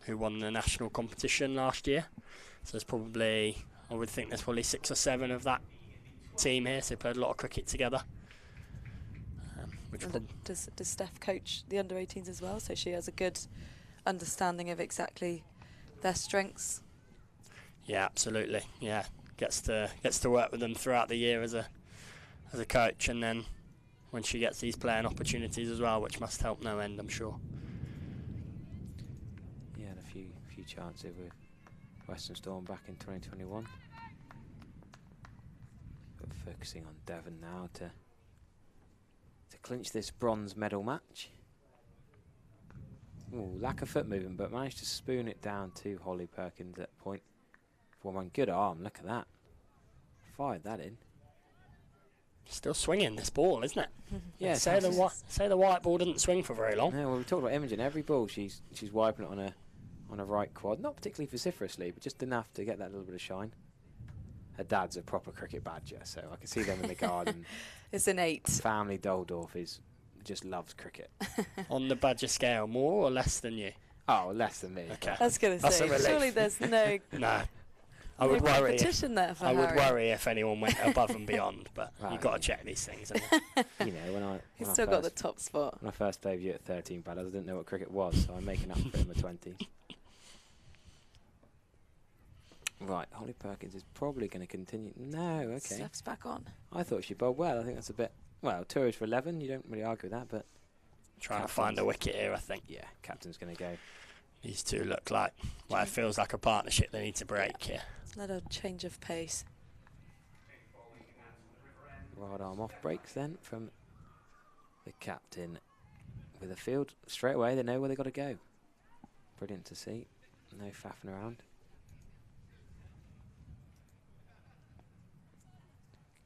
who won the national competition last year. So there's probably, I would think there's probably 6 or 7 of that team here, so they played a lot of cricket together. Does Steph coach the under-18s as well, so she has a good understanding of exactly their strengths? Yeah, absolutely. Yeah, gets to work with them throughout the year as a coach, and then when she gets these playing opportunities as well, which must help no end, I'm sure. Yeah, and a few chance of with Western Storm back in 2021. But focusing on Devon now to clinch this bronze medal match. Ooh, lack of foot movement, but managed to spoon it down to Holly Perkins at point. Form good arm, look at that. Fired that in. Still swinging this ball, isn't it? Yeah, say the white ball didn't swing for very long. No, well, we talked about Imogen. Every ball she's wiping it on a right quad, not particularly vociferously, but just enough to get that little bit of shine. Her dad's a proper cricket badger, so I can see them in the garden. It's innate. Family Doldorf just loves cricket. On the badger scale, more or less than you? Oh, less than me. Okay. I was going to say, surely there's no no. I would worry. Competition there for I would Harry. worry if anyone went above and beyond, but you've got to check these things. You know, He's still got the top spot. When I first played you at 13 batters, I didn't know what cricket was, so I'm making up for it in my 20s. Right, Holly Perkins is probably going to continue. No, okay. Steps back on. I thought she bowled well. I think that's a bit... Well, 2 overs for 11. You don't really argue with that, but... Trying to find a wicket here, I think. Yeah, captain's going to go. These two look like... Well, it feels like a partnership they need to break here. Little change of pace. Right arm off breaks then from the captain. With a field straight away, they know where they've got to go. Brilliant to see. No faffing around.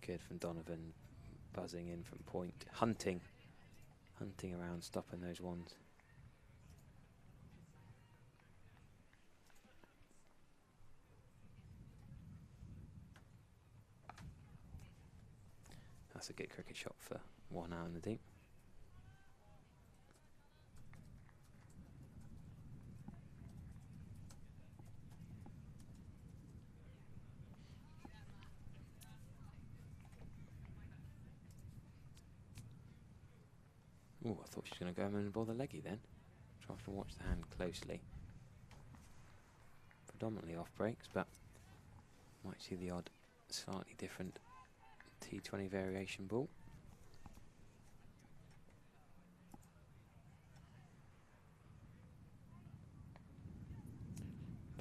Good from Donovan, buzzing in from point, hunting around, stopping those ones. That's a good cricket shot for 1 out in the deep. Oh, I thought she was going to go and ball the leggy then. Try to watch the hand closely. Predominantly off breaks, but might see the odd slightly different T20 variation ball.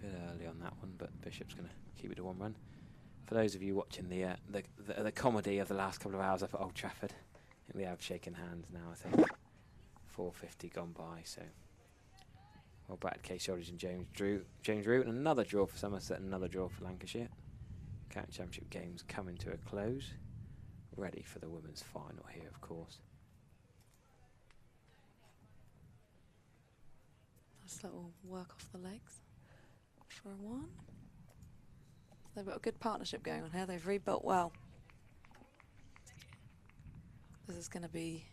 Bit early on that one, but Bishop's going to keep it to 1 run. For those of you watching the comedy of the last couple of hours up at Old Trafford, we have shaken hands now, I think. 4:50 gone by, so well batted Case Shoulders and James Root, and another draw for Somerset and another draw for Lancashire. County Championship games coming to a close. Ready for the women's final here, of course. Nice little work off the legs for a 1. They've got a good partnership going on here. They've rebuilt well. This is going to be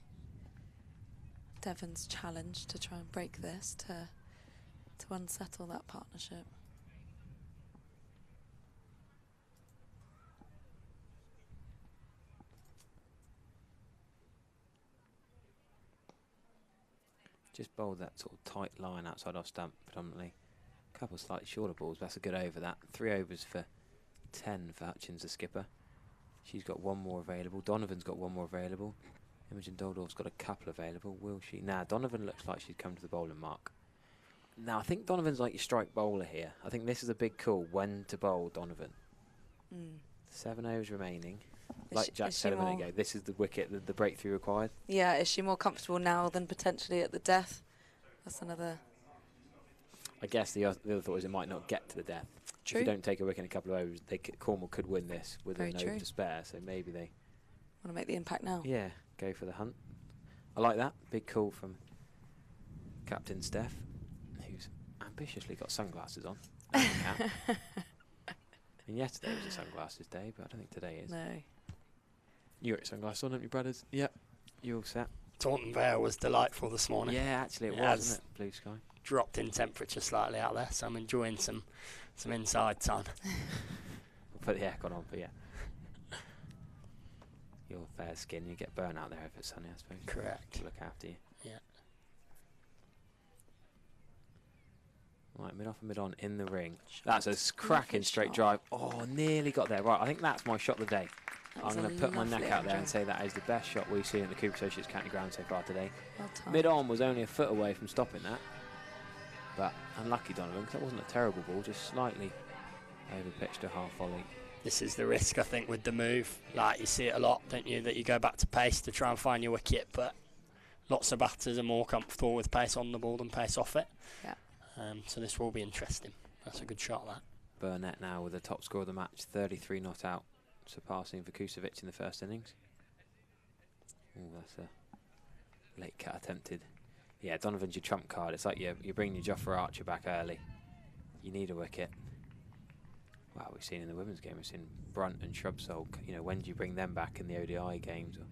Devon's challenge to try and break this, to unsettle that partnership. Just bowled that sort of tight line outside off stump predominantly. A couple of slightly shorter balls, but that's a good over that. 3 overs for 10 for Hutchins, the skipper. She's got 1 more available. Donovan's got 1 more available. Imogen Doldorf's got a couple available. Will she? Nah, Donovan looks like she's come to the bowling mark. Now, I think Donovan's like your strike bowler here. I think this is a big call when to bowl Donovan. 7 overs remaining. Like Jack said a minute ago, this is the wicket, the breakthrough required. Yeah, is she more comfortable now than potentially at the death? That's another... I guess the other thought is it might not get to the death. True. If you don't take a wicket in a couple of overs, Cornwall could win this with an over to spare, so maybe they... Want to make the impact now. Yeah, go for the hunt. I like that. Big call from Captain Steph, who's ambitiously got sunglasses on. And yesterday was a sunglasses day, but I don't think today is. No. You got your sunglasses on, haven't you, brothers? Yep. You all set? Taunton Vale was delightful this morning. Yeah, actually it was, wasn't it? Blue sky. Dropped in temperature slightly out there, so I'm enjoying some inside time. We'll put the aircon on, but yeah. Your fair skin, you get burnt out there if it's sunny, I suppose. Correct. To look after you. Yeah. Right, mid off and mid on in the ring. That's a cracking straight drive. Oh, nearly got there. Right, I think that's my shot of the day. I'm going to put my neck out there and say that is the best shot we've seen at the Cooper Associates County Ground so far today. Well timed. Mid on was only a foot away from stopping that. But unlucky Donovan, because that wasn't a terrible ball, just slightly over-pitched a half volley. This is the risk, I think, with the move. Like, you see it a lot, don't you, that you go back to pace to try and find your wicket, but lots of batters are more comfortable with pace on the ball than pace off it. Yeah. So this will be interesting. That's a good shot, that. Burnett now with the top score of the match, 33 not out, surpassing Vukucevic in the first innings. Oh, that's a late cut attempted. Yeah, Donovan's your trump card. It's like you're bringing your Jofra Archer back early. You need a wicket. Wow, we've seen in the women's game, we've seen Brunt and Shrubsole. You know, when do you bring them back in the ODI games? Or,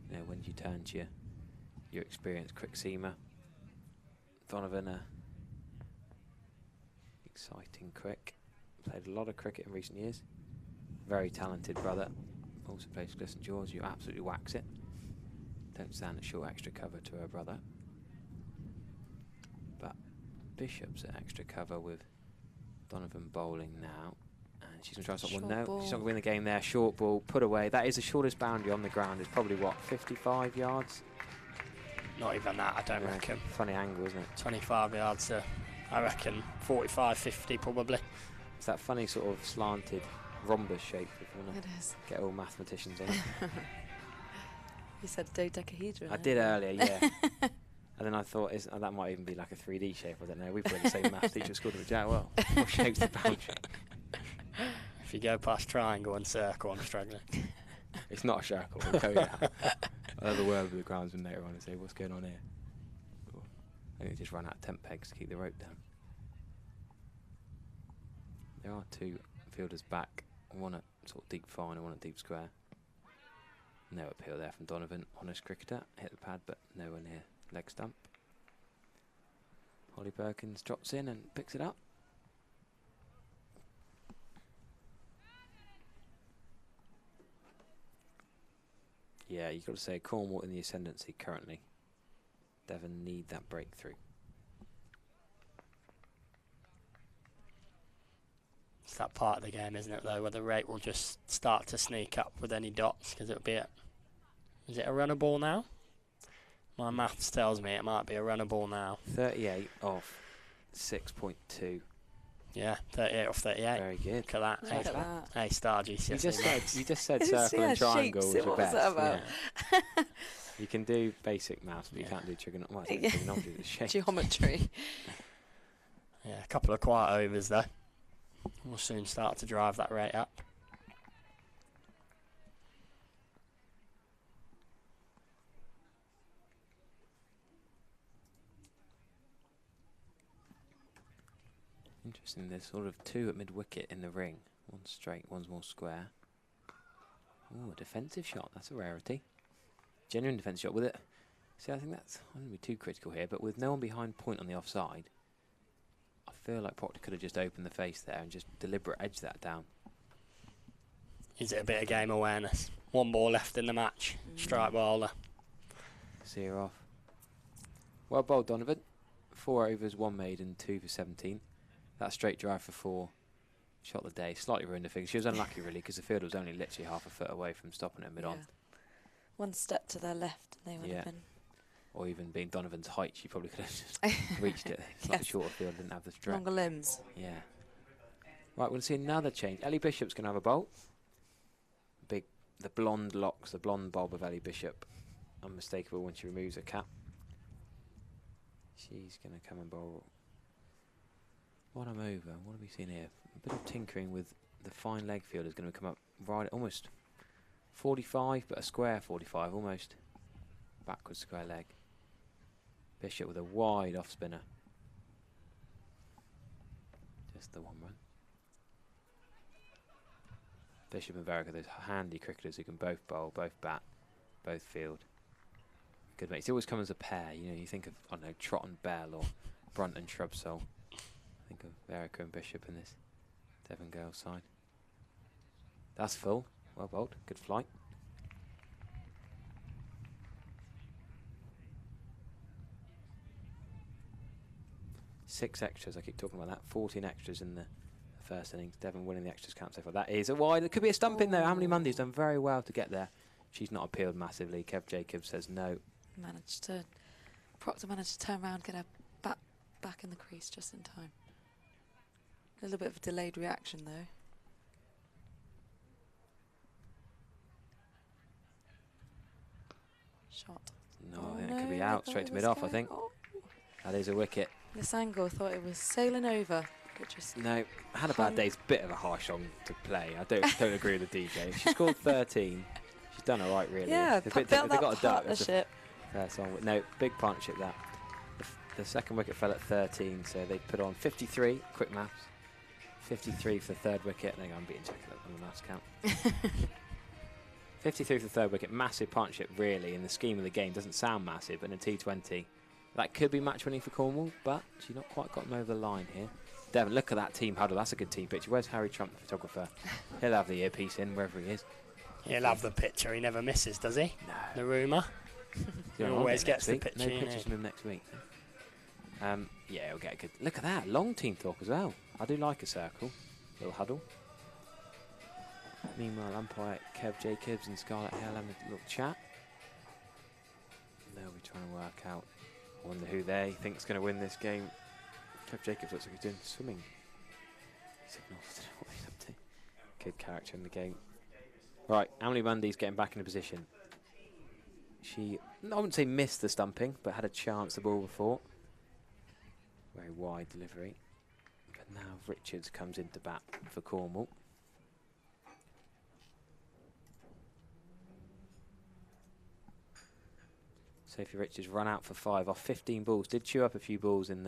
you know, when do you turn to your experienced quick seamer? Donovan, exciting quick. Played a lot of cricket in recent years. Very talented brother. Also plays for St George. You absolutely wax it. Don't stand at short extra cover to her brother. But Bishop's at extra cover with Donovan bowling now. And she's going to try to stop one. No, she's not going to win the game there. Short ball, put away. That is the shortest boundary on the ground. It's probably, what, 55 yards? Not even that, I don't reckon. Funny angle, isn't it? 25 yards, I reckon 45, 50 probably. It's that funny sort of slanted rhombus shape, if you want It to is. get all mathematicians on it. You said dodecahedron. I did earlier, yeah. And then I thought that might even be like a 3D shape. I don't know. We've got the same maths teacher at school. Well, what shape's the boundary? If you go past triangle and circle, I'm struggling. It's not a circle. We'll tell you that. I'll have a word with the groundsman later on and say, what's going on here? Cool. I think they just run out of temp pegs to keep the rope down. There are two fielders back. One at sort of deep fine and one at deep square. No appeal there from Donovan. Honest cricketer. Hit the pad, but nowhere near leg stump. Holly Perkins drops in and picks it up. Yeah, you've got to say Cornwall in the ascendancy currently. Devon need that breakthrough. It's that part of the game, isn't it, though, where the rate will just start to sneak up with any dots, because it'll be is it a runner ball now? My maths tells me it might be a runner ball now. 38 off 6.2. Yeah, 38 off 38. Very good. Look at that. A-star GCSE. You just said circle and triangle was your best. Yeah. You can do basic maths, but you can't do trigonometry. Geometry. Yeah, a couple of quiet overs, though. We'll soon start to drive that rate up. Interesting, there's sort of two at mid-wicket in the ring. One's straight, one's more square. Ooh, a defensive shot, that's a rarity. Genuine defensive shot with it. See, I think that's, I don't want to be too critical here, but with no one behind point on the offside, I feel like Proctor could have just opened the face there and just deliberate edge that down. Is it a bit of game awareness? One ball left in the match. Strike bowler. See her off. Well bowled, Donovan. 4 overs, 1 maiden, 2 for 17. That straight drive for 4 shot the day. Slightly ruined the figure. She was unlucky, really, because the fielder was only literally half a foot away from stopping her mid-on. Yeah. One step to their left, and they would have been. Or even being Donovan's height, she probably could have just reached it. Slightly shorter field, didn't have the stretch. Longer limbs. Yeah. Right, we'll see another change. Ellie Bishop's going to have a bowl. The blonde locks, the blonde bob of Ellie Bishop. Unmistakable when she removes her cap. She's going to come and bowl. What I'm over. What have we seen here? A bit of tinkering with the fine leg field is going to come up right almost 45, but a square 45, almost backwards square leg. Bishop with a wide off spinner. Just the one run. Bishop and Verica, those handy cricketers who can both bowl, both bat, both field. Good mates. They always come as a pair. You know, you think of, I don't know, Trott and Bell or Brunt and Shrubsole. Think of Verica and Bishop in this Devon girls side. That's full. Well bowled. Good flight. Six extras. I keep talking about that. 14 extras in the first innings. Devon winning the extras count so far. That is a wide. It could be a stump in there. How many Mondays done very well to get there. She's not appealed massively. Kev Jacobs says no. Proctor managed to turn around, get her bat back in the crease just in time. A little bit of a delayed reaction though. Shot. No, I think it could be out straight to mid-off, I think. Oh. That is a wicket. This angle thought it was sailing over. It just No, had a bad day. It's a bit of a harsh song to play. I don't agree with the DJ. She scored 13. She's done all right, really. yeah, They built got that a duck. partnership. Fair song. No, big partnership that. The second wicket fell at 13, so they put on 53. Quick maths. 53 for the third wicket. There you go, I'm beating Jackie on the maths count. 53 for the third wicket. Massive partnership, really, in the scheme of the game. Doesn't sound massive, but in a T20, that could be match winning for Cornwall, but she's not quite gotten over the line here. Devon, look at that team huddle. That's a good team picture. Where's Harry Trump, the photographer? He'll have the earpiece in wherever he is. He'll have the picture. He never misses, does he? No. The rumour. He always gets the week. picture. No pictures from him next week. Yeah, he'll get a good... Look at that. Long team talk as well. I do like a circle. Little huddle. Meanwhile, umpire Kev Jacobs and Scarlett Hale having a little chat. They'll be trying to work out. I wonder who they think's going to win this game. Kev Jacobs looks like he's doing swimming signals. I don't know what he's up to. Good character in the game. Right, Emily Mundy's getting back in a position. She, I wouldn't say missed the stumping, but had a chance the ball before. Very wide delivery. But now Richards comes into bat for Cornwall. Sophie Richards run out for 5 off 15 balls. Did chew up a few balls in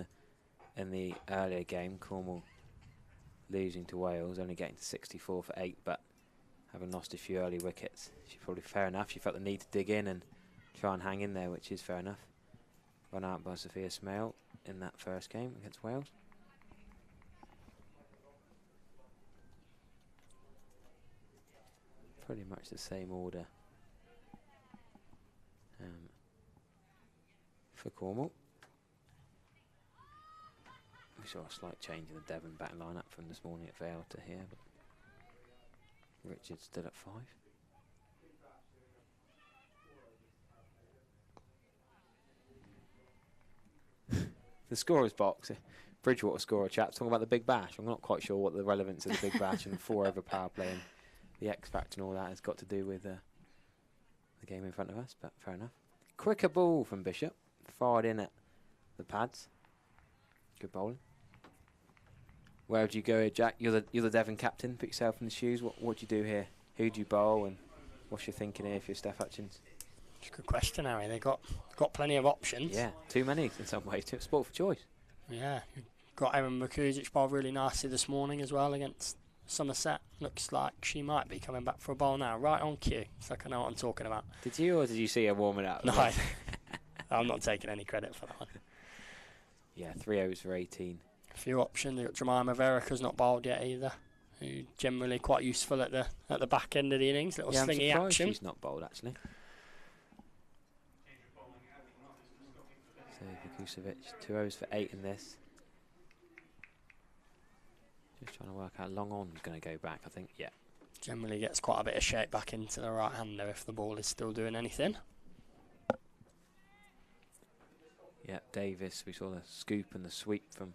the earlier game. Cornwall losing to Wales, only getting to 64 for 8, but having lost a few early wickets. She probably, fair enough, she felt the need to dig in and try and hang in there, which is fair enough. Run out by Sophia Smale in that first game against Wales. Pretty much the same order for Cornwall. We saw a slight change in the Devon back lineup from this morning at Vale to here, but Richards still at 5. The scorer's box, Bridgewater scorer chaps talking about the Big Bash. I'm not quite sure what the relevance of the Big Bash and 4 over power play and the X Factor and all that has got to do with the game in front of us, but fair enough. Quicker ball from Bishop, fired in at the pads. Good bowling. Where would you go here, Jack? You're the Devon captain. Put yourself in the shoes. What do you do here? Who do you bowl, and what's your thinking here if you're Steph Hutchins? It's a good question, Harry. They got plenty of options. Yeah, too many in some ways. Sport for choice. Yeah, got Erin Mukujic bowled really nicely this morning as well against Somerset. Looks like she might be coming back for a bowl now. Right on cue, so I can know what I'm talking about. Did you, or did you see her warming up? No, I'm not taking any credit for that one. Yeah, 3 overs for 18. A few options. They've got Jemima Verica's not bowled yet either, who generally quite useful at the back end of the innings. Little slingy action. She's not bowled actually. So Vukusovic, 2 overs for 8 in this. Just trying to work out. Long on's going to go back, I think. Yeah. Generally gets quite a bit of shape back into the right hander if the ball is still doing anything. Yeah, Davis. We saw the scoop and the sweep from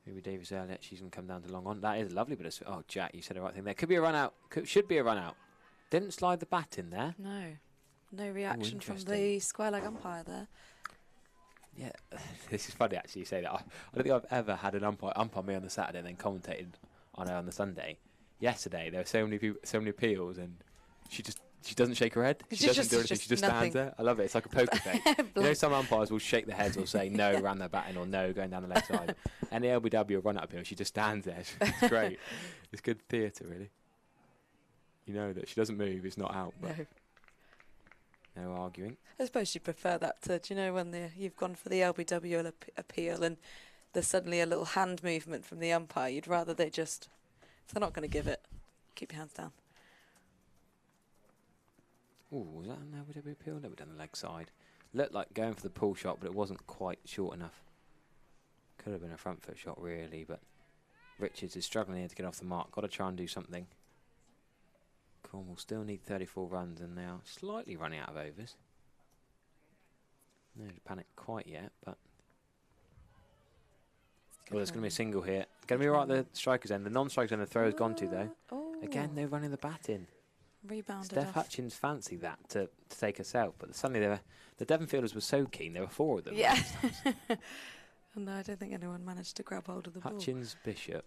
Ruby Davis earlier. She's going to come down to long on. That is a lovely bit of... Oh, Jack, you said the right thing there. Could be a run out. Should be a run out. Didn't slide the bat in there. No reaction from the square leg umpire there. Yeah, this is funny actually you say that. I don't think I've ever had an umpire me on the Saturday and then commentated on her on the Sunday. Yesterday there were so many people, so many appeals, and she doesn't shake her head. She doesn't do anything. She just stands there. I love it. It's like a poker face. You know, some umpires will shake their heads or say no, ran their batting, or no, going down the left side. And the LBW will run up here. She just stands there. It's great. It's good theatre, really. You know that she doesn't move. It's not out. But no arguing. I suppose you prefer that to, do you know, when you've gone for the LBW appeal and there's suddenly a little hand movement from the umpire, you'd rather they just, if they're not going to give it, keep your hands down. Oh, was that an LBW appeal? No, we done the leg side. Looked like going for the pull shot, but it wasn't quite short enough. Could have been a front foot shot, really, but Richards is struggling here to get off the mark. Got to try and do something. Cornwall still need 34 runs, and they are slightly running out of overs. No panic quite yet, but Oh, there's going to be a single here. Going to be right at the striker's end. The non-striker's end, the throw has gone to, though. Oh. Again, they're running the bat in. Rebounded Steph off. Hutchins fancied that to take herself, but suddenly the Devon fielders were so keen, there were 4 of them. Yeah. No, I don't think anyone managed to grab hold of the ball. Hutchins, Bishop,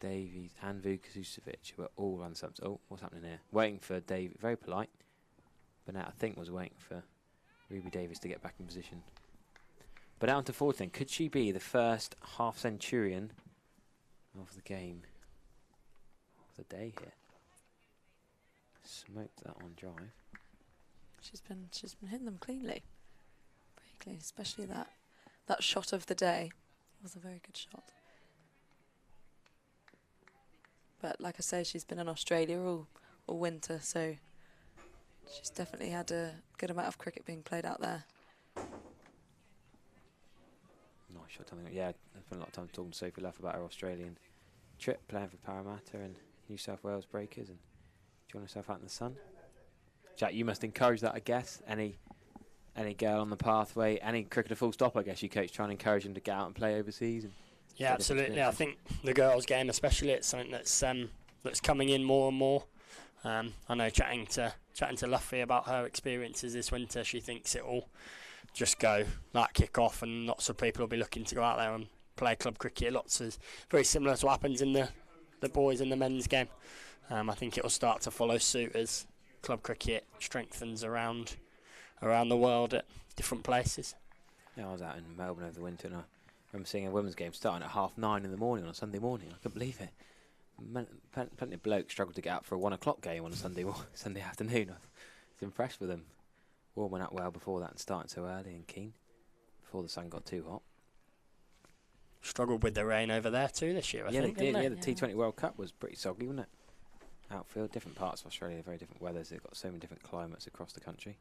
Davies and Vukovic were all run subs. Oh, what's happening here? Waiting for Davies, very polite. Burnett, I think, was waiting for Ruby Davies to get back in position. But out to 14, could she be the first half-centurion of the game, of the day here? Smoked that on drive. She's been hitting them cleanly, very clean, especially that shot of the day was a very good shot. But like I say, she's been in Australia all winter, so she's definitely had a good amount of cricket being played out there. Nice shot. Yeah, I spent a lot of time talking to Sophie Luff about her Australian trip, playing for Parramatta and New South Wales Breakers, and enjoying herself out in the sun. Jack, you must encourage that, I guess. Any girl on the pathway, any cricketer full stop, I guess you coach, trying to encourage them to get out and play overseas. And yeah, absolutely. I think the girls' game, especially, it's something that's coming in more and more. I know chatting to Luffy about her experiences this winter, she thinks it will just go like kick off, and lots of people will be looking to go out there and play club cricket. Lots of very similar to what happens in the boys and the men's game. I think it will start to follow suit as club cricket strengthens around the world at different places. Yeah, I was out in Melbourne over the winter, and I remember seeing a women's game starting at 9:30 in the morning on a Sunday morning. I couldn't believe it. Plenty of blokes struggled to get out for a 1 o'clock game on a Sunday afternoon. I was impressed with them warming up well before that and starting so early and keen before the sun got too hot. Struggled with the rain over there too this year, I think. They did. Yeah, the T20 World Cup was pretty soggy, wasn't it? Outfield, different parts of Australia, very different weathers. They've got so many different climates across the country.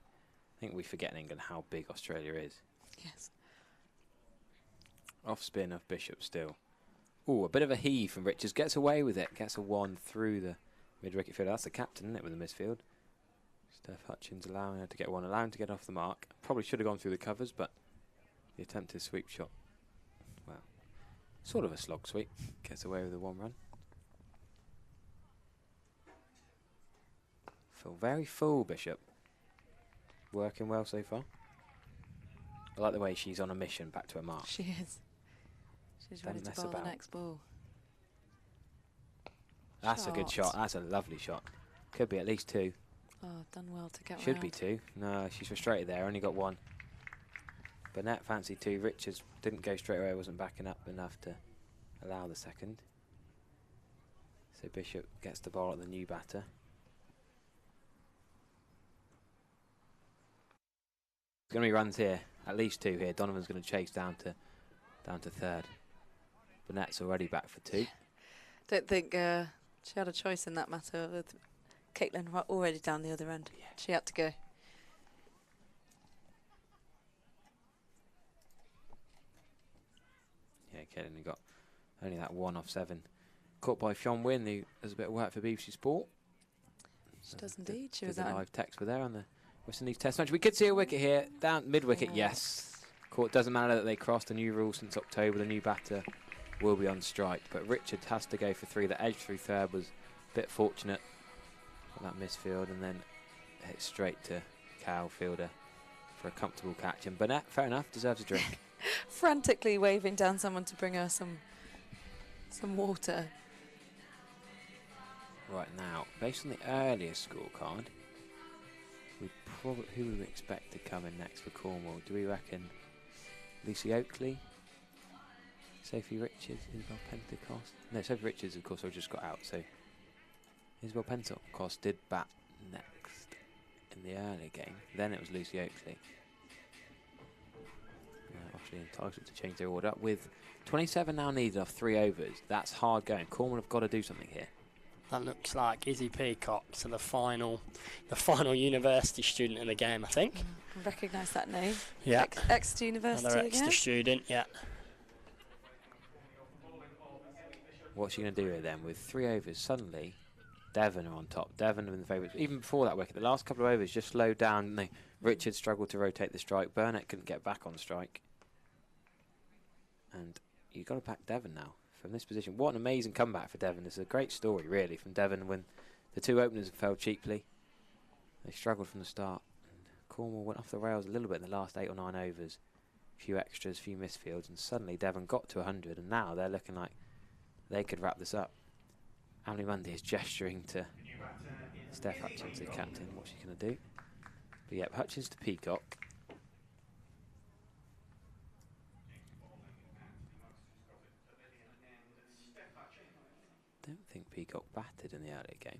I think we forget in England how big Australia is. Yes. Off spin of Bishop still. Ooh, a bit of a heave from Richards. Gets away with it. Gets a 1 through the mid-wicket field. That's the captain, isn't it, with the misfield? Steph Hutchins allowing her to get 1, allowing to get off the mark. Probably should have gone through the covers, but the attempted sweep shot, well, sort of a slog sweep. Gets away with the 1 run. Feel very full, Bishop. Working well so far. I like the way she's on a mission back to her mark. She is. She's ready to bowl the next ball. That's a good shot. That's a lovely shot. Could be at least 2. Oh, done well to get Should be 2. No, she's frustrated there. Only got 1. Burnett fancied 2. Richards didn't go straight away. Wasn't backing up enough to allow the second. So Bishop gets the ball at the new batter. There's going to be runs here. At least 2 here. Donovan's going to chase down to third. Burnett's already back for 2. Don't think she had a choice in that matter with Caitlin already down the other end. Yeah. She had to go. Yeah, Caitlin got only that 1 off 7. Caught by Fionn Wynn, who does a bit of work for BBC Sport. She does indeed. She was a live text with her on the West Indies Test match. We could see a wicket here. Down mid-wicket, yes. Caught. Doesn't matter that they crossed a new rule since October. The new batter will be on strike. But Richard has to go for 3. The edge through third was a bit fortunate for that misfield, and then hit straight to Cal fielder for a comfortable catch. And Burnett, fair enough, deserves a drink. Frantically waving down someone to bring her some water. Right now, based on the earlier scorecard, who would we expect to come in next for Cornwall? Do we reckon Lucy Oakley, Sophie Richards, Isabel Pentecost? No, Sophie Richards, of course, just got out. So Isabel Pentecost did bat next in the earlier game. Then it was Lucy Oakley. Obviously entitled to change their order. With 27 now needed off 3 overs, that's hard going. Cornwall have got to do something here. That looks like Izzy Peacock, so the final university student in the game, I think. I recognise that name. Yeah. Exeter University Another again. Exeter student, yeah. What's she going to do here then? With 3 overs, suddenly Devon are on top. Devon have been the favourites. Even before that wicket, the last couple of overs just slowed down. Richard struggled to rotate the strike. Burnett couldn't get back on strike. And you've got to back Devon now from this position. What an amazing comeback for Devon. It's a great story, really, from Devon when the two openers fell cheaply. They struggled from the start. And Cornwall went off the rails a little bit in the last 8 or 9 overs. A few extras, a few misfields, and suddenly Devon got to 100, and now they're looking like they could wrap this up. Emily Mundy is gesturing to Steph Hutchins, the captain. What's she going to do? But yep, Hutchins to Peacock. Don't think Peacock batted in the early game.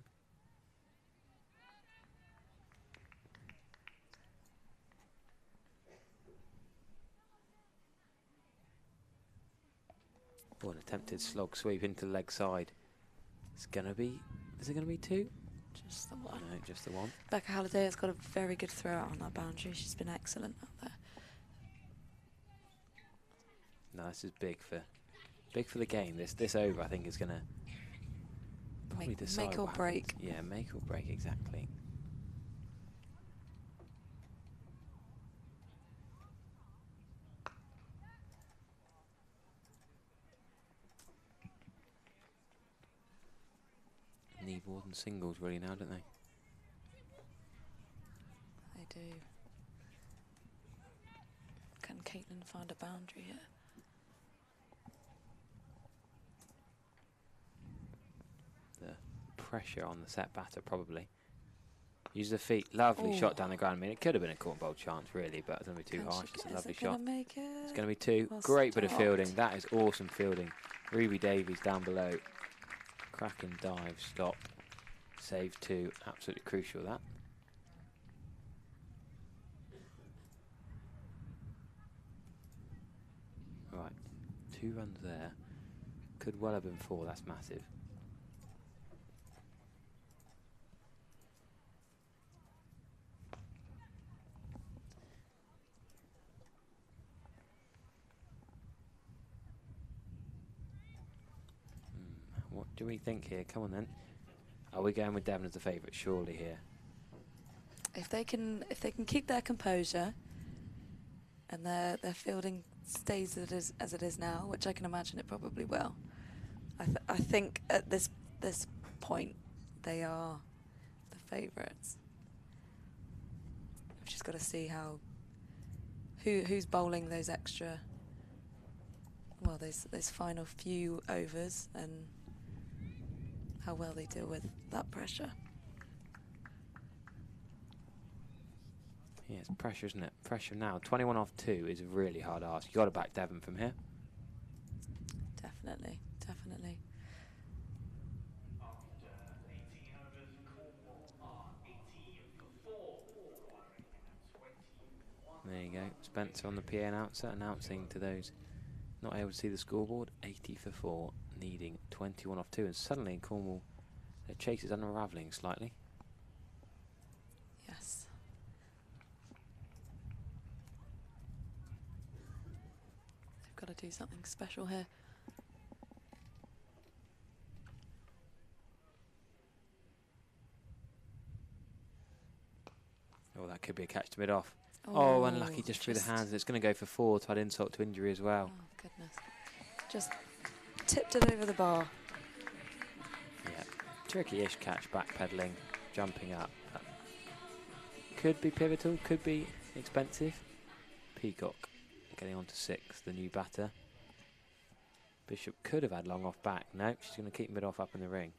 Oh, an attempted slog sweep into the leg side. It's going to be, is it going to be 2? Just the one. No, just the one. Becca Halliday has got a very good throw out on that boundary. She's been excellent out there. No, this is big for the game. This over, I think, is going to probably decide make or what break. happens. Yeah, make or break, exactly. Need more than singles really now, don't they? They do. Can Caitlin find a boundary here? The pressure on the set batter probably. Use the feet. Lovely shot down the ground. I mean, it could have been a caught ball chance really, but it's going to be too harsh. It's a lovely shot. Make it? It's going to be 2. Well Great bit of stopped. fielding. That is awesome fielding. Ruby Davies down below. Cracking dive, stop. Save 2. Absolutely crucial, that. Right. 2 runs there. Could well have been 4. That's massive. What do we think here? Come on then. Are we going with Devon as the favourite? Surely here. If they can keep their composure and their fielding stays as it is now, which I can imagine it probably will, I think at this point they are the favourites. We've just got to see who's bowling those extra, well, those final few overs and how well they deal with that pressure. Yeah, it's pressure, isn't it? Pressure now. 21 off 2 is a really hard ask. You've got to back Devon from here. Definitely, definitely. There you go. Spencer on the PA announcer announcing to those not able to see the scoreboard, 80 for 4, needing 21 off 2. And suddenly in Cornwall, the chase is unravelling slightly. Yes. They've got to do something special here. Oh, that could be a catch to mid off. Oh, unlucky just through the hands. It's going to go for 4 to add insult to injury as well. Oh, goodness. Just tipped it over the bar. Yeah, tricky-ish catch, backpedaling, jumping up. Could be pivotal, could be expensive. Peacock getting on to 6, the new batter. Bishop could have had long off back. No, she's going to keep mid off up in the ring.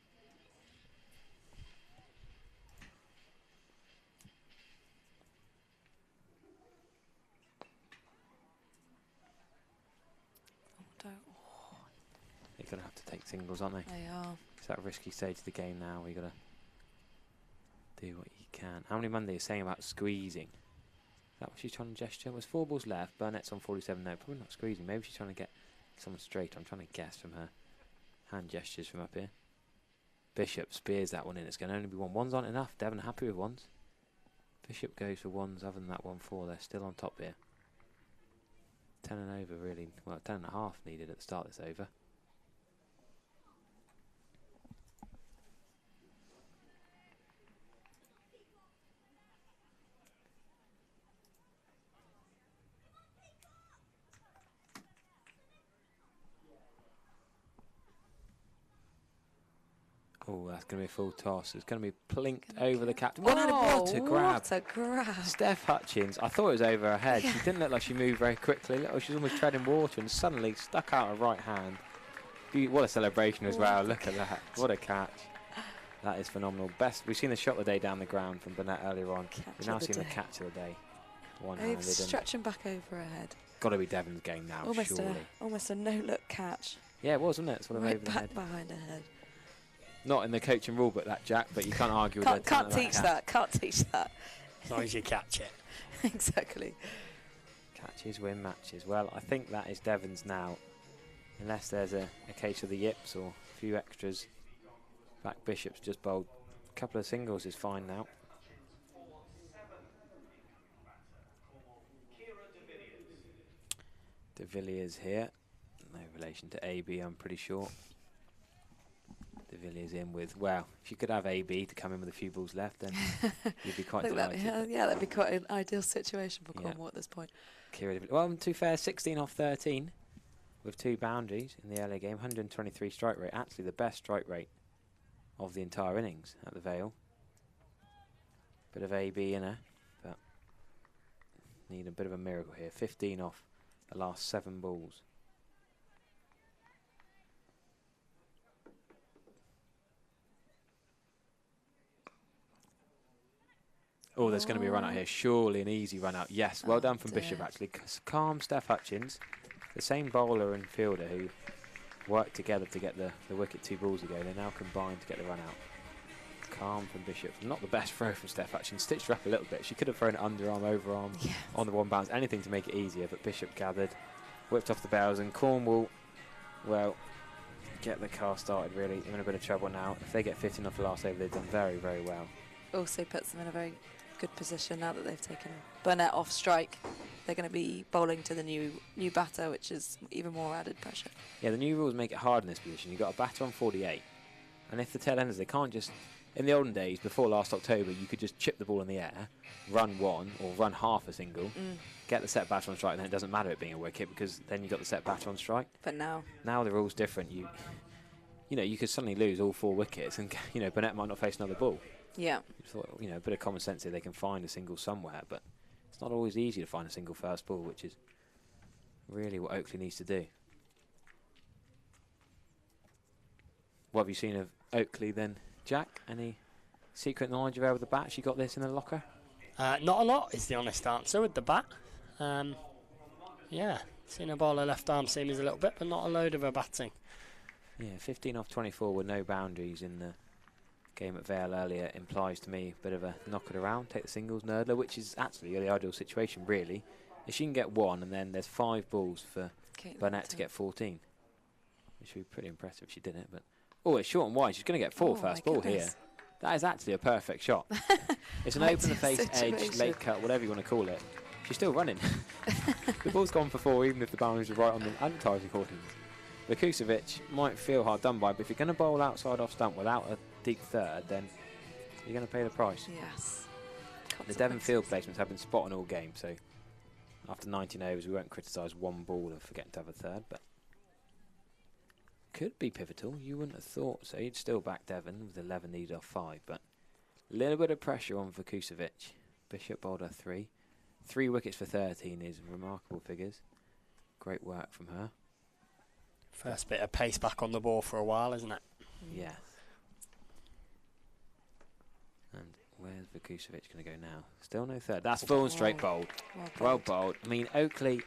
They're going to have to take singles, aren't they? They are. It's that risky stage of the game now where you've got to do what you can. How many Monday is saying about squeezing? Is that what she's trying to gesture? Was 4 balls left. Burnett's on 47. No, probably not squeezing. Maybe she's trying to get someone straight. I'm trying to guess from her hand gestures from up here. Bishop spears that one in. It's going to only be 1. 1s aren't enough. Devon happy with 1s. Bishop goes for 1s other than that 1-4. They're still on top here. 10 and over really. Well, 10 and a half needed at the start of this over. Oh, that's going to be a full toss. It's going to be plinked over the captain. What a grab. What a grab. Steph Hutchins, I thought it was over her head. Yeah. She didn't look like she moved very quickly. Look, she was almost treading water and suddenly stuck out her right hand. What a celebration as well. Look at that. What a catch. That is phenomenal. Best. We've seen the shot of the day down the ground from Burnett earlier on. We've now seen the catch of the day. One-handed. Stretching back over her head. Got to be Devon's game now, surely. Almost a no-look catch. Yeah, it was, wasn't it? Sort of right over the back head. behind her head. Not in the coaching rule book, that, Jack, but you can't argue with it. Can't teach that. Can't teach that. As long as you catch it. Exactly. Catches win matches. Well, I think that is Devon's now. Unless there's a case of the yips or a few extras. Back Bishop's just bowled. A couple of singles is fine now. De Villiers here. No relation to AB, I'm pretty sure. De Villiers in with, well, if you could have AB to come in with a few balls left, then you'd be quite delighted. That'd be quite an ideal situation for Cornwall at this point. Well, to be fair, 16 off 13 with 2 boundaries in the early game, 123 strike rate. Actually, the best strike rate of the entire innings at the Vale. Bit of AB in her, but need a bit of a miracle here. 15 off the last 7 balls. Oh, there's going to be a run out here. Surely an easy run out. Yes, well done from Bishop, actually. Calm Steph Hutchins, the same bowler and fielder who worked together to get the wicket 2 balls ago. They now combined to get the run out. Calm from Bishop. Not the best throw from Steph Hutchins. Stitched her up a little bit. She could have thrown it underarm, overarm, on the 1 bounce. Anything to make it easier, but Bishop gathered, whipped off the barrels, and Cornwall, well, get the car started, really. They're in a bit of trouble now. If they get 15 off the last over, they've done very, very well. Also puts them in a very good position now that they've taken Burnett off strike. They're going to be bowling to the new batter, which is even more added pressure. Yeah, the new rules make it hard in this position. You've got a batter on 48, and if the tail enders, they can't just... In the olden days, before last October, you could just chip the ball in the air, run 1 or run half a single, get the set batter on strike, and then it doesn't matter it being a wicket because then you've got the set batter on strike. But now the rule's different. You know, you could suddenly lose all 4 wickets, and Burnett might not face another ball. Yeah. You thought, a bit of common sense here, they can find a single somewhere, but it's not always easy to find a single first ball, which is really what Oakley needs to do. What have you seen of Oakley then, Jack? Any secret knowledge of her with the bat? She got this in the locker? Not a lot is the honest answer with the bat. Yeah, seen her bowl her left arm seamers a little bit, but not a load of her batting. Yeah, 15 off 24 with no boundaries in the game at Vale earlier implies to me a bit of a knock it around, take the singles nerdler, which is actually the ideal situation, really. If she can get 1 and then there's 5 balls for Burnett to get 14, which would be pretty impressive if she did it. But it's short and wide. She's going to get 4 first ball here. That is actually a perfect shot. It's an open the face, edge, late cut, whatever you want to call it. She's still running. The ball's gone for 4, even if the boundaries are right on the advertising recordings. Vukucevic might feel hard done by, but if you're going to bowl outside off stump without a deep third, then you're going to pay the price. Yes. The Devon field placements have been spot on all game, so after 19 overs, we won't criticise 1 ball of forgetting to have a third, but could be pivotal. You wouldn't have thought so. You'd still back Devon with 11 needed off 5, but a little bit of pressure on Vukucevic. Bishop bowled her 3. 3 wickets for 13 is remarkable figures. Great work from her. First bit of pace back on the ball for a while, isn't it? Yes. And where's Vukucevic going to go now? Still no third. That's full and straight bowled. Well bowled. I mean, Oakley,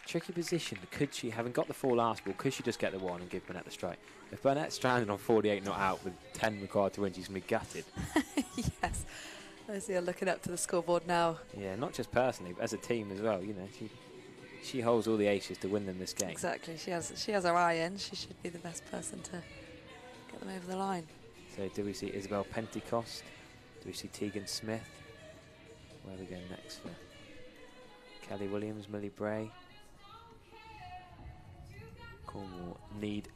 tricky position. Could she, having got the 4 last ball, could she just get the 1 and give Burnett the strike? If Burnett's stranded on 48 not out with 10 required to win, she's going to be gutted. Yes. I see her looking up to the scoreboard now. Yeah, not just personally, but as a team as well. She holds all the aces to win them this game. Exactly. She has her eye in. She should be the best person to get them over the line. So do we see Isabel Pentecost? Do we see Tegan Smith? Where are we going next for Kelly Williams, Millie Bray? Cornwall need...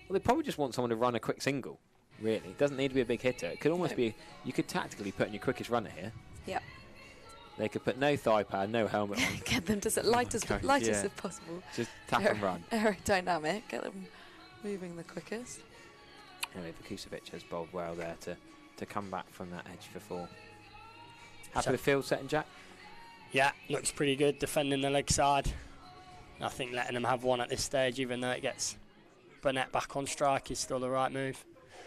Well, they probably just want someone to run a quick single, really. It doesn't need to be a big hitter. It could almost be... You could tactically put in your quickest runner here. Yep. They could put no thigh pad, no helmet on. Get them to light as possible. Just tap and run. Aerodynamic. Get them moving the quickest. Anyway, Vukucevic has bowled well there to come back from that edge for 4. Happy with field setting, Jack? Yeah, looks pretty good defending the leg side. I think letting them have 1 at this stage, even though it gets Burnett back on strike, is still the right move.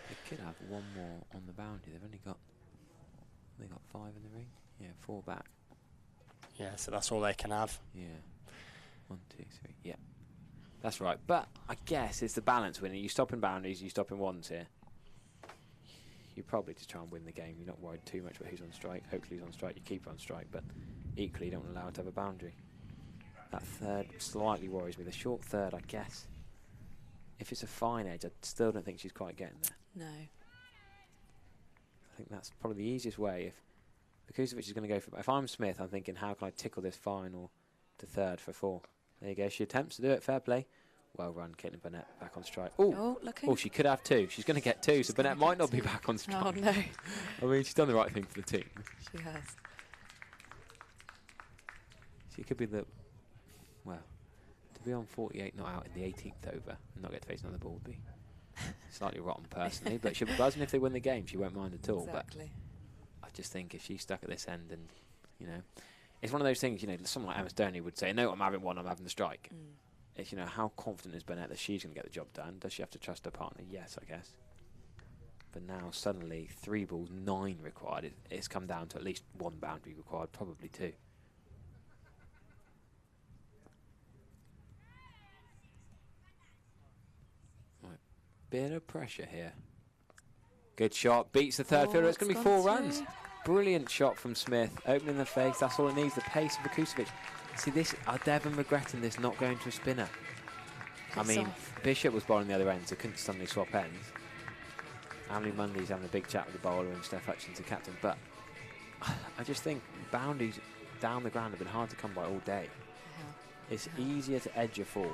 They could have 1 more on the boundary. They've only got 5 in the ring. Yeah, 4 back. Yeah, so that's all they can have. Yeah, 1, 2, 3. Yeah, that's right. But I guess it's the balance winning. You stop in boundaries, you stop in ones here. You probably just try and win the game. You're not worried too much about who's on strike. Hopefully who's on strike, you keep on strike, but equally you don't allow it to have a boundary. That third slightly worries me. The short third, I guess. If it's a fine edge, I still don't think she's quite getting there. No. I think that's probably the easiest way. If Vukucevic is going to go for... If I'm Smith, I'm thinking, how can I tickle this final to third for 4? There you go. She attempts to do it. Fair play. Well run, Caitlin Burnett back on strike. Oh, looking. Oh, she could have 2. She's going to get 2, so Burnett might not be back on strike. Oh, no. I mean, she's done the right thing for the team. She has. She could be the... Well, to be on 48 not out in the 18th over and not get to face another ball would be slightly rotten personally, but she'll be buzzing if they win the game. She won't mind at all. Exactly. But I just think if she's stuck at this end and, you know, it's one of those things, you know, someone like Emma Stoney would say, no, I'm having 1, I'm having the strike. It's, you know, how confident is Burnett that she's going to get the job done? Does she have to trust her partner? Yes, I guess. But now suddenly 3 balls, 9 required. It's come down to at least 1 boundary required, probably 2. Right. Bit of pressure here. Good shot, beats the third fielder. It's going to be 4 runs. Brilliant shot from Smith, opening the face. That's all it needs, the pace of Vukucevic. See this, are Devon regretting this not going to a spinner? I mean, Bishop was bowling the other end, so couldn't suddenly swap ends. Emily Mundy's having a big chat with the bowler and Steph Hutchins, the captain. But I just think boundaries down the ground have been hard to come by all day. It's easier to edge a 4.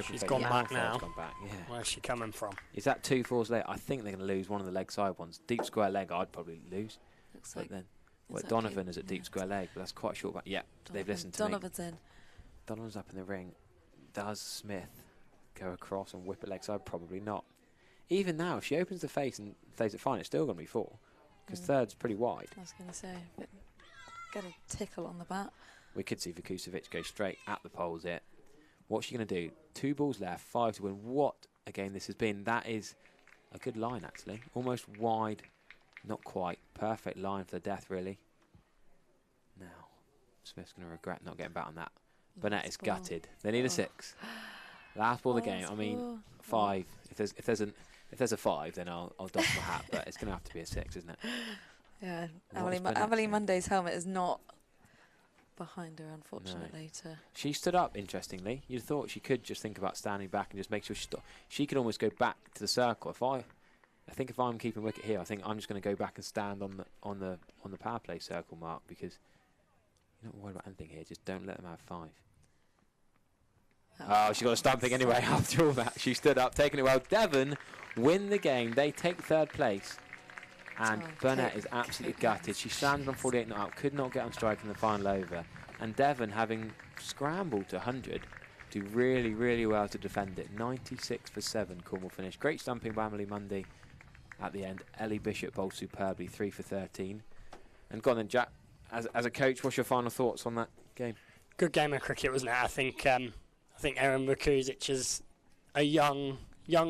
She's gone back now. Gone back, yeah. Where's she coming from? Is that 2 4s late? I think they're going to lose one of the leg side ones. Deep square leg, I'd probably lose. Looks but like then, well, Donovan is at deep square leg, but that's quite short back. Yeah, they've listened to Donovan's me. in. Donovan's up in the ring. Does Smith go across and whip it leg side? Probably not. Even now, if she opens the face and plays it fine, it's still going to be 4. Because third's pretty wide. I was going to say, but get a tickle on the bat. We could see Vukucevic go straight at the poles here. What's she going to do? 2 balls left, 5 to win. What a game this has been. That is a good line, actually. Almost wide, not quite. Perfect line for the death, really. Now, Smith's going to regret not getting back on that. Burnett is gutted. They need a 6. Last ball of the game. I mean, 5. If there's a 5, then I'll doff my hat. But it's going to have to be a 6, isn't it? Yeah, Emily Monday's helmet is not behind her, unfortunately. No. She stood up, interestingly. You'd thought she could just think about standing back and just make sure she could almost go back to the circle. I think if I'm keeping wicket here, I think I'm just going to go back and stand on the power play circle mark, because you're not worried about anything here. Just don't let them have 5. Oh, she got a stumping anyway after all that. She stood up, taking it well. Devon win the game. They take 3rd place. And Burnett is absolutely gutted. She stands on 48 not out, could not get on strike in the final over. And Devon, having scrambled to 100, do really, really well to defend it. 96 for 7, Cornwall finish. Great stumping by Emily Mundy at the end. Ellie Bishop bowled superbly, 3 for 13. And go on then, Jack, as a coach, what's your final thoughts on that game? Good game of cricket, wasn't it? I think Erin Vukucevic is a young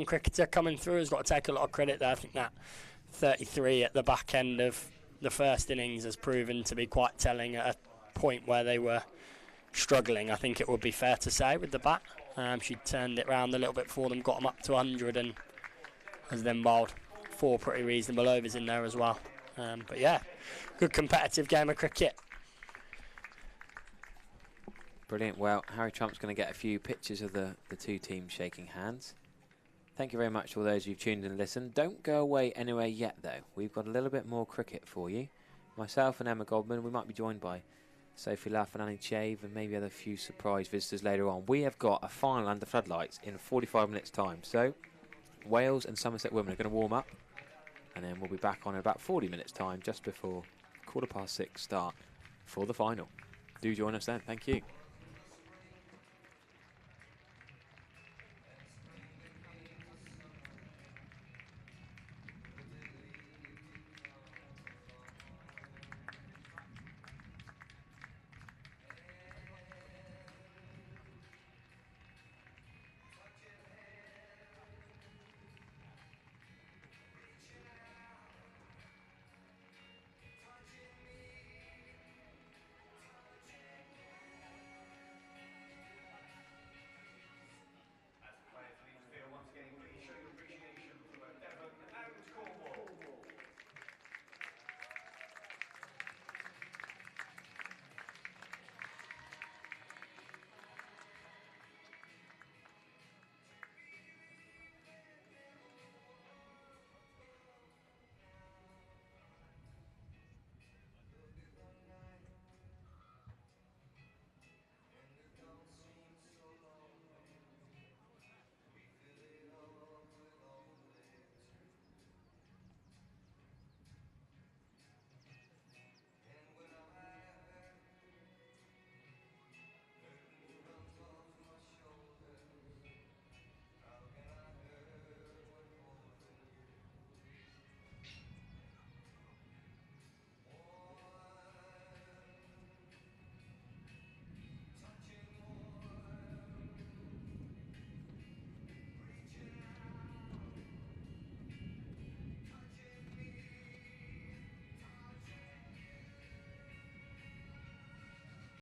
cricketer coming through. Has got to take a lot of credit there. I think that 33 at the back end of the first innings has proven to be quite telling at a point where they were struggling. I think it would be fair to say with the bat. She turned it round a little bit for them, got them up to 100, and has then bowled 4 pretty reasonable overs in there as well. But yeah, good competitive game of cricket. Brilliant. Well, Harry Trump's going to get a few pictures of the 2 teams shaking hands. Thank you very much to all those who've tuned in and listened. Don't go away anywhere yet, though. We've got a little bit more cricket for you. Myself and Emma Goldman. We might be joined by Sophie Laff and Annie Chave, and maybe other few surprise visitors later on. We have got a final under floodlights in 45 minutes' time. So, Wales and Somerset women are going to warm up, and then we'll be back on in about 40 minutes' time, just before 6:15 start for the final. Do join us then. Thank you.